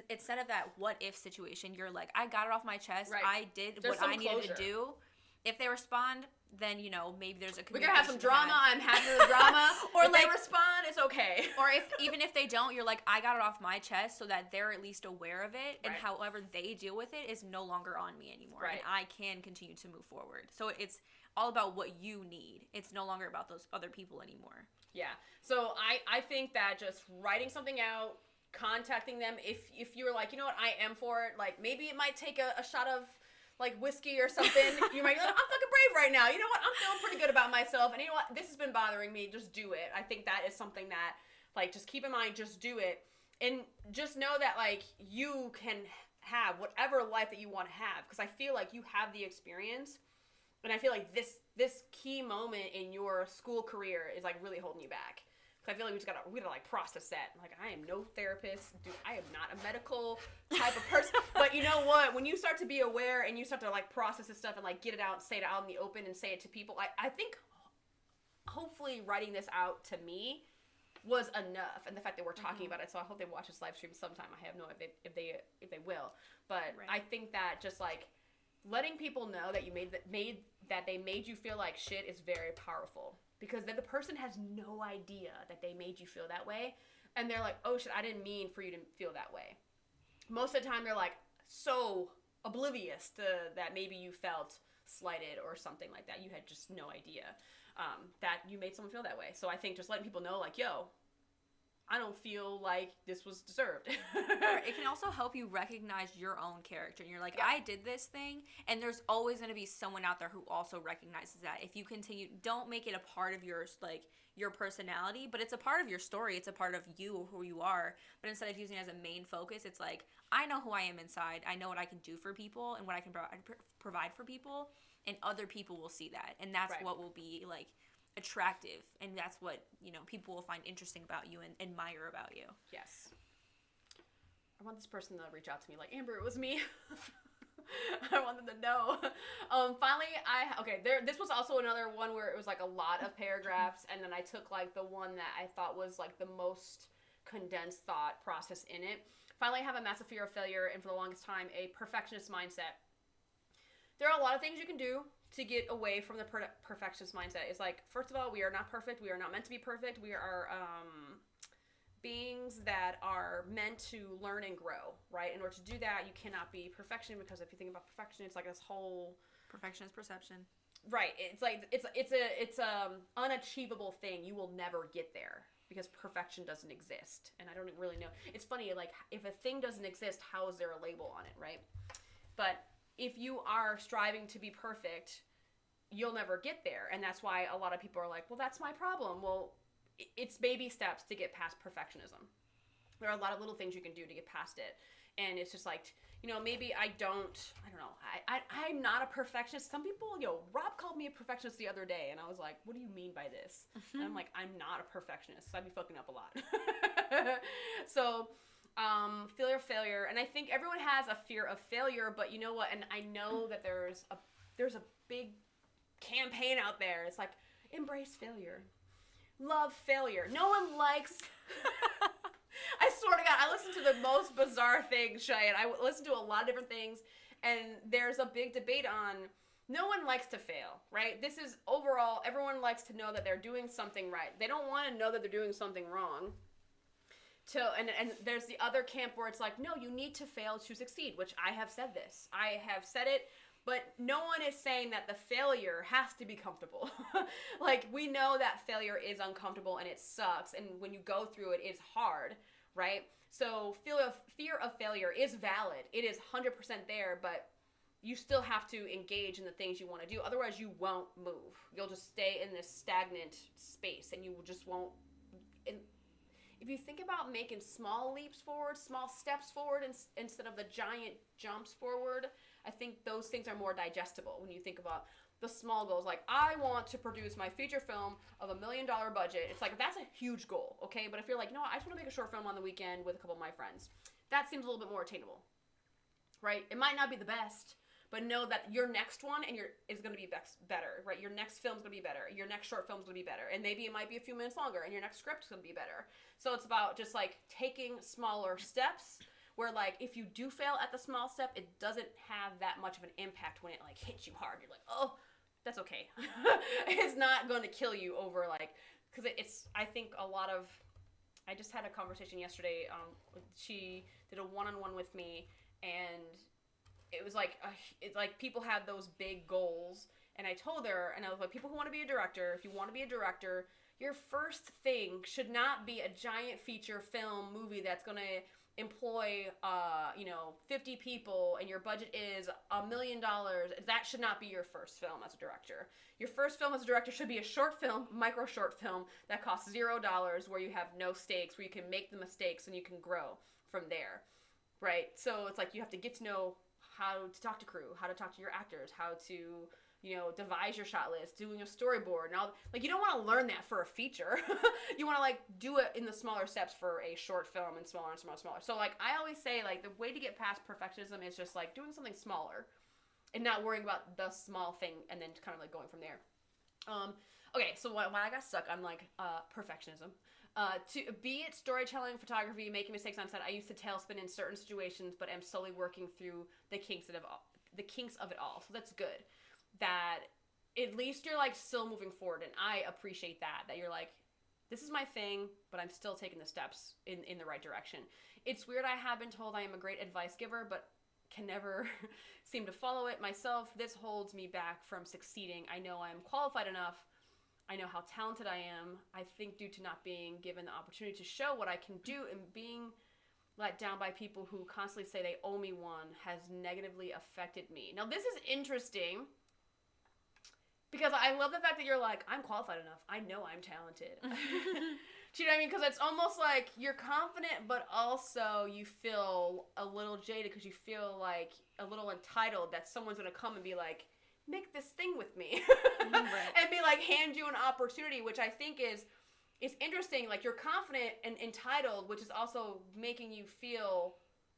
B: instead of that what if situation, you're like, I got it off my chest. Right. I did what I needed to do. If they respond, then, you know, maybe there's a communication.
A: We're going to have some drama. I'm happy with the drama. Or if they respond, it's okay.
B: Or even if they don't, you're like, I got it off my chest so that they're at least aware of it. And however they deal with it is no longer on me anymore. Right. And I can continue to move forward. So it's all about what you need. It's no longer about those other people anymore.
A: Yeah. So I think that just writing something out, contacting them, if you're like, you know what, I am for it. Like, maybe it might take a shot of like whiskey or something. You might be like, I'm fucking brave right now. You know what? I'm feeling pretty good about myself. And you know what? This has been bothering me. Just do it. I think that is something that, like, just keep in mind, just do it. And just know that, like, you can have whatever life that you want to have. Because I feel like you have the experience. And I feel like this key moment in your school career is, like, really holding you back. I feel like we gotta like process that. Like, I am no therapist, dude. I am not a medical type of person. But you know what? When you start to be aware and you start to like process this stuff and like get it out, say it out in the open and say it to people, I think hopefully writing this out to me was enough. And the fact that we're talking about it, so I hope they watch this live stream sometime. I have no idea if they will. But I think that just like letting people know that they made you feel like shit is very powerful. Because then the person has no idea that they made you feel that way. And they're like, oh shit, I didn't mean for you to feel that way. Most of the time they're like so oblivious to that maybe you felt slighted or something like that. You had just no idea that you made someone feel that way. So I think just letting people know like, yo, I don't feel like this was deserved.
B: It can also help you recognize your own character. And you're like, I did this thing. And there's always going to be someone out there who also recognizes that. If you continue, don't make it a part of your personality, but it's a part of your story. It's a part of you, who you are. But instead of using it as a main focus, it's like, I know who I am inside. I know what I can do for people and what I can provide for people. And other people will see that. And that's what will be like attractive, and that's what, you know, people will find interesting about you and admire about you.
A: Yes. I want this person to reach out to me like, Amber, it was me. I want them to know. Finally, this was also another one where it was like a lot of paragraphs, and then I took like the one that I thought was like the most condensed thought process in it. Finally, I have a massive fear of failure, and for the longest time, a perfectionist mindset. There are a lot of things you can do to get away from the perfectionist mindset. It's like, first of all, we are not perfect. We are not meant to be perfect. We are beings that are meant to learn and grow, right? In order to do that, you cannot be perfection, because if you think about perfection, it's like this whole
B: perfectionist perception.
A: Right. It's like it's a unachievable thing. You will never get there because perfection doesn't exist. And I don't really know. It's funny, like, if a thing doesn't exist, how is there a label on it, right? But if you are striving to be perfect, you'll never get there. And that's why a lot of people are like, well, that's my problem. Well, it's baby steps to get past perfectionism. There are a lot of little things you can do to get past it. And it's just like, you know, maybe I don't know. I'm not a perfectionist. Some people, Rob called me a perfectionist the other day. And I was like, what do you mean by this? And I'm like, I'm not a perfectionist. So I'd be fucking up a lot. So failure. And I think everyone has a fear of failure, but you know what? And I know that there's a big campaign out there. It's like, embrace failure. Love failure. No one likes... I swear to God, I listen to the most bizarre things, Cheyenne. I listen to a lot of different things, and there's a big debate on no one likes to fail, right? This is overall, everyone likes to know that they're doing something right. They don't want to know that they're doing something wrong. And there's the other camp where it's like, no, you need to fail to succeed, which I have said this. I have said it But no one is saying that the failure has to be comfortable. Like, we know that failure is uncomfortable and it sucks, and when you go through it, it's hard, right? So fear of failure is valid. It is 100% there, but you still have to engage in the things you want to do. Otherwise, you won't move. You'll just stay in this stagnant space, and you just won't. And if you think about making small leaps forward, small steps forward, instead of the giant jumps forward, I think those things are more digestible when you think about the small goals. Like, I want to produce my feature film of $1 million budget. It's like, that's a huge goal, okay? But if you're like, no, I just want to make a short film on the weekend with a couple of my friends, that seems a little bit more attainable, right? It might not be the best, but know that your next one is going to be better, right? Your next film's going to be better. Your next short film's going to be better. And maybe it might be a few minutes longer, and your next script's going to be better. So it's about just, like, taking smaller steps where, like, if you do fail at the small step, it doesn't have that much of an impact when it, like, hits you hard. You're like, oh, that's okay. It's not going to kill you over, like, because I think a lot of, I just had a conversation yesterday. She did a one-on-one with me, and it was like, it's like people have those big goals, and I told her, and I was like, people who want to be a director, if you want to be a director, your first thing should not be a giant feature film movie that's going to employ 50 people, and your budget is $1 million. That should not be your first film as a director. Your first film as a director should be a short film, micro short film that costs $0, where you have no stakes, where you can make the mistakes and you can grow from there, right? So it's like you have to get to know how to talk to crew, how to talk to your actors, how to, devise your shot list, doing a storyboard, and all. Like, you don't want to learn that for a feature. You want to, like, do it in the smaller steps for a short film, and smaller and smaller and smaller. So, like, I always say, like, the way to get past perfectionism is just, like, doing something smaller and not worrying about the small thing and then kind of, like, going from there. Okay, so when I got stuck on, like, perfectionism, be it storytelling, photography, making mistakes on set, I used to tailspin in certain situations, but am slowly working through the kinks of it all. So that's good. That at least you're, like, still moving forward, and I appreciate that you're like, this is my thing, but I'm still taking the steps in the right direction. It's weird. I have been told I am a great advice giver, but can never seem to follow it myself. This holds me back from succeeding. I know I am qualified enough. I know how talented I am. I think due to not being given the opportunity to show what I can do, and being let down by people who constantly say they owe me one, has negatively affected me. Now, this is interesting, because I love the fact that you're like, I'm qualified enough. I know I'm talented. Do you know what I mean? Because it's almost like you're confident, but also you feel a little jaded because you feel like a little entitled that someone's going to come and be like, make this thing with me. Right. And be like, hand you an opportunity, which I think is interesting. Like, you're confident and entitled, which is also making you feel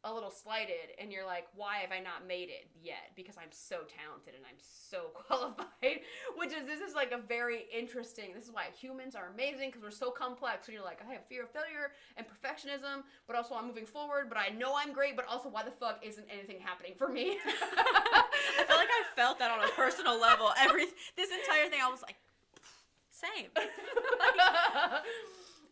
A: a little slighted, and you're like, why have I not made it yet? Because I'm so talented and I'm so qualified. This is like a very interesting, this is why humans are amazing, because we're so complex. So you're like, I have fear of failure and perfectionism, but also I'm moving forward, but I know I'm great, but also why the fuck isn't anything happening for me?
B: I feel like I felt that on a personal level. This entire thing, I was like, same.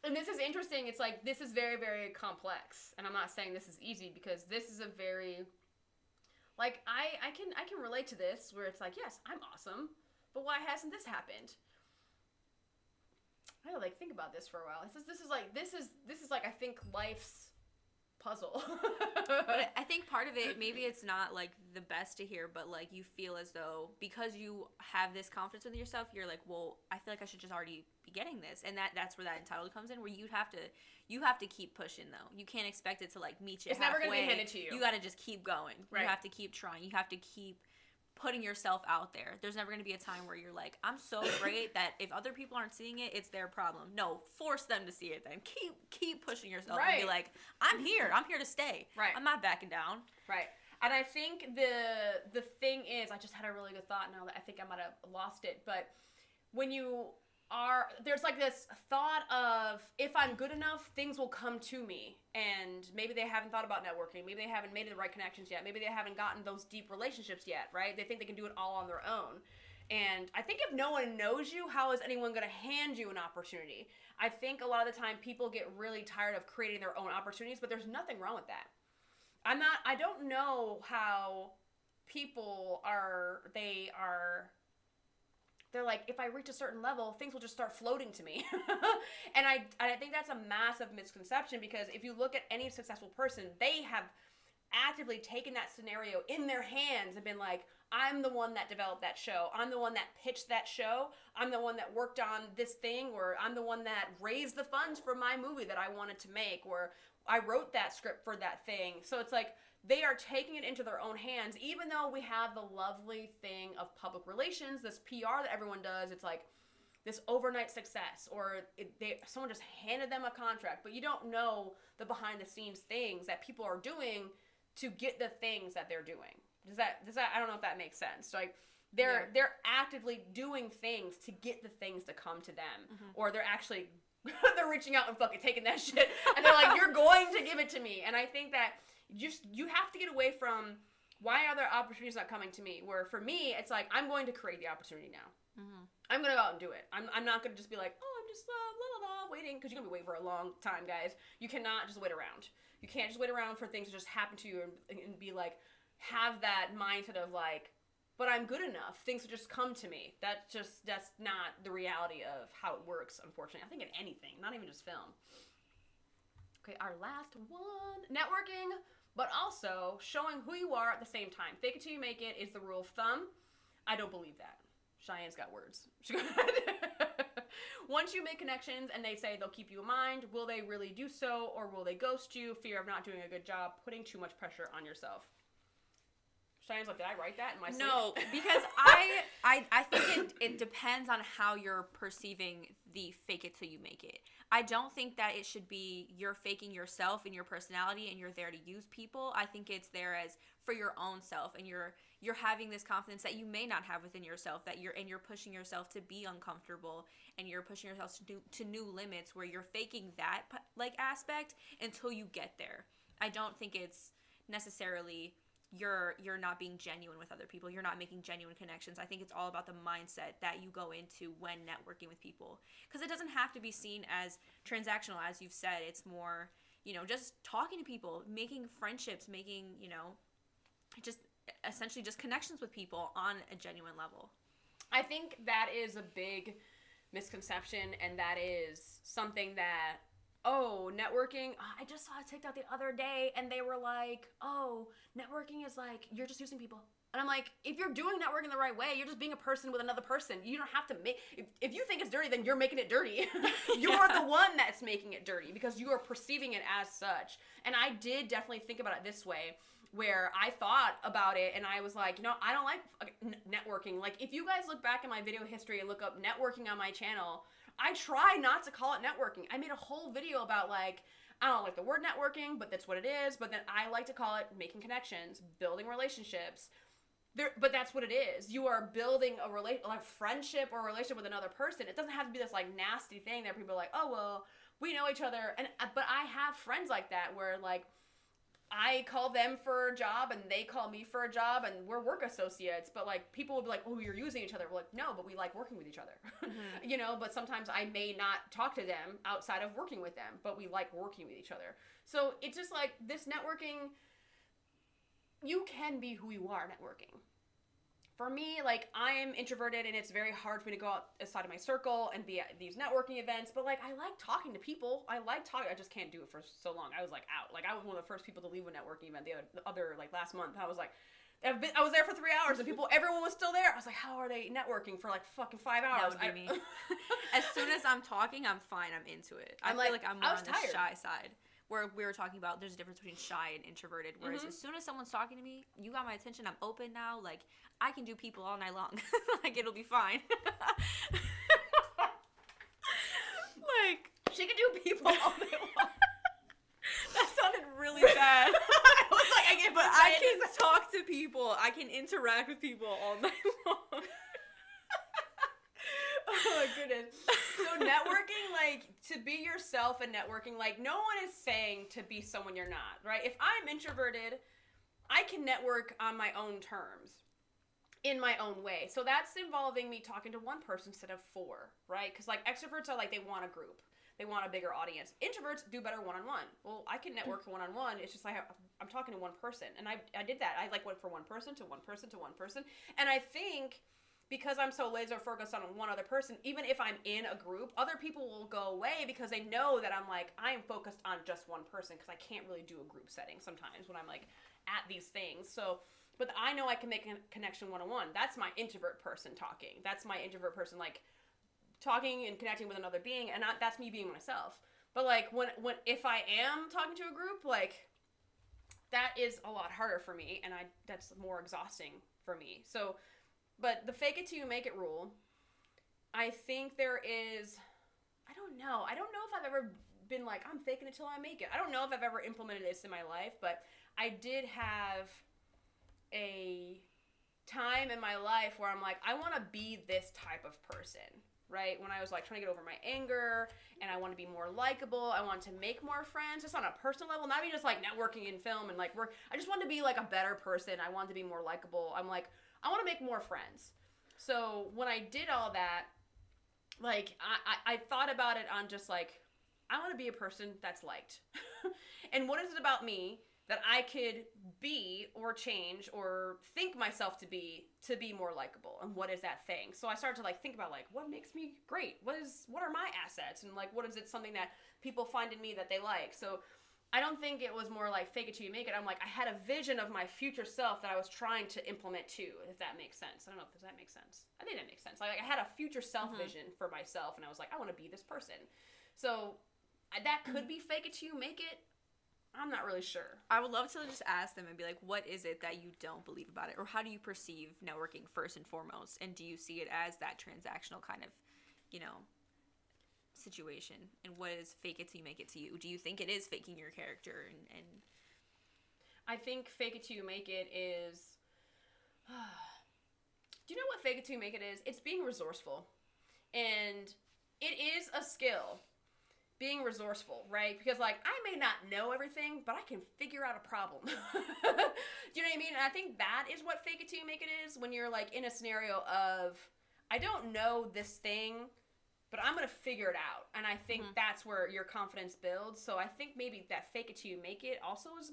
A: And this is interesting. It's like, this is very, very complex. And I'm not saying this is easy, because this is a very, like, I can relate to this, where it's like, yes, I'm awesome, but why hasn't this happened? I gotta, like, think about this for a while. This is like, I think, life's puzzle.
B: But I think part of it, maybe it's not, like, the best to hear, but, like, you feel as though because you have this confidence in yourself, you're like, well, I feel like I should just already be getting this. And that's where that entitled comes in, where you have to keep pushing, though. You can't expect it to, like, meet you
A: it's
B: halfway.
A: Never gonna be handed to you.
B: You gotta just keep going.
A: Right.
B: You have to keep trying. You have to keep putting yourself out there. There's never going to be a time where you're like, I'm so great that if other people aren't seeing it, it's their problem. No, force them to see it then. Keep pushing yourself.
A: Right.
B: And be like, I'm here to stay.
A: Right.
B: I'm not backing down.
A: Right. And I think the thing is, I just had a really good thought now that I think I might have lost it, but when you there's like this thought of, if I'm good enough, things will come to me. And maybe they haven't thought about networking. Maybe they haven't made the right connections yet. Maybe they haven't gotten those deep relationships yet, right? They think they can do it all on their own. And I think if no one knows you, how is anyone going to hand you an opportunity? I think a lot of the time people get really tired of creating their own opportunities, but there's nothing wrong with that. I don't know how people they're like, if I reach a certain level, things will just start floating to me. And I think that's a massive misconception, because if you look at any successful person, they have actively taken that scenario in their hands and been like, I'm the one that developed that show. I'm the one that pitched that show. I'm the one that worked on this thing, or I'm the one that raised the funds for my movie that I wanted to make, or I wrote that script for that thing. So it's like, they are taking it into their own hands, even though we have the lovely thing of public relations, this PR that everyone does. It's like this overnight success, or someone just handed them a contract, but you don't know the behind the scenes things that people are doing to get the things that they're doing. Does that I don't know if that makes sense. So like they're actively doing things to get the things to come to them, or they're actually they're reaching out and fucking taking that shit, and they're like, you're going to give it to me. And I think that you have to get away from, why are there opportunities not coming to me? Where for me, it's like, I'm going to create the opportunity now. I'm going to go out and do it. I'm not going to just be like, oh, I'm just waiting, because you're going to be waiting for a long time, guys. You cannot just wait around. You can't just wait around for things to just happen to you and be like, have that mindset of like, but I'm good enough. Things will just come to me. That's not the reality of how it works, unfortunately. I think in anything, not even just film. Okay, our last one, networking, but also showing who you are at the same time. Fake it till you make it is the rule of thumb. I don't believe that. Cheyenne's got words. Once you make connections and they say they'll keep you in mind, will they really do so, or will they ghost you? Fear of not doing a good job, putting too much pressure on yourself. Cheyenne's like, did I write that in my sleep?
B: No, because I think it depends on how you're perceiving the fake it till you make it. I don't think that it should be you're faking yourself and your personality and you're there to use people. I think it's there as for your own self, and you're having this confidence that you may not have within yourself, that you're pushing yourself to be uncomfortable, and you're pushing yourself to new limits where you're faking that like aspect until you get there. I don't think it's necessarily you're not being genuine with other people. You're not making genuine connections. I think it's all about the mindset that you go into when networking with people. Because it doesn't have to be seen as transactional, as you've said. It's more, just talking to people, making friendships, making, just essentially just connections with people on a genuine level.
A: I think that is a big misconception, and that is something that, networking, I just saw a TikTok the other day, and they were like, networking is like, you're just using people. And I'm like, if you're doing networking the right way, you're just being a person with another person. You don't have to if you think it's dirty, then you're making it dirty. You're the one that's making it dirty, because you are perceiving it as such. And I did definitely think about it this way, where I thought about it, and I was like, I don't like networking. Like, if you guys look back in my video history and look up networking on my channel, I try not to call it networking. I made a whole video about, like, I don't like the word networking, but that's what it is. But then I like to call it making connections, building relationships. But that's what it is. You are building a friendship or a relationship with another person. It doesn't have to be this, like, nasty thing that people are like, oh, well, we know each other. But I have friends like that where, like, I call them for a job and they call me for a job, and we're work associates, but like people will be like, oh, you're using each other. We're like, no, but we like working with each other. But sometimes I may not talk to them outside of working with them, but we like working with each other. So it's just like this networking, you can be who you are networking. For me, like, I'm introverted, and it's very hard for me to go outside of my circle and be at these networking events, but, like, I like talking to people. I just can't do it for so long. I was, like, out. Like, I was one of the first people to leave a networking event the other last month. I was, like, I was there for 3 hours, and everyone was still there. I was like, how are they networking for, like, fucking 5 hours?
B: That would be me. As soon as I'm talking, I'm fine. I'm into it. I feel like I'm more on the shy side. Where we were talking about there's a difference between shy and introverted, whereas as soon as someone's talking to me, you got my attention, I'm open now, like, I can do people all night long. Like, it'll be fine. Like,
A: she can do people all night long.
B: That sounded really bad.
A: I was like,
B: I can talk to people, I can interact with people all night long.
A: Oh my goodness. So networking, like, to be yourself and networking, like, no one is saying to be someone you're not, right? If I'm introverted, I can network on my own terms, in my own way. So that's involving me talking to one person instead of four, right? Because, like, extroverts are like, they want a group. they want a bigger audience. Introverts do better one-on-one. Well, I can network one-on-one. It's just I'm talking to one person. And I did that. I like went from one person to one person to one person. And I think because I'm so laser focused on one other person, even if I'm in a group, other people will go away because they know that I'm like, I am focused on just one person because I can't really do a group setting sometimes when I'm like at these things. So, but I know I can make a connection one-on-one. That's my introvert person talking. That's my introvert person like talking and connecting with another being, and that's me being myself. But like when if I am talking to a group, like that is a lot harder for me, and that's more exhausting for me. So, but the fake it till you make it rule, I think there is, I don't know if I've ever been like, I'm faking it till I make it. I don't know if I've ever implemented this in my life, but I did have a time in my life where I'm like, I want to be this type of person, right? When I was like trying to get over my anger and I want to be more likable, I want to make more friends, just on a personal level, not even just like networking in film and like work. I just want to be like a better person. I want to be more likable. I'm like, I want to make more friends. So when I did all that, like I thought about it on just like, I want to be a person that's liked. And what is it about me that I could be or change or think myself to be more likable? And what is that thing? So I started to like think about like, what makes me great? What are my assets? And like, what is it something that people find in me that they like? So I don't think it was more like fake it till you make it. I'm like, I had a vision of my future self that I was trying to implement too, if that makes sense. I don't know if that makes sense. I think that makes sense. Like I had a future self vision for myself, and I was like, I want to be this person. So that could be fake it till you make it. I'm not really sure.
B: I would love to just ask them and be like, what is it that you don't believe about it? Or how do you perceive networking first and foremost? And do you see it as that transactional kind of, situation? And what is fake it till you make it to you? Do you think it is faking your character? And
A: I think fake it till you make it is... Do you know what fake it till you make it is? It's being resourceful. And it is a skill. Being resourceful, right? Because like I may not know everything, but I can figure out a problem. Do you know what I mean? And I think that is what fake it till you make it is, when you're like in a scenario of, I don't know this thing, but I'm gonna figure it out. And I think that's where your confidence builds. So I think maybe that fake it till you make it also is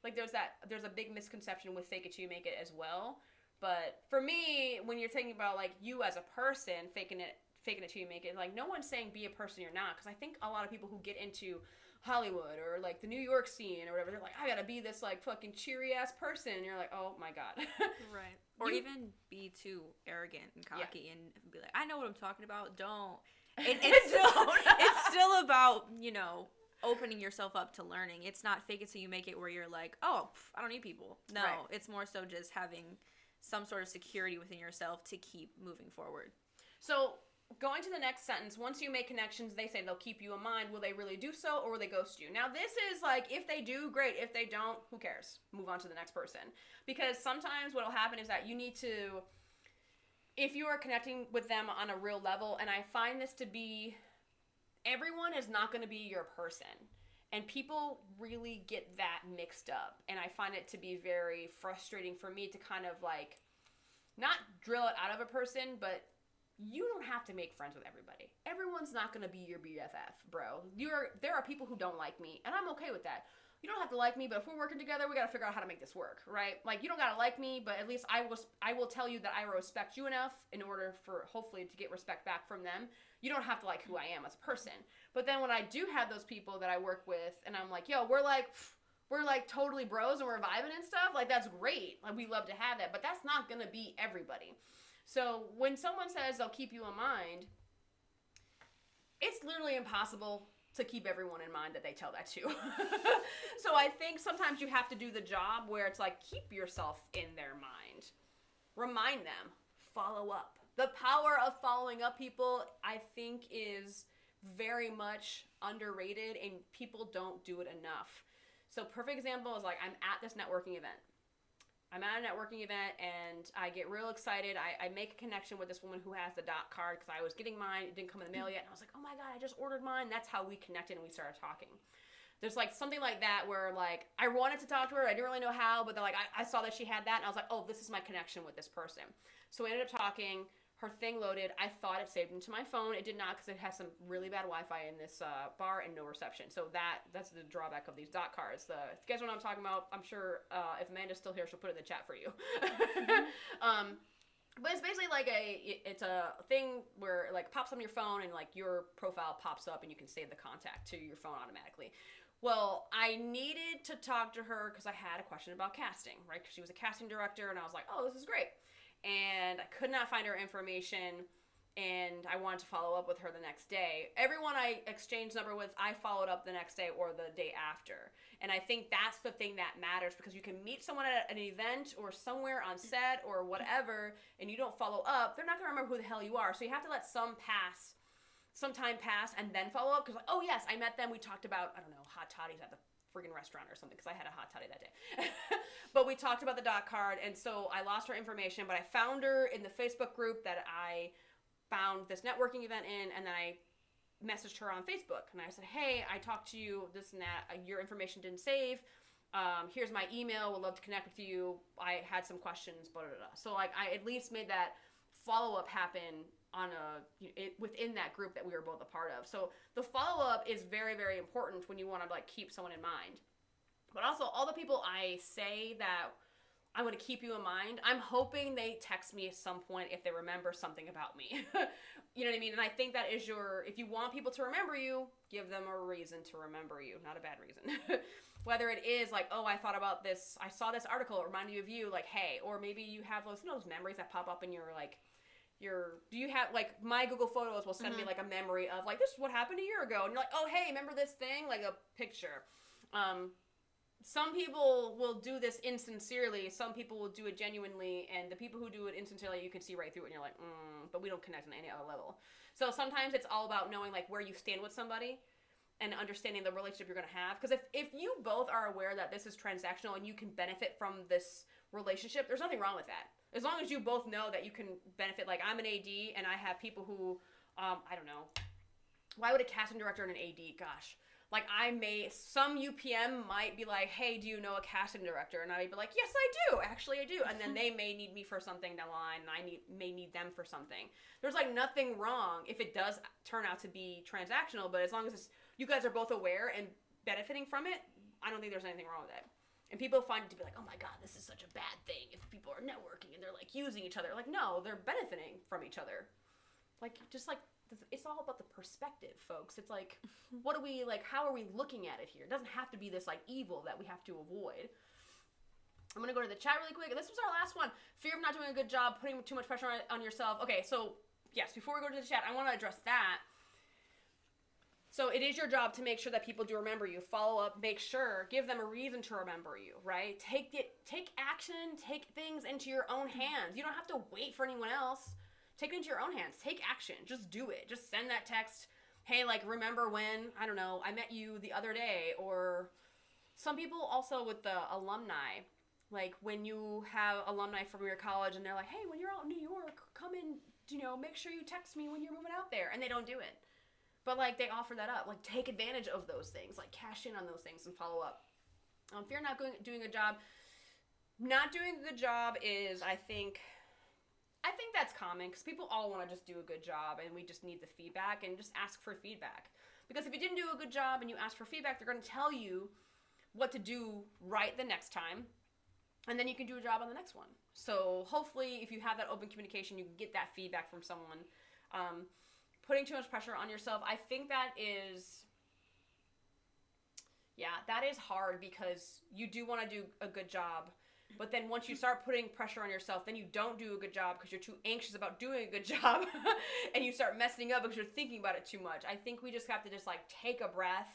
A: there's a big misconception with fake it till you make it as well. But for me, when you're thinking about like you as a person faking it till you make it, like no one's saying be a person you're not, because I think a lot of people who get into Hollywood or like the New York scene or whatever, they're like, I gotta be this like fucking cheery ass person, and you're like, oh my god.
B: Right. Or even be too arrogant and cocky and be like, I know what I'm talking about. Don't. It's still about opening yourself up to learning. It's not fake it till you make it where you're like, oh, I don't need people. No, right. It's more so just having some sort of security within yourself to keep moving forward.
A: So going to the next sentence, once you make connections, they say they'll keep you in mind. Will they really do so, or will they ghost you? Now, this is like, if they do, great. If they don't, who cares? Move on to the next person. Because sometimes what will happen is that you need to, if you are connecting with them on a real level, and I find this to be, everyone is not going to be your person. And people really get that mixed up. And I find it to be very frustrating for me to kind of like, not drill it out of a person, but you don't have to make friends with everybody. Everyone's not going to be your BFF, bro. There are people who don't like me, and I'm okay with that. You don't have to like me, but if we're working together, we got to figure out how to make this work, right? Like, you don't got to like me, but at least I will tell you that I respect you enough in order for, hopefully, to get respect back from them. You don't have to like who I am as a person. But then when I do have those people that I work with, and I'm like, yo, we're like totally bros, and we're vibing and stuff, like, that's great. Like, we love to have that, but that's not going to be everybody. So when someone says they'll keep you in mind, it's literally impossible to keep everyone in mind that they tell that to. So I think sometimes you have to do the job where it's like, keep yourself in their mind. Remind them. Follow up. The power of following up people, I think, is very much underrated, and people don't do it enough. So perfect example is like, I'm at this networking event. I'm at a networking event, and I get real excited. I make a connection with this woman who has the dot card, because I was getting mine. It didn't come in the mail yet. And I was like, oh my God, I just ordered mine. That's how we connected, and we started talking. There's like something like that where like I wanted to talk to her. I didn't really know how, but then like I saw that she had that, and I was like, oh, this is my connection with this person. So we ended up talking. her thing loaded. I thought it saved into my phone. It did not, because it has some really bad Wi-Fi in this bar and no reception. So that's the drawback of these dot cards. If you guys know what I'm talking about, I'm sure if Amanda's still here, she'll put it in the chat for you. But it's basically like it's a thing where it like pops on your phone and like your profile pops up and you can save the contact to your phone automatically. Well, I needed to talk to her because I had a question about casting, right? Because she was a casting director, and I was like, oh, this is great. And I could not find her information, and I wanted to follow up with her the next day. Everyone I exchanged number with, I followed up the next day or the day after. And I think that's the thing that matters, because you can meet someone at an event or somewhere on set or whatever, and you don't follow up, they're not going to remember who the hell you are. So you have to let some time pass, and then follow up. Because, like, oh, yes, I met them. We talked about, I don't know, hot toddies at the friggin' restaurant or something, because I had a hot toddy that day. But we talked about the dot card, and so I lost her information, but I found her in the Facebook group that I found this networking event in, and then I messaged her on Facebook, and I said, hey, I talked to you, this and that, your information didn't save, here's my email, would love to connect with you, I had some questions, blah, blah, blah. So, like, I at least made that follow-up happen within that group that we were both a part of. So the follow-up is very, very important when you want to like keep someone in mind. But also, all the people I say that I'm going to keep you in mind, I'm hoping they text me at some point if they remember something about me. You know what I mean? And I think that is if you want people to remember you, give them a reason to remember you, not a bad reason. Whether it is like, oh, I thought about this, I saw this article, it reminded you of you, like, hey, or maybe you have those memories that pop up in your like, do you have, like, my Google Photos will send me, like, a memory of, like, this is what happened a year ago. And you're like, oh, hey, remember this thing? Like, a picture. Some people will do this insincerely. Some people will do it genuinely. And the people who do it insincerely, you can see right through it. And you're like, but we don't connect on any other level. So sometimes it's all about knowing, like, where you stand with somebody and understanding the relationship you're going to have. Because if you both are aware that this is transactional and you can benefit from this relationship, there's nothing wrong with that. As long as you both know that you can benefit. Like, I'm an AD, and I have people who, I don't know, why would a casting director and an AD, gosh. Like, some UPM might be like, hey, do you know a casting director? And I'd be like, yes, I do. Actually, I do. And then they may need me for something down the line, and I may need them for something. There's, like, nothing wrong if it does turn out to be transactional, but as long as you guys are both aware and benefiting from it, I don't think there's anything wrong with it. And people find it to be like, oh my God, this is such a bad thing if people are networking and they're like using each other. Like, no, they're benefiting from each other. Like, just like, it's all about the perspective, folks. It's like, how are we looking at it here? It doesn't have to be this like evil that we have to avoid. I'm going to go to the chat really quick. This was our last one. Fear of not doing a good job, putting too much pressure on yourself. Okay, so yes, before we go to the chat, I want to address that. So it is your job to make sure that people do remember you. Follow up, make sure, give them a reason to remember you, right? Take action, take things into your own hands. You don't have to wait for anyone else. Take it into your own hands. Take action. Just do it. Just send that text. Hey, like, remember when, I don't know, I met you the other day. Or some people also with the alumni, like when you have alumni from your college and they're like, hey, when you're out in New York, come in, make sure you text me when you're moving out there. And they don't do it. But, like, they offer that up. Like, take advantage of those things. Like, cash in on those things and follow up. If you're not doing a job, not doing a good job is, I think that's common. Because people all want to just do a good job. And we just need the feedback and just ask for feedback. Because if you didn't do a good job and you ask for feedback, they're going to tell you what to do right the next time. And then you can do a job on the next one. So, hopefully, if you have that open communication, you can get that feedback from someone. Putting too much pressure on yourself, I think that is hard because you do want to do a good job, but then once you start putting pressure on yourself, then you don't do a good job because you're too anxious about doing a good job, and you start messing up because you're thinking about it too much. I think we just have to just like take a breath,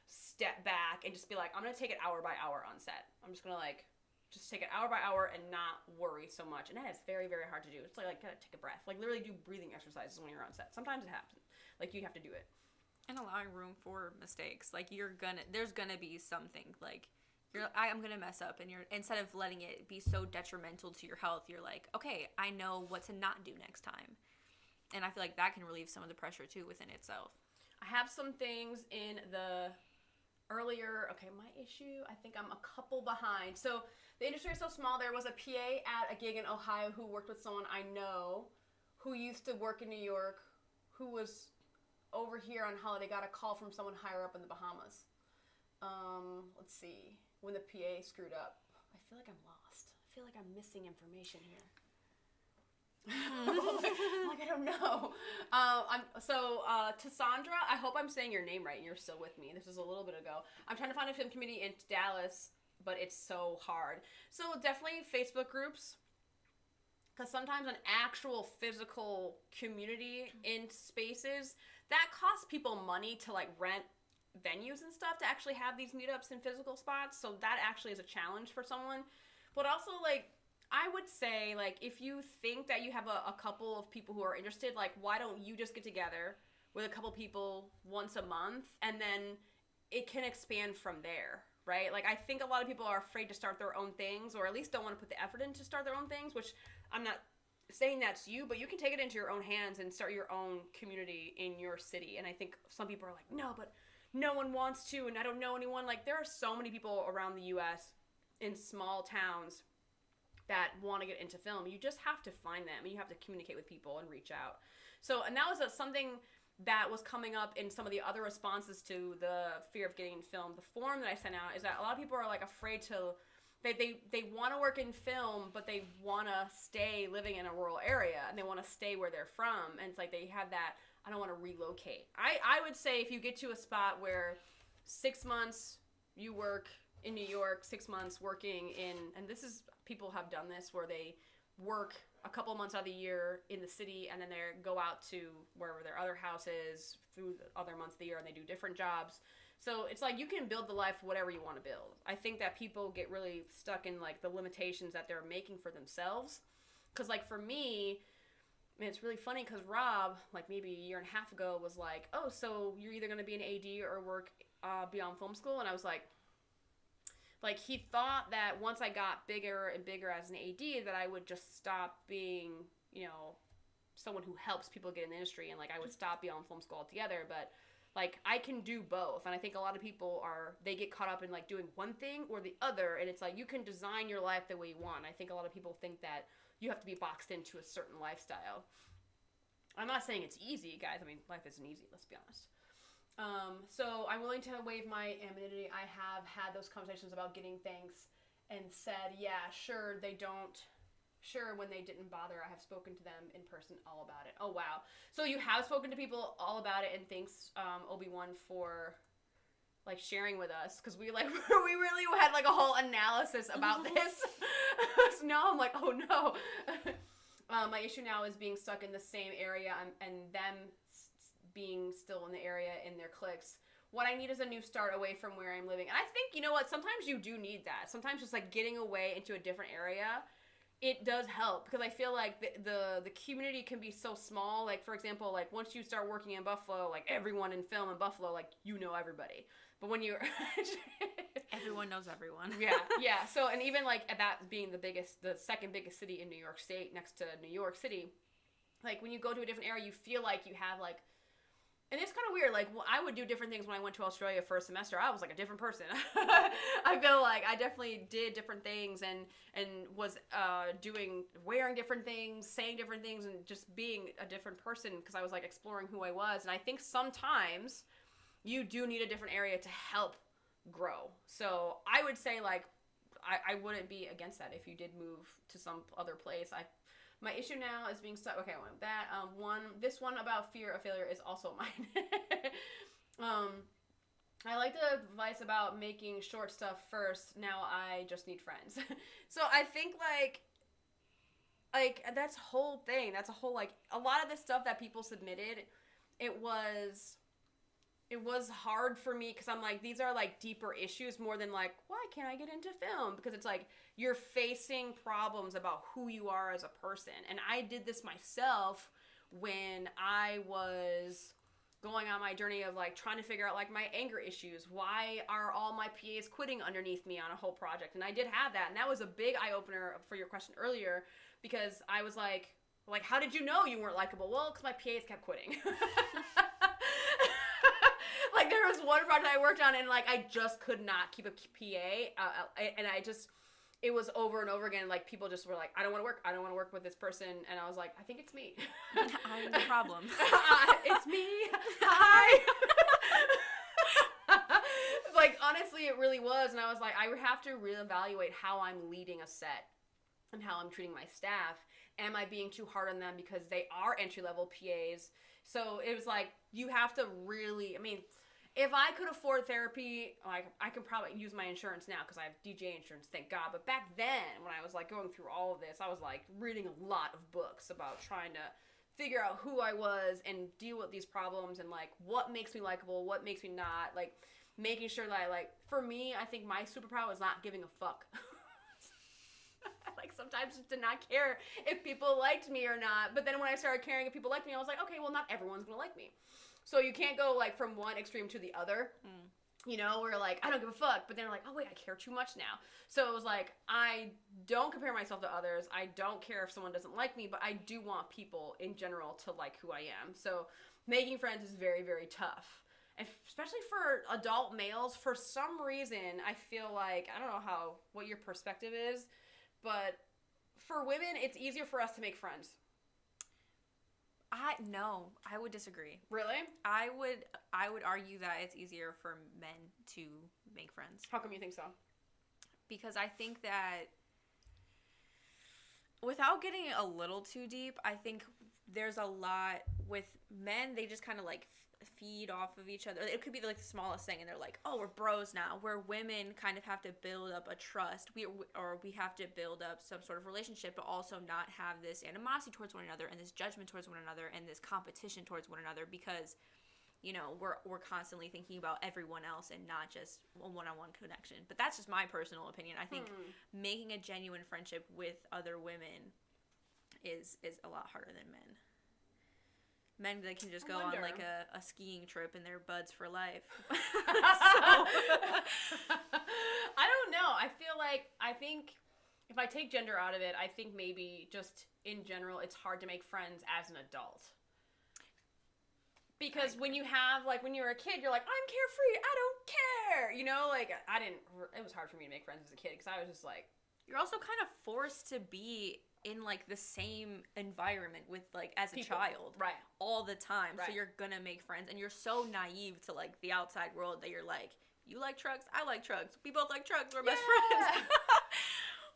A: step back, and just be like, I'm going to take it hour by hour on set. I'm just going to just take it hour by hour and not worry so much. And that is very, very hard to do. It's like gotta take a breath. Like, literally do breathing exercises when you're on set. Sometimes it happens. Like, you have to do it.
B: And allowing room for mistakes. Like, there's gonna be something. Like, I'm gonna mess up. And instead of letting it be so detrimental to your health, you're like, okay, I know what to not do next time. And I feel like that can relieve some of the pressure, too, within itself.
A: I have some things in the earlier, my issue, I think I'm a couple behind. So the industry is so small. There was a PA at a gig in Ohio who worked with someone I know who used to work in New York, who was over here on holiday, got a call from someone higher up in the Bahamas. Let's see. When the PA screwed up. I feel like I'm lost. I feel like I'm missing information here. Like, I don't know. To Sandra, I hope I'm saying your name right and you're still with me. This was a little bit ago. I'm trying to find a film community in Dallas, but it's so hard. So definitely Facebook groups. Because sometimes an actual physical community in spaces, that costs people money to like rent venues and stuff to actually have these meetups in physical spots. So that actually is a challenge for someone. But also, like, I would say, like, if you think that you have a couple of people who are interested, like, why don't you just get together with a couple people once a month and then it can expand from there, right? Like, I think a lot of people are afraid to start their own things, or at least don't want to put the effort in to start their own things, which I'm not saying that's you, but you can take it into your own hands and start your own community in your city. And I think some people are like, no, but no one wants to, and I don't know anyone. Like, there are so many people around the U.S. in small towns that want to get into film. You just have to find them, and you have to communicate with people and reach out. So, and that was something that was coming up in some of the other responses to the fear of getting in film. The form that I sent out is that a lot of people are like afraid to, they want to work in film, but they want to stay living in a rural area, and they want to stay where they're from. And it's like they have that, I don't want to relocate. I would say if you get to a spot where 6 months you work in New York, 6 months working in, and this is, people have done this where they work a couple months out of the year in the city and then they go out to wherever their other house is through the other months of the year and they do different jobs. So it's like you can build the life whatever you want to build. I think that people get really stuck in like the limitations that they're making for themselves. Because like for me, I mean, it's really funny because Rob, like maybe a year and a half ago, was like, oh, so you're either going to be an AD or work beyond film school. And I was like he thought that once I got bigger and bigger as an AD that I would just stop being, you know, someone who helps people get in the industry and like I would stop beyond film school altogether. But like I can do both. And I think a lot of people they get caught up in like doing one thing or the other. And it's like you can design your life the way you want. I think a lot of people think that you have to be boxed into a certain lifestyle. I'm not saying it's easy, guys. I mean, life isn't easy, let's be honest. So I'm willing to waive my anonymity. I have had those conversations about getting things and said, yeah, sure, when they didn't bother, I have spoken to them in person all about it. Oh, wow. So you have spoken to people all about it, and thanks, Obi-Wan, for like sharing with us, because we really had like a whole analysis about this. So now I'm like, oh no. My issue now is being stuck in the same area and them being still in the area in their cliques. What I need is a new start away from where I'm living. And I think, you know what, sometimes you do need that. Sometimes just like getting away into a different area, it does help, because I feel like the community can be so small. Like, for example, like once you start working in Buffalo, like everyone in film in Buffalo, like you know everybody. But when you're
B: everyone knows everyone.
A: Yeah. So, and even like that being the second biggest city in New York State next to New York City, like when you go to a different area, you feel like you have like, and it's kind of weird, like I would do different things when I went to Australia for a semester. I was like a different person. I feel like I definitely did different things and was wearing different things, saying different things, and just being a different person, because I was like exploring who I was. And I think sometimes you do need a different area to help grow. So I would say like I wouldn't be against that if you did move to some other place. My issue now is being stuck. Okay, I went with that. This one about fear of failure is also mine. I like the advice about making short stuff first. Now I just need friends. So I think like that's whole thing. That's a whole, like, a lot of the stuff that people submitted, it was hard for me, because I'm like, these are like deeper issues more than like, why can't I get into film? Because it's like you're facing problems about who you are as a person. And I did this myself when I was going on my journey of like trying to figure out like my anger issues. Why are all my PAs quitting underneath me on a whole project? And I did have that. And that was a big eye-opener for your question earlier, because I was like, how did you know you weren't likable? Well, because my PAs kept quitting. Like, there was one project I worked on, and like I just could not keep a PA, and it was over and over again. Like, people just were like, I don't want to work with this person. And I was like, I think it's me.
B: I'm the problem.
A: It's me. Hi. Like, honestly, it really was. And I was like, I have to reevaluate how I'm leading a set and how I'm treating my staff. Am I being too hard on them because they are entry-level PAs? So it was like, you have to really, I mean, if I could afford therapy, like, I could probably use my insurance now because I have DJ insurance, thank God. But back then, when I was like going through all of this, I was like reading a lot of books about trying to figure out who I was and deal with these problems and like what makes me likable, what makes me not, like making sure that I, like, for me, I think my superpower is not giving a fuck. Like, sometimes just did not care if people liked me or not. But then when I started caring if people liked me, I was like, okay, well, not everyone's gonna like me. So you can't go like from one extreme to the other. You know, where like, I don't give a fuck, but then like, oh wait, I care too much now. So it was like, I don't compare myself to others. I don't care if someone doesn't like me, but I do want people in general to like who I am. So making friends is very, very tough. And especially for adult males, for some reason, I feel like, I don't know what your perspective is, but for women, it's easier for us to make friends.
B: No, I would disagree.
A: Really?
B: I would argue that it's easier for men to make friends.
A: How come you think so?
B: Because I think that, without getting a little too deep, I think there's a lot with men, they just kind of like feed off of each other. It could be like the smallest thing and they're like, oh, we're bros now. Where women kind of have to build up a trust, we have to build up some sort of relationship, but also not have this animosity towards one another and this judgment towards one another and this competition towards one another, because, you know, we're constantly thinking about everyone else and not just a one-on-one connection. But that's just my personal opinion. I think making a genuine friendship with other women is a lot harder than men. Men that can just go on like a skiing trip and they're buds for life. So.
A: I don't know. I think if I take gender out of it, I think maybe just in general, it's hard to make friends as an adult. Because when you're a kid, you're like, I'm carefree, I don't care. You know, like, it was hard for me to make friends as a kid because I was just like.
B: You're also kind of forced to be in like the same environment with like as a child,
A: right, all
B: the time,
A: right.
B: So you're gonna make friends, and you're so naive to like the outside world that you're like, you like trucks, I like trucks, we both like trucks, we're best friends.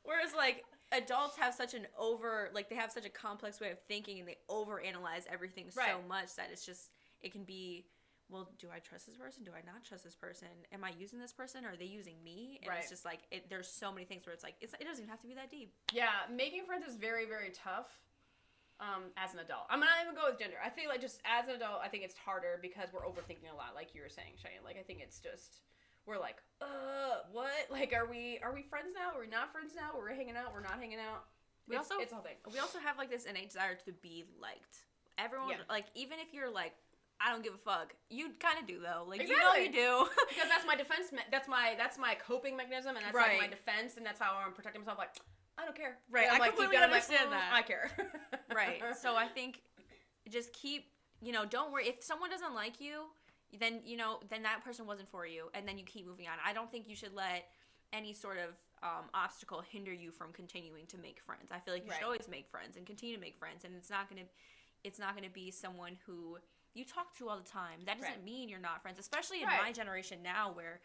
B: Whereas like adults have such they have such a complex way of thinking, and they overanalyze everything so much that it can be, well, do I trust this person? Do I not trust this person? Am I using this person? Or are they using me? And it's just like, there's so many things where it's like, it doesn't even have to be that deep. Yeah,
A: making friends is very, very tough as an adult. I'm not even go with gender. I feel like just as an adult, I think it's harder because we're overthinking a lot, like you were saying, Cheyenne. Like, I think it's just, we're like, what? Like, are we friends now? Are we not friends now? We're hanging out? We're not hanging out? It's a whole thing.
B: We also have like this innate desire to be liked. Everyone, like, even if you're like, I don't give a fuck, you kind of do though. Like, exactly. You know you do.
A: Because that's my defense. That's my coping mechanism, and that's like my defense, and that's how I'm protecting myself. Like, I don't care.
B: Right. I completely understand that.
A: I care.
B: Right. So I think just keep, don't worry. If someone doesn't like you, then, then that person wasn't for you, and then you keep moving on. I don't think you should let any sort of obstacle hinder you from continuing to make friends. I feel like you should always make friends and continue to make friends, and it's not gonna be someone who you talk to all the time. That doesn't mean you're not friends, especially in my generation now where,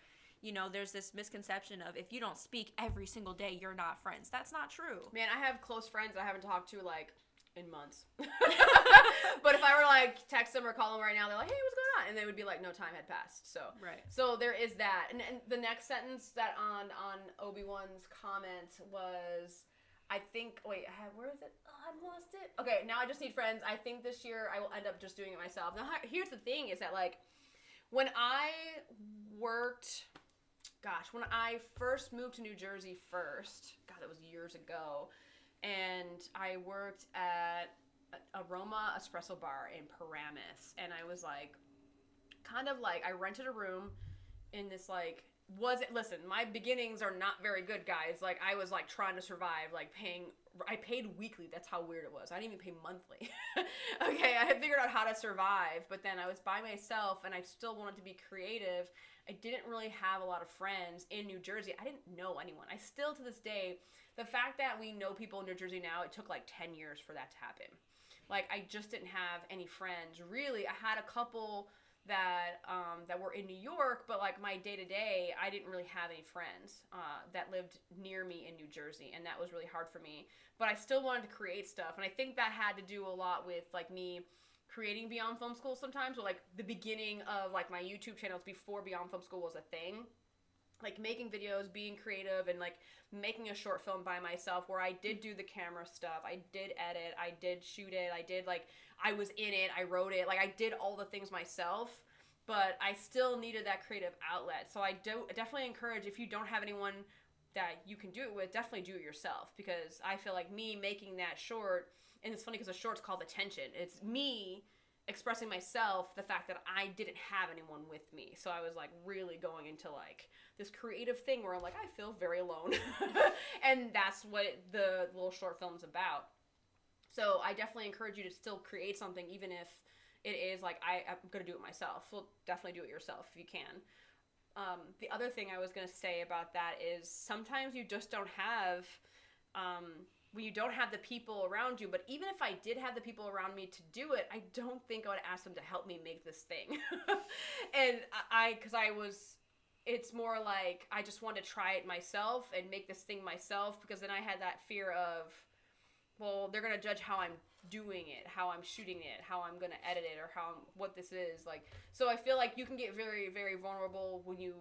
B: there's this misconception of if you don't speak every single day, you're not friends. That's not true.
A: Man, I have close friends I haven't talked to like in months. But if I were like text them or call them right now, they're like, hey, what's going on? And they would be like, no time had passed. So so there is that. And the next sentence that on Obi-Wan's comment was, I think, wait, where is it? Oh, I lost it. Okay, now I just need friends. I think this year I will end up just doing it myself. Now, here's the thing is that, like, when I first moved to New Jersey that was years ago, and I worked at Aroma Espresso Bar in Paramus, and I was, like, I rented a room in this, like, listen, my beginnings are not very good, guys. Like, I was, like, trying to survive, like, I paid weekly. That's how weird it was. I didn't even pay monthly. Okay, I had figured out how to survive, but then I was by myself, and I still wanted to be creative, I didn't really have a lot of friends in New Jersey. I didn't know anyone. I still, to this day, the fact that we know people in New Jersey now, it took like 10 years for that to happen. Like, I just didn't have any friends. Really, I had a couple that were in New York, but like my day-to-day, I didn't really have any friends that lived near me in New Jersey, and that was really hard for me. But I still wanted to create stuff, and I think that had to do a lot with like me creating Beyond Film School sometimes, or like the beginning of like my YouTube channels before Beyond Film School was a thing. Like making videos, being creative, and like making a short film by myself where I did do the camera stuff, I did edit, I did shoot it, I was in it, I wrote it, like I did all the things myself, but I still needed that creative outlet. So I definitely encourage, if you don't have anyone that you can do it with, definitely do it yourself, because I feel like me making that short, and it's funny because the short's called Attention, it's me expressing myself, the fact that I didn't have anyone with me. So I was like really going into like this creative thing where I'm like, I feel very alone. And that's what the little short film's about. So I definitely encourage you to still create something, even if it is like, I'm going to do it myself. Well, definitely do it yourself if you can. The other thing I was going to say about that is sometimes you just don't have, when you don't have the people around you, but even if I did have the people around me to do it, I don't think I would ask them to help me make this thing. And it's more like I just want to try it myself and make this thing myself, because then I had that fear of, well, they're going to judge how I'm doing it, how I'm shooting it, how I'm going to edit it, or what this is. Like, so I feel like you can get very, very vulnerable when you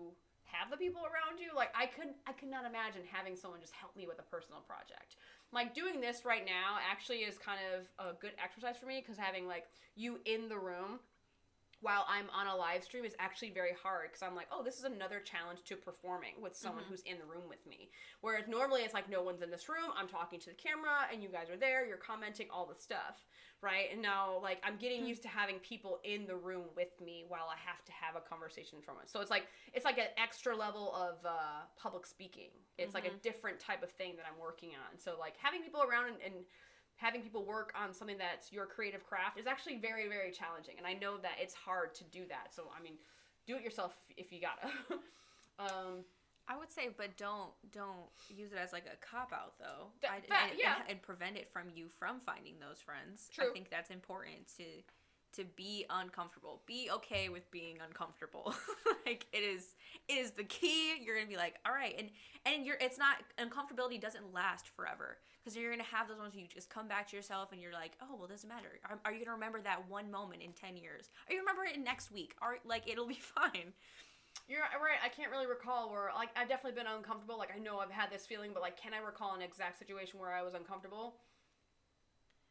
A: have the people around you. Like, I could not imagine having someone just help me with a personal project. Like, doing this right now actually is kind of a good exercise for me, because having, like, you in the room while I'm on a live stream is actually very hard, because I'm like, oh, this is another challenge to performing with someone who's in the room with me. Whereas normally it's like, no one's in this room, I'm talking to the camera, and you guys are there, you're commenting, all the stuff, right? And now, like, I'm getting used to having people in the room with me while I have to have a conversation from it. So it's like an extra level of public speaking. It's like a different type of thing that I'm working on. So, like, having people around and having people work on something that's your creative craft is actually very, very challenging. And I know that it's hard to do that. So, I mean, do it yourself if you gotta.
B: I would say, but don't use it as like a cop-out, though. And prevent it from you from finding those friends.
A: True.
B: I think that's important to be uncomfortable. Be okay with being uncomfortable. Like, it is the key. You're gonna be like, all right, and it's not, uncomfortability doesn't last forever, because you're gonna have those ones where you just come back to yourself and you're like, oh, well, it doesn't matter. Are you gonna remember that one moment in 10 years? Are you remember it next week? Like, it'll be fine.
A: You're right. I can't really recall where, like, I've definitely been uncomfortable. Like, I know I've had this feeling, but, like, can I recall an exact situation where I was uncomfortable?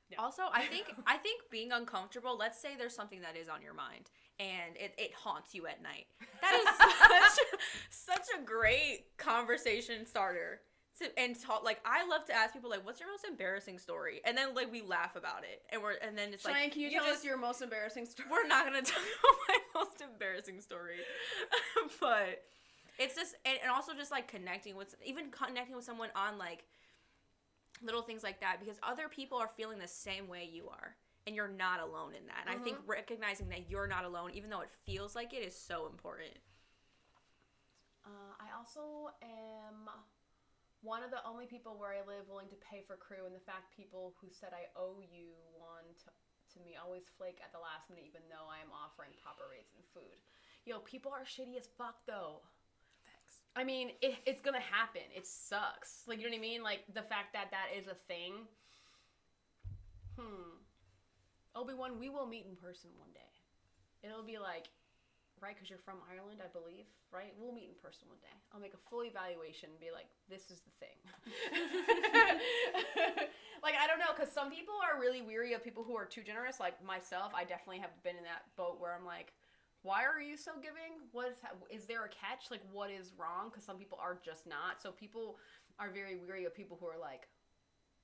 B: Yeah. Also, I think being uncomfortable, let's say there's something that is on your mind and it haunts you at night. That is such a great conversation starter. Like, I love to ask people, like, what's your most embarrassing story? And then, like, we laugh about it. And then it's
A: Cheyenne,
B: like,
A: can you tell us your most embarrassing story?
B: We're not going to tell you my most embarrassing story. But it's just, and also just, like, connecting with someone on, like, little things like that, because other people are feeling the same way you are, and you're not alone in that. And I think recognizing that you're not alone, even though it feels like it, is so important.
A: I also am one of the only people where I live willing to pay for crew, and the fact people who said I owe you one to me always flake at the last minute, even though I am offering proper rates and food. Yo, people are shitty as fuck, though. I mean, it's gonna happen. It sucks. Like, you know what I mean? Like, the fact that is a thing. Obi-Wan, we will meet in person one day. It'll be like, right, because you're from Ireland, I believe, right? We'll meet in person one day. I'll make a full evaluation and be like, this is the thing. Like, I don't know, because some people are really weary of people who are too generous. Like, myself, I definitely have been in that boat where I'm like, why are you so giving? Is there a catch? Like, what is wrong? Because some people are just not. So people are very weary of people who are like,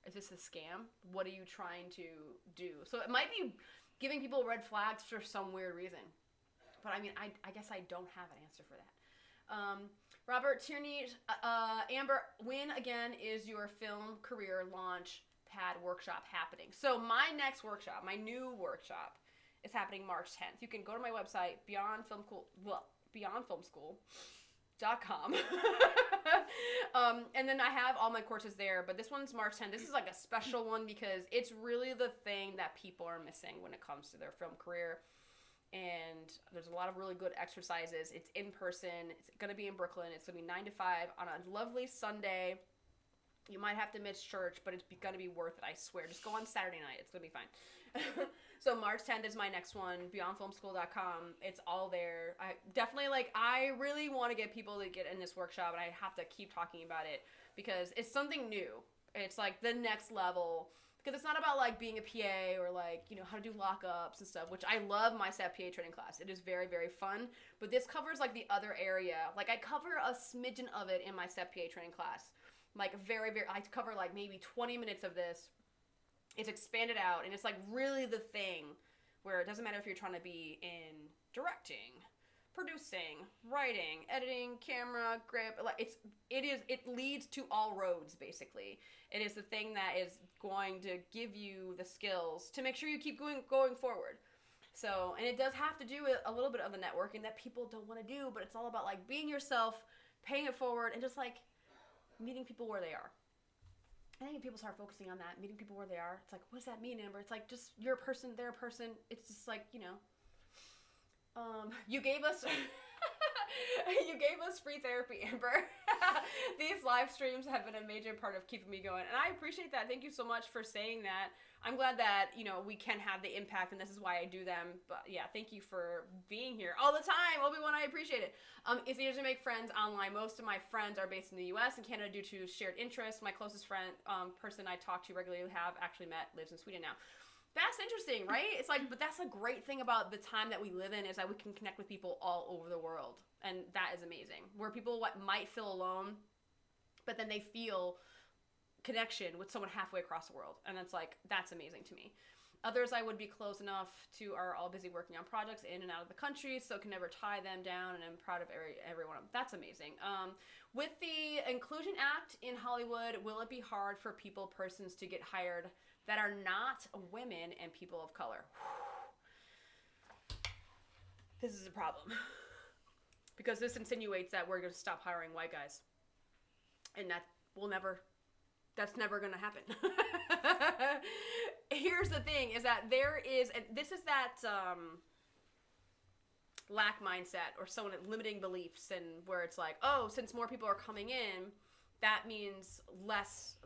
A: is this a scam? What are you trying to do? So it might be giving people red flags for some weird reason. But I mean, I guess I don't have an answer for that. Robert Tierney, Amber, when again is your film career launch pad workshop happening? So my next workshop, my new workshop, is happening March 10th. You can go to my website, beyondfilmschool.com. And then I have all my courses there, but this one's March 10th. This is like a special one because it's really the thing that people are missing when it comes to their film career. And there's a lot of really good exercises. It's in person. It's going to be in Brooklyn. It's going to be 9 to 5 on a lovely Sunday. You might have to miss church, but it's going to be worth it, I swear. Just go on Saturday night. It's going to be fine. So March 10th is my next one, beyondfilmschool.com. It's all there. I really want to get people to get in this workshop, and I have to keep talking about it because it's something new. It's like the next level. Because it's not about, like, being a PA or, like, you know, how to do lockups and stuff, which I love my Set PA training class. It is very, very fun. But this covers, like, the other area. Like, I cover a smidgen of it in my Set PA training class. Like, I cover, like, maybe 20 minutes of this. It's expanded out, and it's, like, really the thing where it doesn't matter if you're trying to be in directing, producing, writing, editing, camera, grip. It leads to all roads, basically. It is the thing that is going to give you the skills to make sure you keep going forward. So, and it does have to do with a little bit of the networking that people don't want to do, but it's all about, like, being yourself, paying it forward, and just, like, meeting people where they are. I think if people start focusing on that, meeting people where they are, it's like, what does that mean, Amber? It's like, just, you're a person, they're a person. It's just like, you know, you gave us free therapy, Amber. These live streams have been a major part of keeping me going, and I appreciate that. Thank you so much for saying that. I'm glad that, you know, we can have the impact, and this is why I do them. But yeah, thank you for being here all the time, Obi-Wan. I appreciate it. It's easier to make friends online. Most of my friends are based in the U.S. and Canada due to shared interests. My closest friend, person I talk to regularly, have actually met, lives in Sweden now. That's interesting, right? It's like, but that's a great thing about the time that we live in is that we can connect with people all over the world. And that is amazing. Where people might feel alone, but then they feel connection with someone halfway across the world. And that's amazing to me. Others I would be close enough to are all busy working on projects in and out of the country, so can never tie them down, and I'm proud of every one of them. That's amazing. With the Inclusion Act in Hollywood, will it be hard for persons to get hired that are not women and people of color? This is a problem. Because this insinuates that we're going to stop hiring white guys. And that's never going to happen. Here's the thing, is that this is that lack mindset, or someone limiting beliefs, and where it's like, oh, since more people are coming in, that means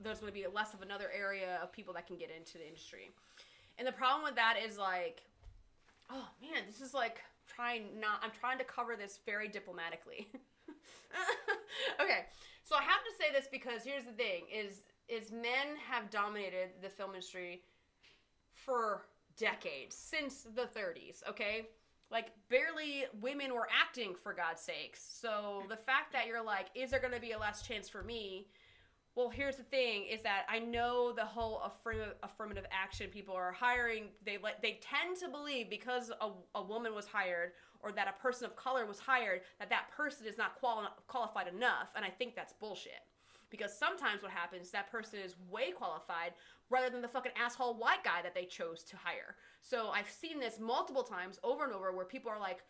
A: there's going to be less of another area of people that can get into the industry. And the problem with that is like, oh man, this is like I'm trying to cover this very diplomatically. Okay, so I have to say this because here's the thing, is men have dominated the film industry for decades, since the 30s, okay? Like, barely women were acting, for God's sakes. So the fact that you're like, is there going to be a less chance for me? Well, here's the thing, is that I know the whole affirmative action people are hiring, they tend to believe because a woman was hired, or that a person of color was hired, that person is not qualified enough, and I think that's bullshit. Because sometimes what happens is that person is way qualified rather than the fucking asshole white guy that they chose to hire. So I've seen this multiple times over and over where people are like,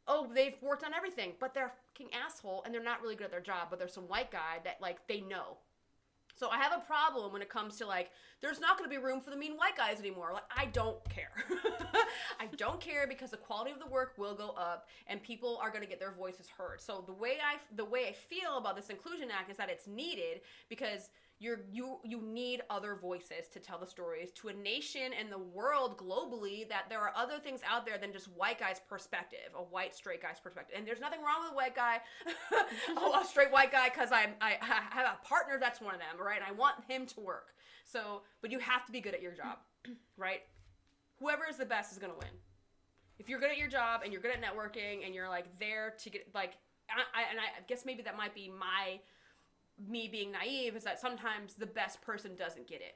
A: oh, they've worked on everything, but they're a fucking asshole and they're not really good at their job, but there's some white guy that, like, they know. So I have a problem when it comes to, like, there's not going to be room for the mean white guys anymore. Like, I don't care. I don't care, because the quality of the work will go up and people are going to get their voices heard. So the way I feel about this Inclusion Act is that it's needed because you need other voices to tell the stories to a nation and the world globally, that there are other things out there than just white guy's perspective, a white straight guy's perspective. And there's nothing wrong with a white guy, a straight white guy, because I have a partner that's one of them, right? And I want him to work. So, but you have to be good at your job, right? Whoever is the best is going to win. If you're good at your job and you're good at networking and you're like there to get, like, I guess maybe that might be me being naive, is that sometimes the best person doesn't get it.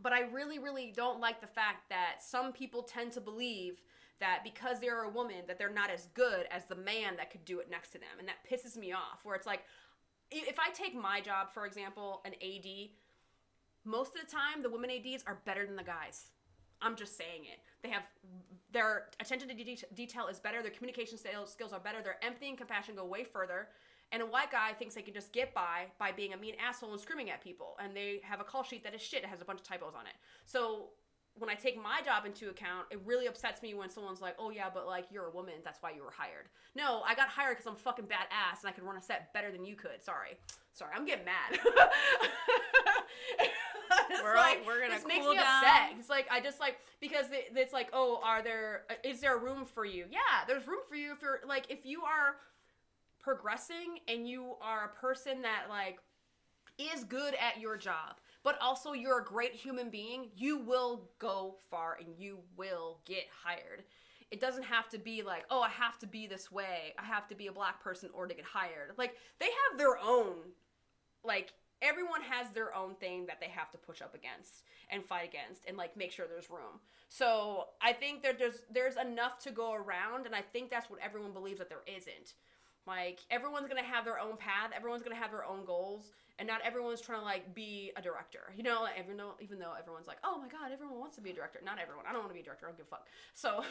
A: But I really, really don't like the fact that some people tend to believe that because they're a woman that they're not as good as the man that could do it next to them. And that pisses me off, where it's like, if I take my job, for example, an AD, most of the time the women ADs are better than the guys. I'm just saying it. They have, their attention to detail is better. Their communication skills are better. Their empathy and compassion go way further. And a white guy thinks they can just get by being a mean asshole and screaming at people. And they have a call sheet that is shit. It has a bunch of typos on it. So when I take my job into account, it really upsets me when someone's like, oh yeah, but like you're a woman, that's why you were hired. No, I got hired because I'm fucking badass and I can run a set better than you could. Sorry, I'm getting mad.
B: We're gonna
A: this makes
B: cool
A: me
B: down.
A: upset. It's like I just like because it's like, oh, is there room for you? Yeah, there's room for you if you are progressing and you are a person that like is good at your job, but also you're a great human being, you will go far and you will get hired. It doesn't have to be like, oh, I have to be this way, I have to be a black person or to get hired. Like, they have their own, like, everyone has their own thing that they have to push up against and fight against and like make sure there's room. So I think that there's enough to go around, and I think that's what everyone believes that there isn't. Like, everyone's gonna have their own path, everyone's gonna have their own goals, and not everyone's trying to like be a director, you know? Like, even though everyone's like, oh my god, everyone wants to be a director. Not everyone. I don't want to be a director. I don't give a fuck. So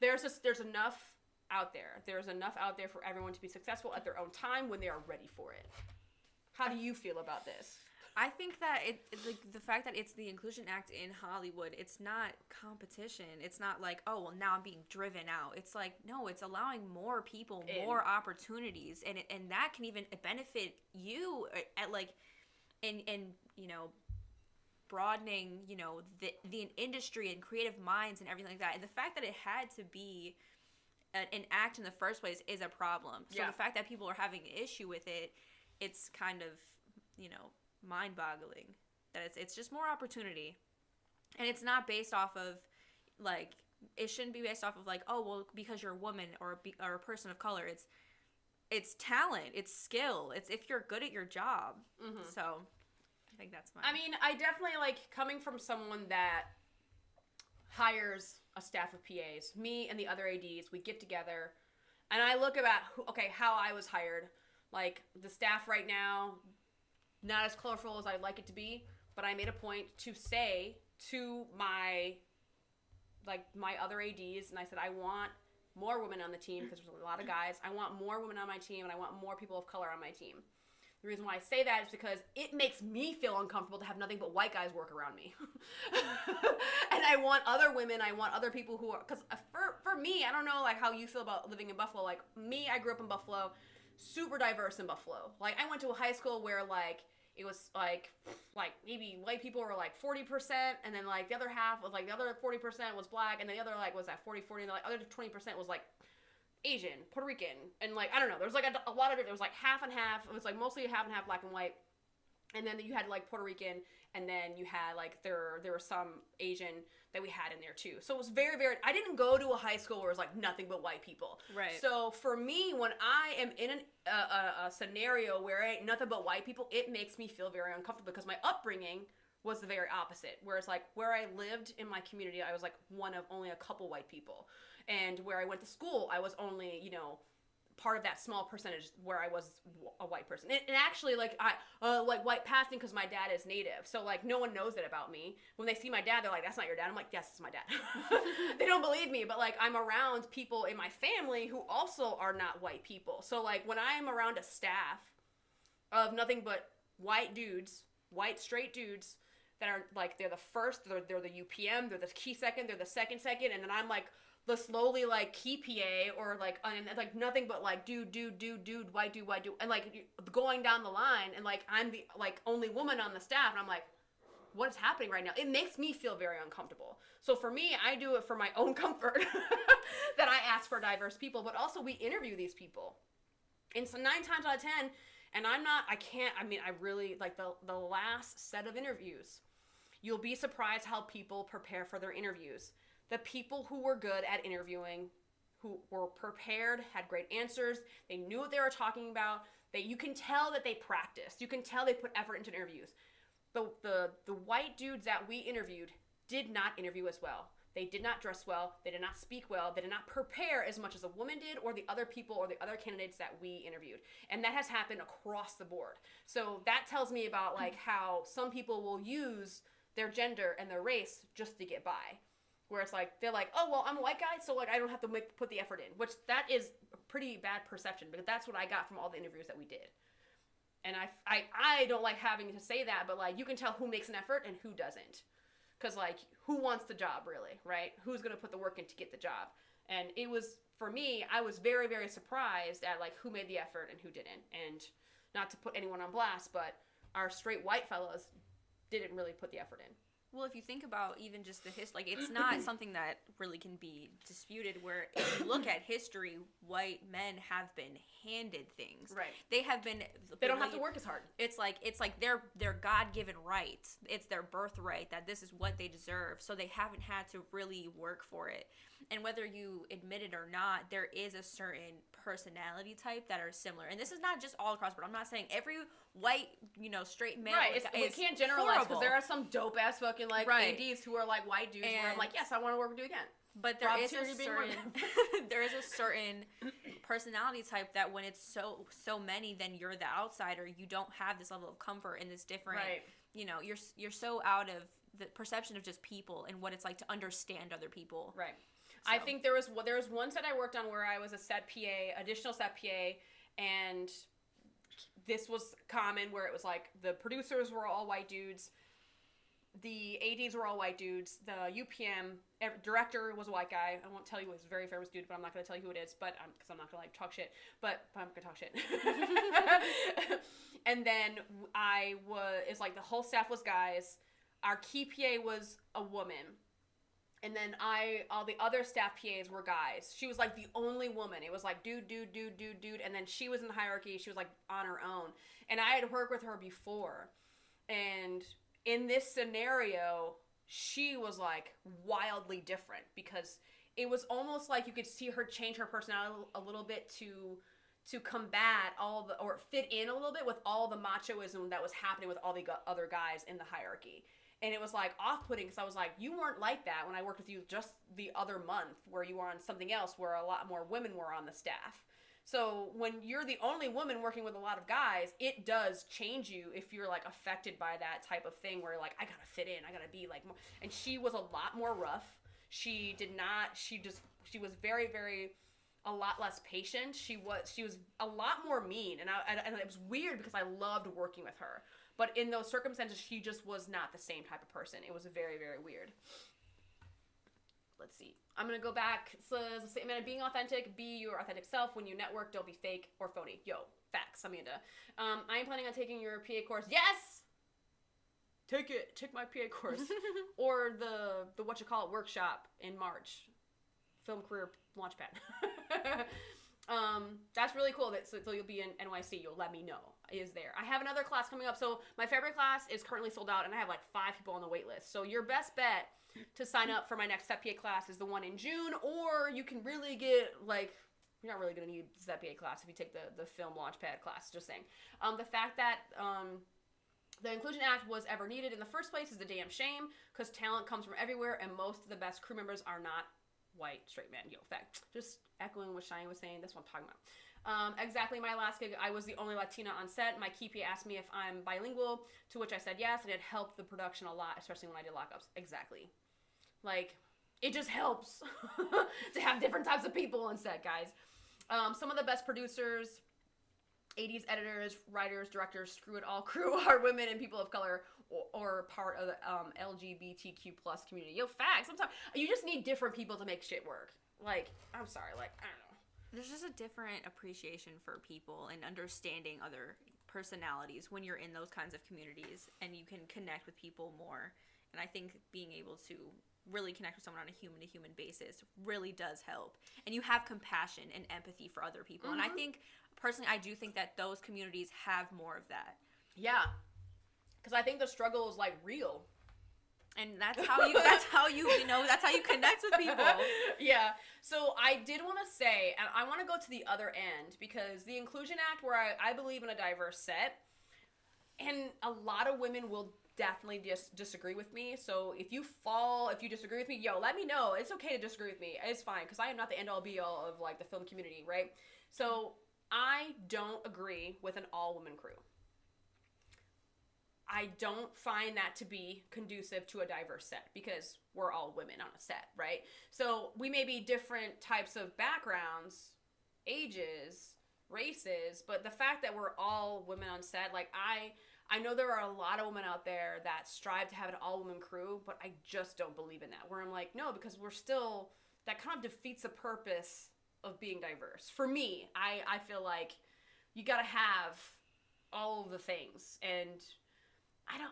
A: there's enough out there. There's enough out there for everyone to be successful at their own time when they are ready for it. How do you feel about this?
B: I think that like the fact that it's the Inclusion Act in Hollywood, it's not competition. It's not like, oh, well, now I'm being driven out. It's like, no, it's allowing more people, more opportunities, and that can even benefit you at like, in you know, broadening, you know, the industry and creative minds and everything like that. And the fact that it had to be an act in the first place is a problem. So the fact that people are having an issue with it, it's kind of, you know, mind-boggling that it's just more opportunity. And it's not based off of like, it shouldn't be based off of like, oh, well, because you're a woman or a person of color. It's talent, it's skill, it's if you're good at your job. Mm-hmm. So I think that's mine.
A: I mean, I definitely like coming from someone that hires a staff of PAs. Me and the other ADs, we get together and I look about how I was hired. Like, the staff right now, not as colorful as I'd like it to be, but I made a point to say to my other ADs, and I said, I want more women on the team, because there's a lot of guys. I want more women on my team, and I want more people of color on my team. The reason why I say that is because it makes me feel uncomfortable to have nothing but white guys work around me. And I want other women, I want other people who are, because for me, I don't know like how you feel about living in Buffalo. Like, me, I grew up in Buffalo, super diverse in Buffalo. Like, I went to a high school where like it was like maybe white people were like 40%, and then like the other half was like the other 40% was black, and the other like was at 40, and the other 20% was like Asian, Puerto Rican, and like I don't know. There was like a lot of it. It was like half and half. It was like mostly half and half black and white, and then you had like Puerto Rican, and then you had like there were some Asian that we had in there too. So it was very, very, I didn't go to a high school where it was like nothing but white people.
B: Right.
A: So for me, when I am in a scenario where it ain't nothing but white people, it makes me feel very uncomfortable, because my upbringing was the very opposite. Whereas like where I lived in my community, I was like one of only a couple white people. And where I went to school, I was only, you know, part of that small percentage where I was a white person. And actually, like, I like white passing because my dad is native. So, like, no one knows that about me. When they see my dad, they're like, that's not your dad. I'm like, yes, it's my dad. They don't believe me. But, like, I'm around people in my family who also are not white people. So, like, when I am around a staff of nothing but white dudes, white straight dudes that are, like, they're the first, they're the UPM, they're the key second, they're the second, and then I'm, like, the slowly like key PA, or like nothing but like dude, white dude, and like going down the line, and like I'm the like only woman on the staff, and I'm like, what is happening right now? It makes me feel very uncomfortable. So for me, I do it for my own comfort that I ask for diverse people, but also we interview these people, and so 9 times out of 10, and I really like the last set of interviews, you'll be surprised how people prepare for their interviews. The people who were good at interviewing, who were prepared, had great answers, they knew what they were talking about, that you can tell that they practiced. You can tell they put effort into interviews. The white dudes that we interviewed did not interview as well. They did not dress well. They did not speak well. They did not prepare as much as a woman did, or the other people or the other candidates that we interviewed. And that has happened across the board. So that tells me about like how some people will use their gender and their race just to get by. Where it's like, they're like, oh, well, I'm a white guy, so like I don't have to put the effort in. Which that is a pretty bad perception, because that's what I got from all the interviews that we did. And I don't like having to say that, but like you can tell who makes an effort and who doesn't. Because like, who wants the job really, right? Who's going to put the work in to get the job? And it was, for me, I was very, very surprised at like who made the effort and who didn't. And not to put anyone on blast, but our straight white fellas didn't really put the effort in.
B: Well, if you think about even just the history, like, it's not something that really can be disputed, where if you look at history, white men have been handed things.
A: Right.
B: They have been...
A: They don't have to work as hard.
B: It's like their God-given rights. It's their birthright that this is what they deserve, so they haven't had to really work for it. And whether you admit it or not, there is a certain personality type that are similar. And this is not just all across, but I'm not saying every white, straight male
A: right. We can't generalize, because there are some dope-ass fucking, like,
B: right.
A: ADs who are, like, white dudes where I'm like, yes, I want to work with you again.
B: But there is a certain personality type that when it's so many, then you're the outsider. You don't have this level of comfort in this different, right. You're so out of the perception of just people and what it's like to understand other people.
A: Right. So. I think there was one set I worked on where I was a set PA, additional set PA, and this was common where it was like the producers were all white dudes, the ADs were all white dudes, the UPM director was a white guy. I won't tell you he's a very famous dude, but I'm not going to tell you who it is, but because I'm not going to like talk shit, but I'm going to talk shit. And then it's like the whole staff was guys. Our key PA was a woman. And then all the other staff PAs were guys. She was like the only woman. It was like dude. And then she was in the hierarchy. She was like on her own. And I had worked with her before. And in this scenario, she was like wildly different, because it was almost like you could see her change her personality a little bit to combat or fit in a little bit with all the machoism that was happening with all the other guys in the hierarchy. And it was like off-putting, because I was like, you weren't like that when I worked with you just the other month, where you were on something else where a lot more women were on the staff. So when you're the only woman working with a lot of guys, it does change you if you're like affected by that type of thing where you're like, I gotta fit in, I gotta be like more. And she was a lot more rough. She was very, very, a lot less patient. She was a lot more mean. And it was weird because I loved working with her. But in those circumstances, she just was not the same type of person. It was very, very weird. Let's see. I'm going to go back. So, being authentic, be your authentic self. When you network, don't be fake or phony. Yo, facts, Amanda. I am planning on taking your PA course. Yes! Take it. Take my PA course. Or the workshop in March. Film Career Launchpad. That's really cool. So you'll be in NYC. You'll let me know. Is there. I have another class coming up. So my February class is currently sold out, and I have like 5 people on the wait list. So your best bet to sign up for my next Set PA class is the one in June, or you can really get like, you're not really going to need Set PA class if you take the film Launchpad class, just saying. The fact that the Inclusion Act was ever needed in the first place is a damn shame, because talent comes from everywhere, and most of the best crew members are not white, straight men. Yo, fact. Just echoing what Cheyenne was saying, that's what I'm talking about. Exactly, my last gig, I was the only Latina on set. My key PA asked me if I'm bilingual, to which I said yes, and it helped the production a lot, especially when I did lockups. Exactly. Like, it just helps to have different types of people on set, guys. Some of the best producers, 80s editors, writers, directors, screw it all crew are women and people of color, or part of the LGBTQ plus community. Yo, facts. Sometimes you just need different people to make shit work. Like, I'm sorry, like, I don't know.
B: There's just a different appreciation for people and understanding other personalities when you're in those kinds of communities, and you can connect with people more. And I think being able to really connect with someone on a human-to-human basis really does help. And you have compassion and empathy for other people. Mm-hmm. And I think, personally, I do think that those communities have more of that.
A: Yeah. Because I think the struggle is, like, real.
B: And that's how you connect with people.
A: Yeah. So I did want to say, and I want to go to the other end, because the Inclusion Act, where I believe in a diverse set, and a lot of women will definitely disagree with me. So if you disagree with me, yo, let me know. It's okay to disagree with me. It's fine, because I am not the end-all be-all of, like, the film community, right? So I don't agree with an all-woman crew. I don't find that to be conducive to a diverse set because we're all women on a set, right? So we may be different types of backgrounds, ages, races, but the fact that we're all women on set, like I know there are a lot of women out there that strive to have an all-woman crew, but I just don't believe in that. Where I'm like, no, because we're still, that kind of defeats the purpose of being diverse. For me, I feel like you gotta have all of the things, and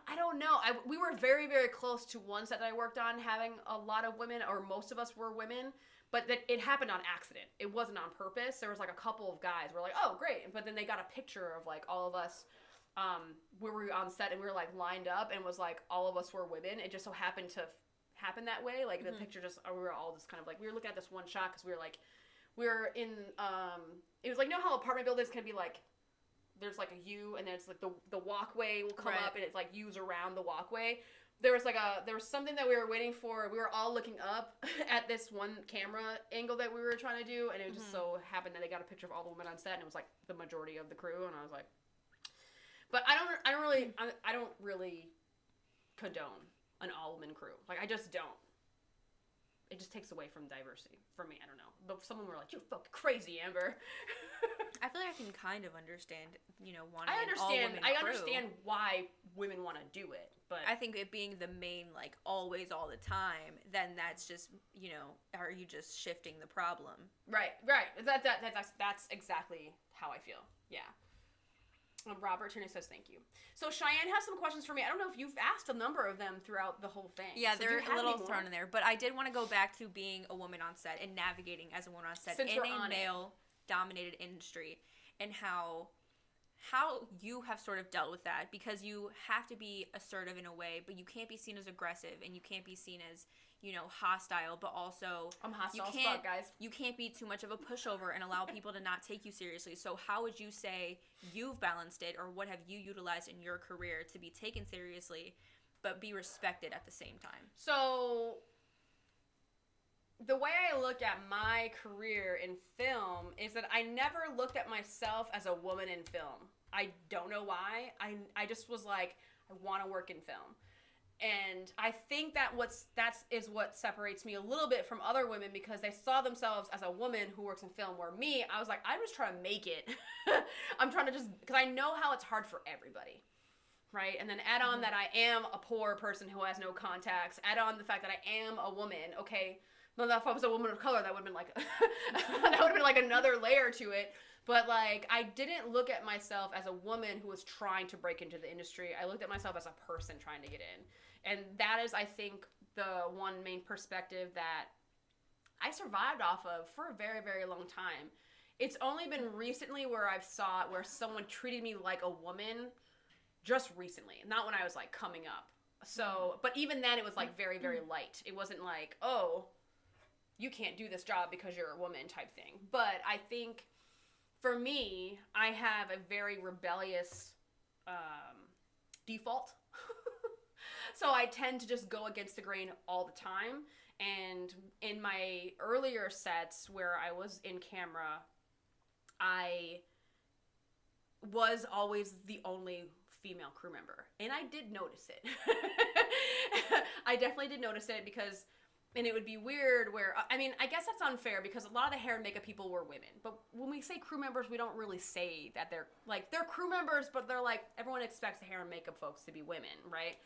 A: I don't know. We were very, very close to one set that I worked on having a lot of women, or most of us were women, but that it happened on accident. It wasn't on purpose. There was like a couple of guys were like, oh, great. But then they got a picture of like all of us, we were on set and we were like lined up, and it was like all of us were women. It just so happened to happen that way. Like the picture just, we were all just kind of like, we were looking at this one shot because we were in, it was like, you know how apartment buildings can be like, there's like a U, and then it's like the walkway will come up, and it's like U's around the walkway. There was something that we were waiting for. We were all looking up at this one camera angle that we were trying to do, and it just so happened that they got a picture of all the women on set, and it was like the majority of the crew, and I was like, but I don't really condone an all woman crew. Like I just don't. It just takes away from diversity for me. I don't know. But someone were like, "You fucking crazy, Amber."
B: I feel like I can kind of understand, wanting
A: I
B: an all-women crew.
A: I understand why women want to do it, but
B: I think it being the main, like, always, all the time, then that's just, are you just shifting the problem?
A: Right. That's exactly how I feel. Yeah. Robert Tierney says thank you. So Cheyenne has some questions for me. I don't know if you've asked a number of them throughout the whole thing.
B: Yeah,
A: so
B: they're a little thrown in there. But I did want to go back to being a woman on set and navigating as a woman on set in a male-dominated industry, and how you have sort of dealt with that, because you have to be assertive in a way, but you can't be seen as aggressive, and you can't be seen as, hostile, but also
A: I'm hostile as fuck, guys.
B: You can't be too much of a pushover and allow people to not take you seriously. So how would you say you've balanced it, or what have you utilized in your career to be taken seriously but be respected at the same time?
A: So the way I look at my career in film is that I never looked at myself as a woman in film. I don't know why. I just was like, I want to work in film. And I think that is what separates me a little bit from other women, because they saw themselves as a woman who works in film, where me, I was like, I'm just trying to make it. I'm trying to because I know how it's hard for everybody, right? And then add on that I am a poor person who has no contacts. Add on the fact that I am a woman. Okay, well, if I was a woman of color, that would have been like another layer to it. But like, I didn't look at myself as a woman who was trying to break into the industry. I looked at myself as a person trying to get in. And that is, I think, the one main perspective that I survived off of for a very, very long time. It's only been recently where I've saw it where someone treated me like a woman, just recently, not when I was like coming up. So, but even then it was like very, very light. It wasn't like, oh, you can't do this job because you're a woman type thing. But I think for me, I have a very rebellious default. So I tend to just go against the grain all the time. And in my earlier sets where I was in camera, I was always the only female crew member. And I did notice it. I definitely did notice it because, and it would be weird where, I mean, I guess that's unfair because a lot of the hair and makeup people were women. But when we say crew members, we don't really say that they're crew members, but they're like, everyone expects the hair and makeup folks to be women, right?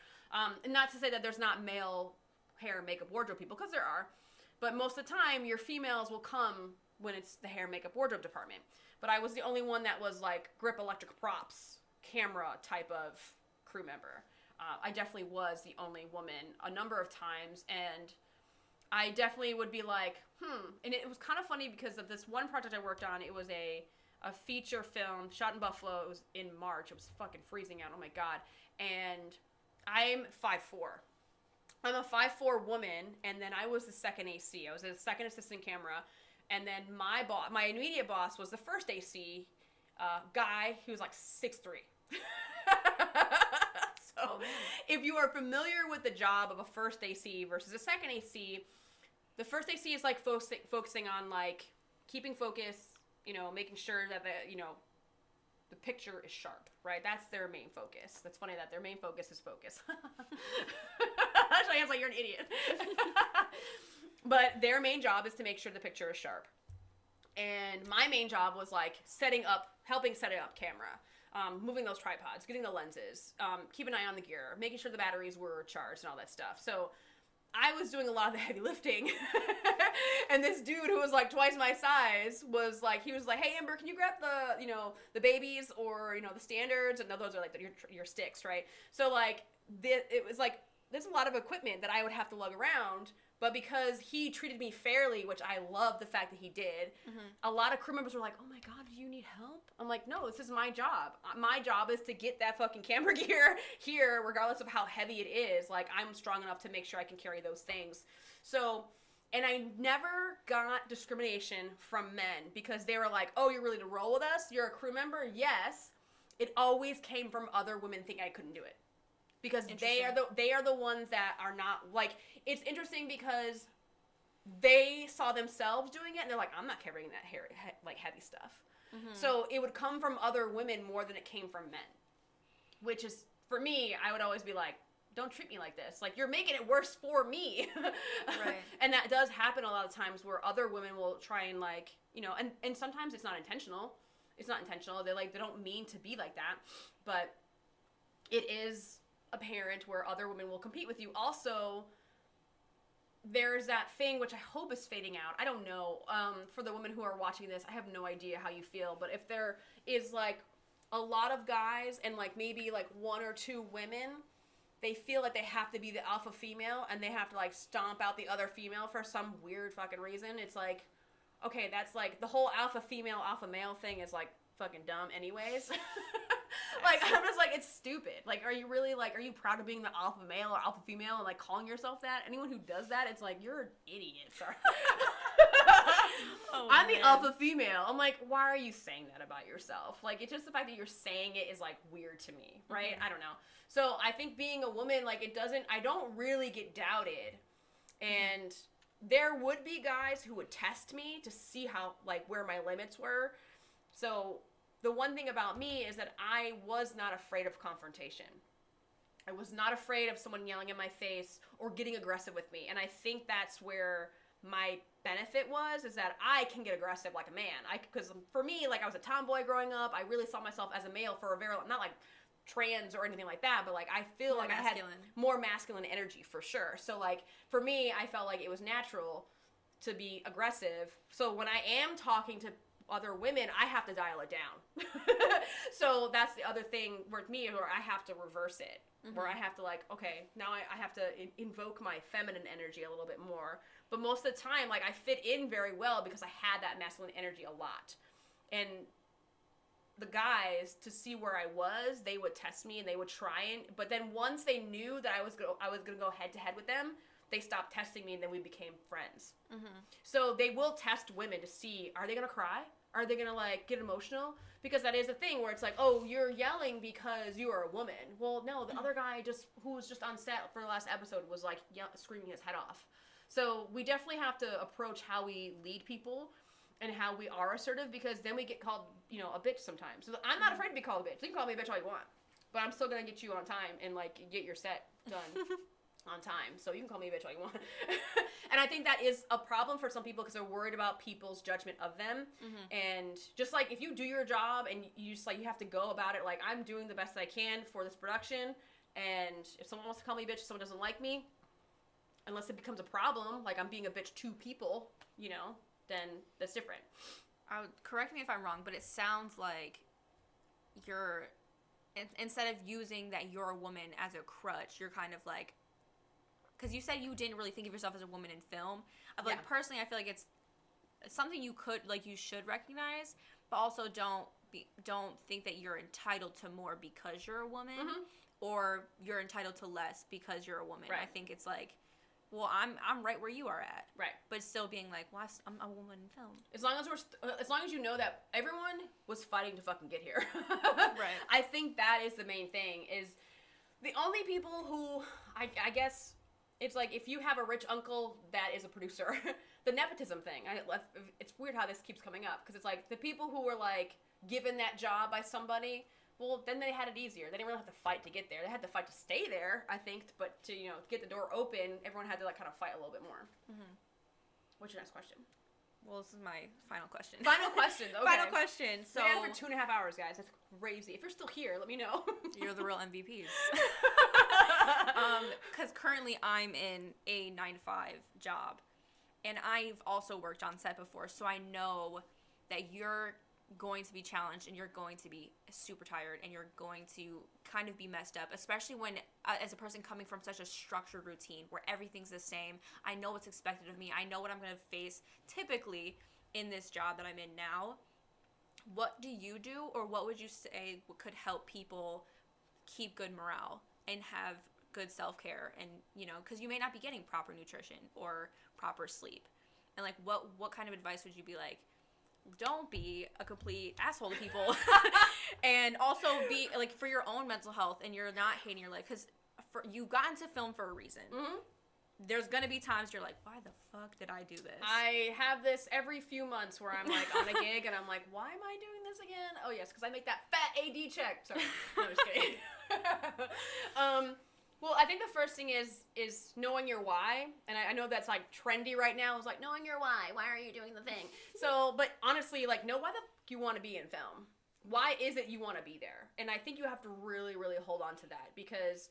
A: And not to say that there's not male hair and makeup wardrobe people, because there are. But most of the time, your females will come when it's the hair and makeup wardrobe department. But I was the only one that was like grip electric props, camera type of crew member. I definitely was the only woman a number of times, and I definitely would be like, And it was kind of funny because of this one project I worked on. It was a feature film shot in Buffalo. It was in March. It was fucking freezing out. Oh my God. And I'm 5'4". I'm a 5'4" woman, and then I was the second AC. I was a second assistant camera, and then my immediate boss was the first AC guy. He was like 6'3". So if you are familiar with the job of a first AC versus a second AC, the first AC is like focusing on like keeping focus, making sure that the picture is sharp, right? That's their main focus. That's funny that their main focus is focus. Cheyenne's like, you're an idiot. But their main job is to make sure the picture is sharp. And my main job was like helping set up camera, moving those tripods, getting the lenses, keep an eye on the gear, making sure the batteries were charged and all that stuff. So I was doing a lot of the heavy lifting. And this dude who was like twice my size was like, hey Amber, can you grab the babies or, the standards? And those are like your sticks, right? So like, it was like, there's a lot of equipment that I would have to lug around. But because he treated me fairly, which I love the fact that he did, a lot of crew members were like, oh my God, do you need help? I'm like, no, this is my job. My job is to get that fucking camera gear here, regardless of how heavy it is. Like, I'm strong enough to make sure I can carry those things. So, and I never got discrimination from men because they were like, oh, you're willing to roll with us? You're a crew member? Yes. It always came from other women thinking I couldn't do it. Because they are the ones that are not, like, it's interesting because they saw themselves doing it, and they're like, I'm not carrying that heavy stuff. So it would come from other women more than it came from men. Which is, for me, I would always be like, don't treat me like this. Like, you're making it worse for me. Right. And that does happen a lot of times where other women will try and, like, and sometimes it's not intentional. It's not intentional. They don't mean to be like that. But it is apparent where other women will compete with you. Also, there's that thing which I hope is fading out. I don't know. For the women who are watching this, I have no idea how you feel, but if there is like a lot of guys and like maybe like one or two women, they feel like they have to be the alpha female and they have to like stomp out the other female for some weird fucking reason. It's like, okay, that's like the whole alpha female, alpha male thing is like fucking dumb anyways. Like, I'm just like, it's stupid. Like, are you proud of being the alpha male or alpha female and like calling yourself that? Anyone who does that, it's like, you're an idiot. Sorry. I'm the alpha female. I'm like, why are you saying that about yourself? Like, it's just the fact that you're saying it is like weird to me, right? I don't know. So I think being a woman, like, I don't really get doubted. And there would be guys who would test me to see how, like, where my limits were. So the one thing about me is that I was not afraid of confrontation. I was not afraid of someone yelling in my face or getting aggressive with me. And I think that's where my benefit is that I can get aggressive like a man. Because for me, like, I was a tomboy growing up. I really saw myself as a male for a very long, not like trans or anything like that, but like I feel like I had more masculine energy for sure. So like for me, I felt like it was natural to be aggressive. So when I am talking to other women, I have to dial it down. So that's the other thing with me, where I have to reverse it, where I have to like, okay, now I have to invoke my feminine energy a little bit more. But most of the time, like, I fit in very well because I had that masculine energy a lot. And the guys, to see where I was, they would test me and they would try but then once they knew that I was gonna go head to head with them, they stopped testing me and then we became friends. So they will test women to see, are they gonna cry? Are they gonna like get emotional? Because that is a thing where it's like, oh, you're yelling because you are a woman. Well, no, the other guy who was just on set for the last episode was like screaming his head off. So we definitely have to approach how we lead people and how we are assertive, because then we get called, a bitch sometimes. So I'm not afraid to be called a bitch. You can call me a bitch all you want, but I'm still gonna get you on time and like get your set done on time. So you can call me a bitch all you want. And I think that is a problem for some people because they're worried about people's judgment of them. And just like if you do your job and you just like you have to go about it like, I'm doing the best I can for this production, and if someone wants to call me a bitch, someone doesn't like me, unless it becomes a problem, like I'm being a bitch to people, then that's different.
B: Correct me if I'm wrong, but it sounds like you're, instead of using that you're a woman as a crutch, you're kind of like, because you said you didn't really think of yourself as a woman in film. Like, personally, I feel like it's something you should recognize, but also don't think that you're entitled to more because you're a woman, or you're entitled to less because you're a woman.
A: Right.
B: I think it's like, well, I'm right where you are at.
A: Right.
B: But still being like, well, I'm a woman in film.
A: As long as you know that everyone was fighting to fucking get here.
B: Right.
A: I think that is the main thing, is the only people who, I guess, it's like if you have a rich uncle that is a producer, the nepotism thing. It's weird how this keeps coming up because it's like the people who were like given that job by somebody, well, then they had it easier. They didn't really have to fight to get there. They had to fight to stay there, I think, but to, you know, get the door open, everyone had to like kind of fight a little bit more. Mm-hmm. What's your next question?
B: Well, this is my final question.
A: Final question. Okay.
B: Final question. So,
A: we had it for 2.5 hours, guys. That's crazy. If you're still here, let me know.
B: You're the real MVPs. Because currently I'm in a 9-to-5 job, and I've also worked on set before, so I know that you're going to be challenged and you're going to be super tired and you're going to kind of be messed up, especially when as a person coming from such a structured routine where everything's the same. I know what's expected of me. I know what I'm going to face typically in this job that I'm in now. What do you do, or what would you say could help people keep good morale and have good self-care? And, you know, because you may not be getting proper nutrition or proper sleep, and like what kind of advice would you be like, don't be a complete asshole to people and also be like for your own mental health and you're not hating your life, because you got into film for a reason. Mm-hmm. There's gonna be times you're like, why the fuck did I do this? I have this every few months where I'm like on a gig and I'm like, why am I doing this again? Oh yes, because I make that fat AD check. Sorry, no, I'm just kidding. Well, I think the first thing is knowing your why, and I know that's like trendy right now. It's like knowing your why. Why are you doing the thing? So, but honestly, like, know why the fuck you want to be in film. Why is it you want to be there? And I think you have to really, really hold on to that, because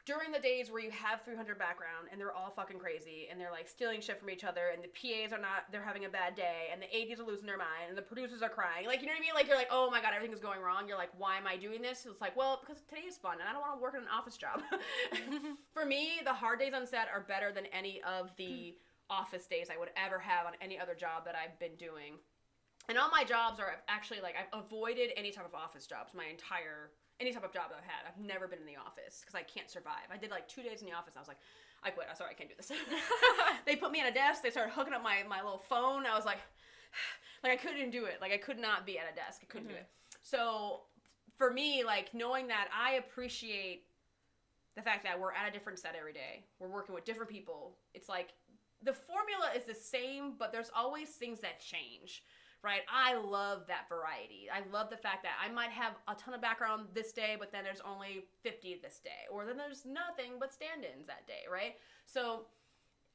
B: during the days where you have 300 background and they're all fucking crazy and they're like stealing shit from each other and the PAs are not, they're having a bad day and the ADs are losing their mind and the producers are crying. Like, you know what I mean? Like, you're like, oh my God, everything is going wrong. You're like, why am I doing this? It's like, well, because today is fun and I don't want to work in an office job. For me, the hard days on set are better than any of the office days I would ever have on any other job that I've been doing. And all my jobs are actually like, I've avoided any type of office jobs any type of job I've had. I've never been in the office because I can't survive. I did like 2 days in the office and I was like, I quit. I'm sorry, I can't do this. They put me at a desk. They started hooking up my little phone. I was like I couldn't do it. Like, I could not be at a desk. I couldn't do it. So for me, like, knowing that, I appreciate the fact that we're at a different set every day. We're working with different people. It's like the formula is the same, but there's always things that change. Right? I love that variety. I love the fact that I might have a ton of background this day, but then there's only 50 this day. Or then there's nothing but stand-ins that day, right? So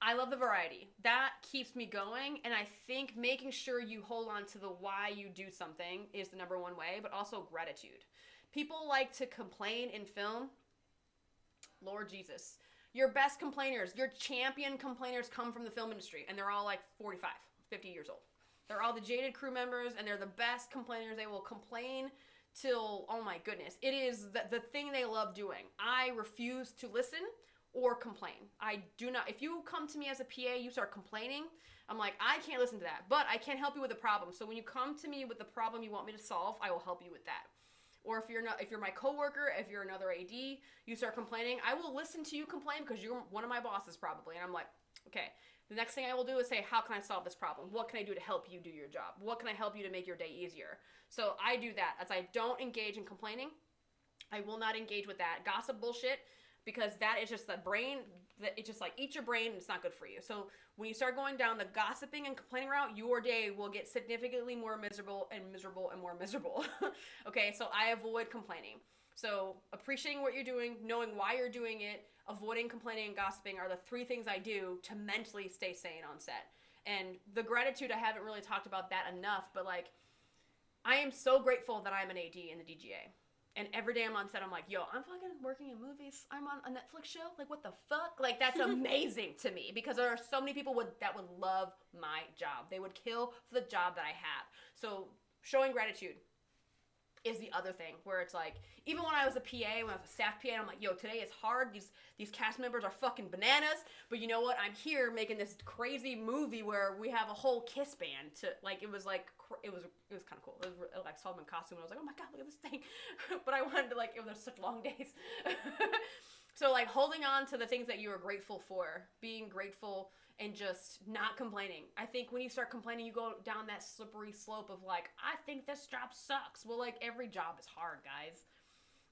B: I love the variety. That keeps me going, and I think making sure you hold on to the why you do something is the number one way, but also gratitude. People like to complain in film. Lord Jesus. Your best complainers, your champion complainers come from the film industry, and they're all like 45, 50 years old. They're all the jaded crew members, and they're the best complainers. They will complain till, oh my goodness. It is the thing they love doing. I refuse to listen or complain. I do not. If you come to me as a PA, you start complaining, I'm like, I can't listen to that, but I can help you with the problem. So when you come to me with the problem you want me to solve, I will help you with that. Or if you're my coworker, if you're another AD, you start complaining, I will listen to you complain because you're one of my bosses probably. And I'm like, okay. The next thing I will do is say, how can I solve this problem? What can I do to help you do your job? What can I help you to make your day easier? So I do that. As I don't engage in complaining. I will not engage with that gossip bullshit, because that is just the brain, that it just like eats your brain and it's not good for you. So when you start going down the gossiping and complaining route, your day will get significantly more miserable and more miserable. Okay, so I avoid complaining. So appreciating what you're doing, knowing why you're doing it, avoiding complaining and gossiping are the 3 things I do to mentally stay sane on set. And the gratitude, I haven't really talked about that enough, but like, I am so grateful that I'm an AD in the DGA. And every day I'm on set, I'm like, yo, I'm fucking working in movies. I'm on a Netflix show. Like, what the fuck? Like, that's amazing to me, because there are so many people that would love my job. They would kill for the job that I have. So showing gratitude is the other thing, where it's like, even when I was a PA, when I was a staff PA, I'm like, yo, today is hard. These cast members are fucking bananas. But you know what? I'm here making this crazy movie where we have a whole Kiss band to, like, it was kind of cool. It was like, I saw them in costume and I was like, oh my God, look at this thing. But I wanted to, like, it was such long days. So like, holding on to the things that you are grateful for, being grateful, and just not complaining. I think when you start complaining, you go down that slippery slope of like, I think this job sucks. Well, like, every job is hard, guys.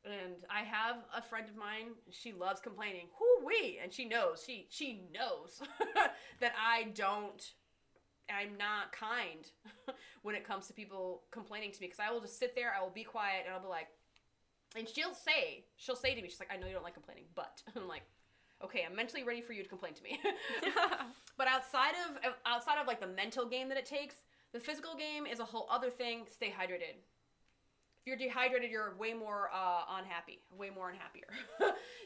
A: And I have a friend of mine, she loves complaining. Whoo-wee! And she knows that I'm not kind when it comes to people complaining to me. Because I will just sit there, I will be quiet, and I'll be like, and she'll say to me, she's like, I know you don't like complaining, but I'm like, okay, I'm mentally ready for you to complain to me. But outside of like the mental game that it takes, the physical game is a whole other thing. Stay hydrated. If you're dehydrated, you're way more unhappy, way more unhappier.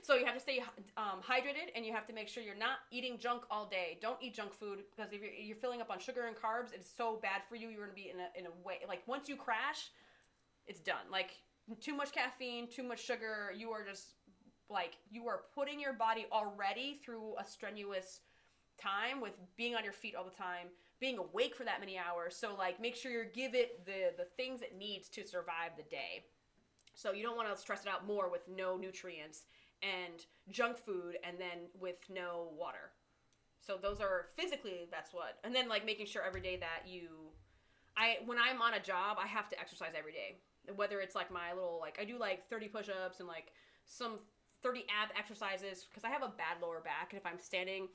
A: So you have to stay hydrated, and you have to make sure you're not eating junk all day. Don't eat junk food, because if you're filling up on sugar and carbs, it's so bad for you. You're going to be in a way, like once you crash, it's done. Like too much caffeine, too much sugar, you are just like, you are putting your body already through a strenuous time with being on your feet all the time, being awake for that many hours. So like, make sure you give it the things it needs to survive the day. So you don't want to stress it out more with no nutrients and junk food, and then with no water. So those are physically, that's what. And then like making sure every day that when I'm on a job, I have to exercise every day. Whether it's like my little, like I do like 30 push-ups and like some 30 ab exercises, because I have a bad lower back, and if I'm standing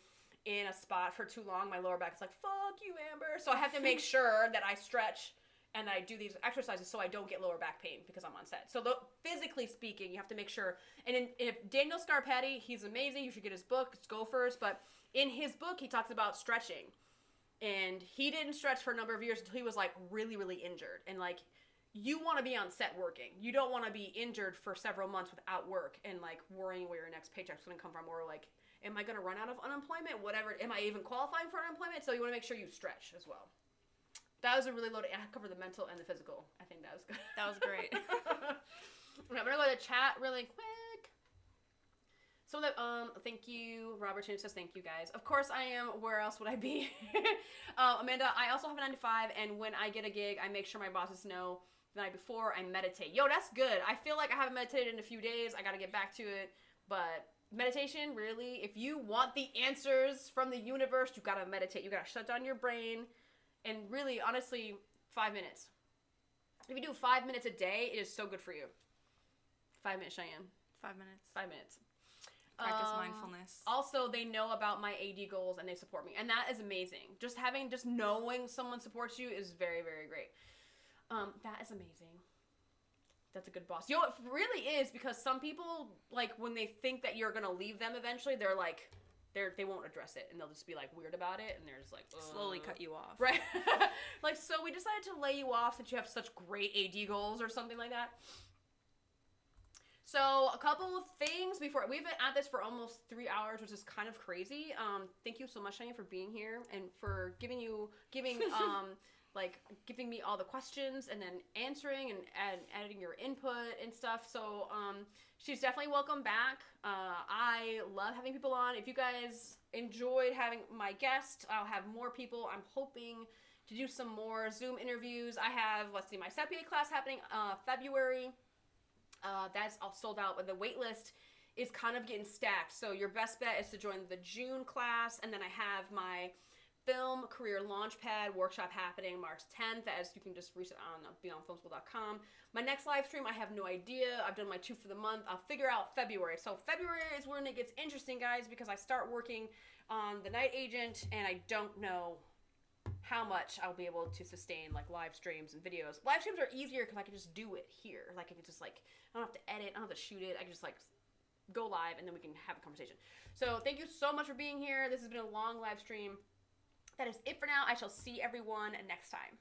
A: in a spot for too long, my lower back is like, fuck you, Amber. So I have to make sure that I stretch and I do these exercises so I don't get lower back pain because I'm on set. So physically speaking, you have to make sure. And if Daniel Scarpati, he's amazing. You should get his book. It's Gophers. But in his book, he talks about stretching. And he didn't stretch for a number of years until he was like really, really injured. And like, you want to be on set working. You don't want to be injured for several months without work and like worrying where your next paycheck's going to come from, or like, am I going to run out of unemployment? Whatever. Am I even qualifying for unemployment? So you want to make sure you stretch as well. That was a really loaded. I covered the mental and the physical. I think that was good.
B: That was great.
A: I'm going to go to chat really quick. So that, thank you. Robert Chin says, thank you guys. Of course I am. Where else would I be? Amanda, I also have a 9 to 5, and when I get a gig, I make sure my bosses know the night before I meditate. Yo, that's good. I feel like I haven't meditated in a few days. I got to get back to it. But meditation, really, if you want the answers from the universe, you got to meditate. You got to shut down your brain. And really, honestly, 5 minutes. If you do 5 minutes a day, it is so good for you. 5 minutes, Cheyenne.
B: 5 minutes.
A: 5 minutes.
B: Practice mindfulness.
A: Also, they know about my AD goals and they support me. And that is amazing. Just knowing someone supports you is very, very great. That is amazing. That's a good boss. Yo, it really is, because some people, like, when they think that you're going to leave them eventually, they're like, they won't address it, and they'll just be like weird about it, and they're just like
B: slowly cut you off,
A: right? Like, so we decided to lay you off since you have such great AD goals or something like that. So a couple of things before we've been at this for almost 3 hours, which is kind of crazy. Thank you so much, Cheyenne, for being here and for giving me all the questions and then answering and editing your input and stuff. So she's definitely welcome back. I love having people on. If you guys enjoyed having my guest, I'll have more people. I'm hoping to do some more Zoom interviews. I have, my Set PA class happening February. That's all sold out, but the wait list is kind of getting stacked. So your best bet is to join the June class, and then I have my Film Career Launchpad workshop happening March 10th, as you can just reach it on beyondfilmschool.com. My next live stream, I have no idea. I've done my 2 for the month. I'll figure out February. So February is when it gets interesting, guys, because I start working on The Night Agent, and I don't know how much I'll be able to sustain like live streams and videos. Live streams are easier because I can just do it here. Like, I can just like, I don't have to edit, I don't have to shoot it. I can just like go live, and then we can have a conversation. So thank you so much for being here. This has been a long live stream. That is it for now. I shall see everyone next time.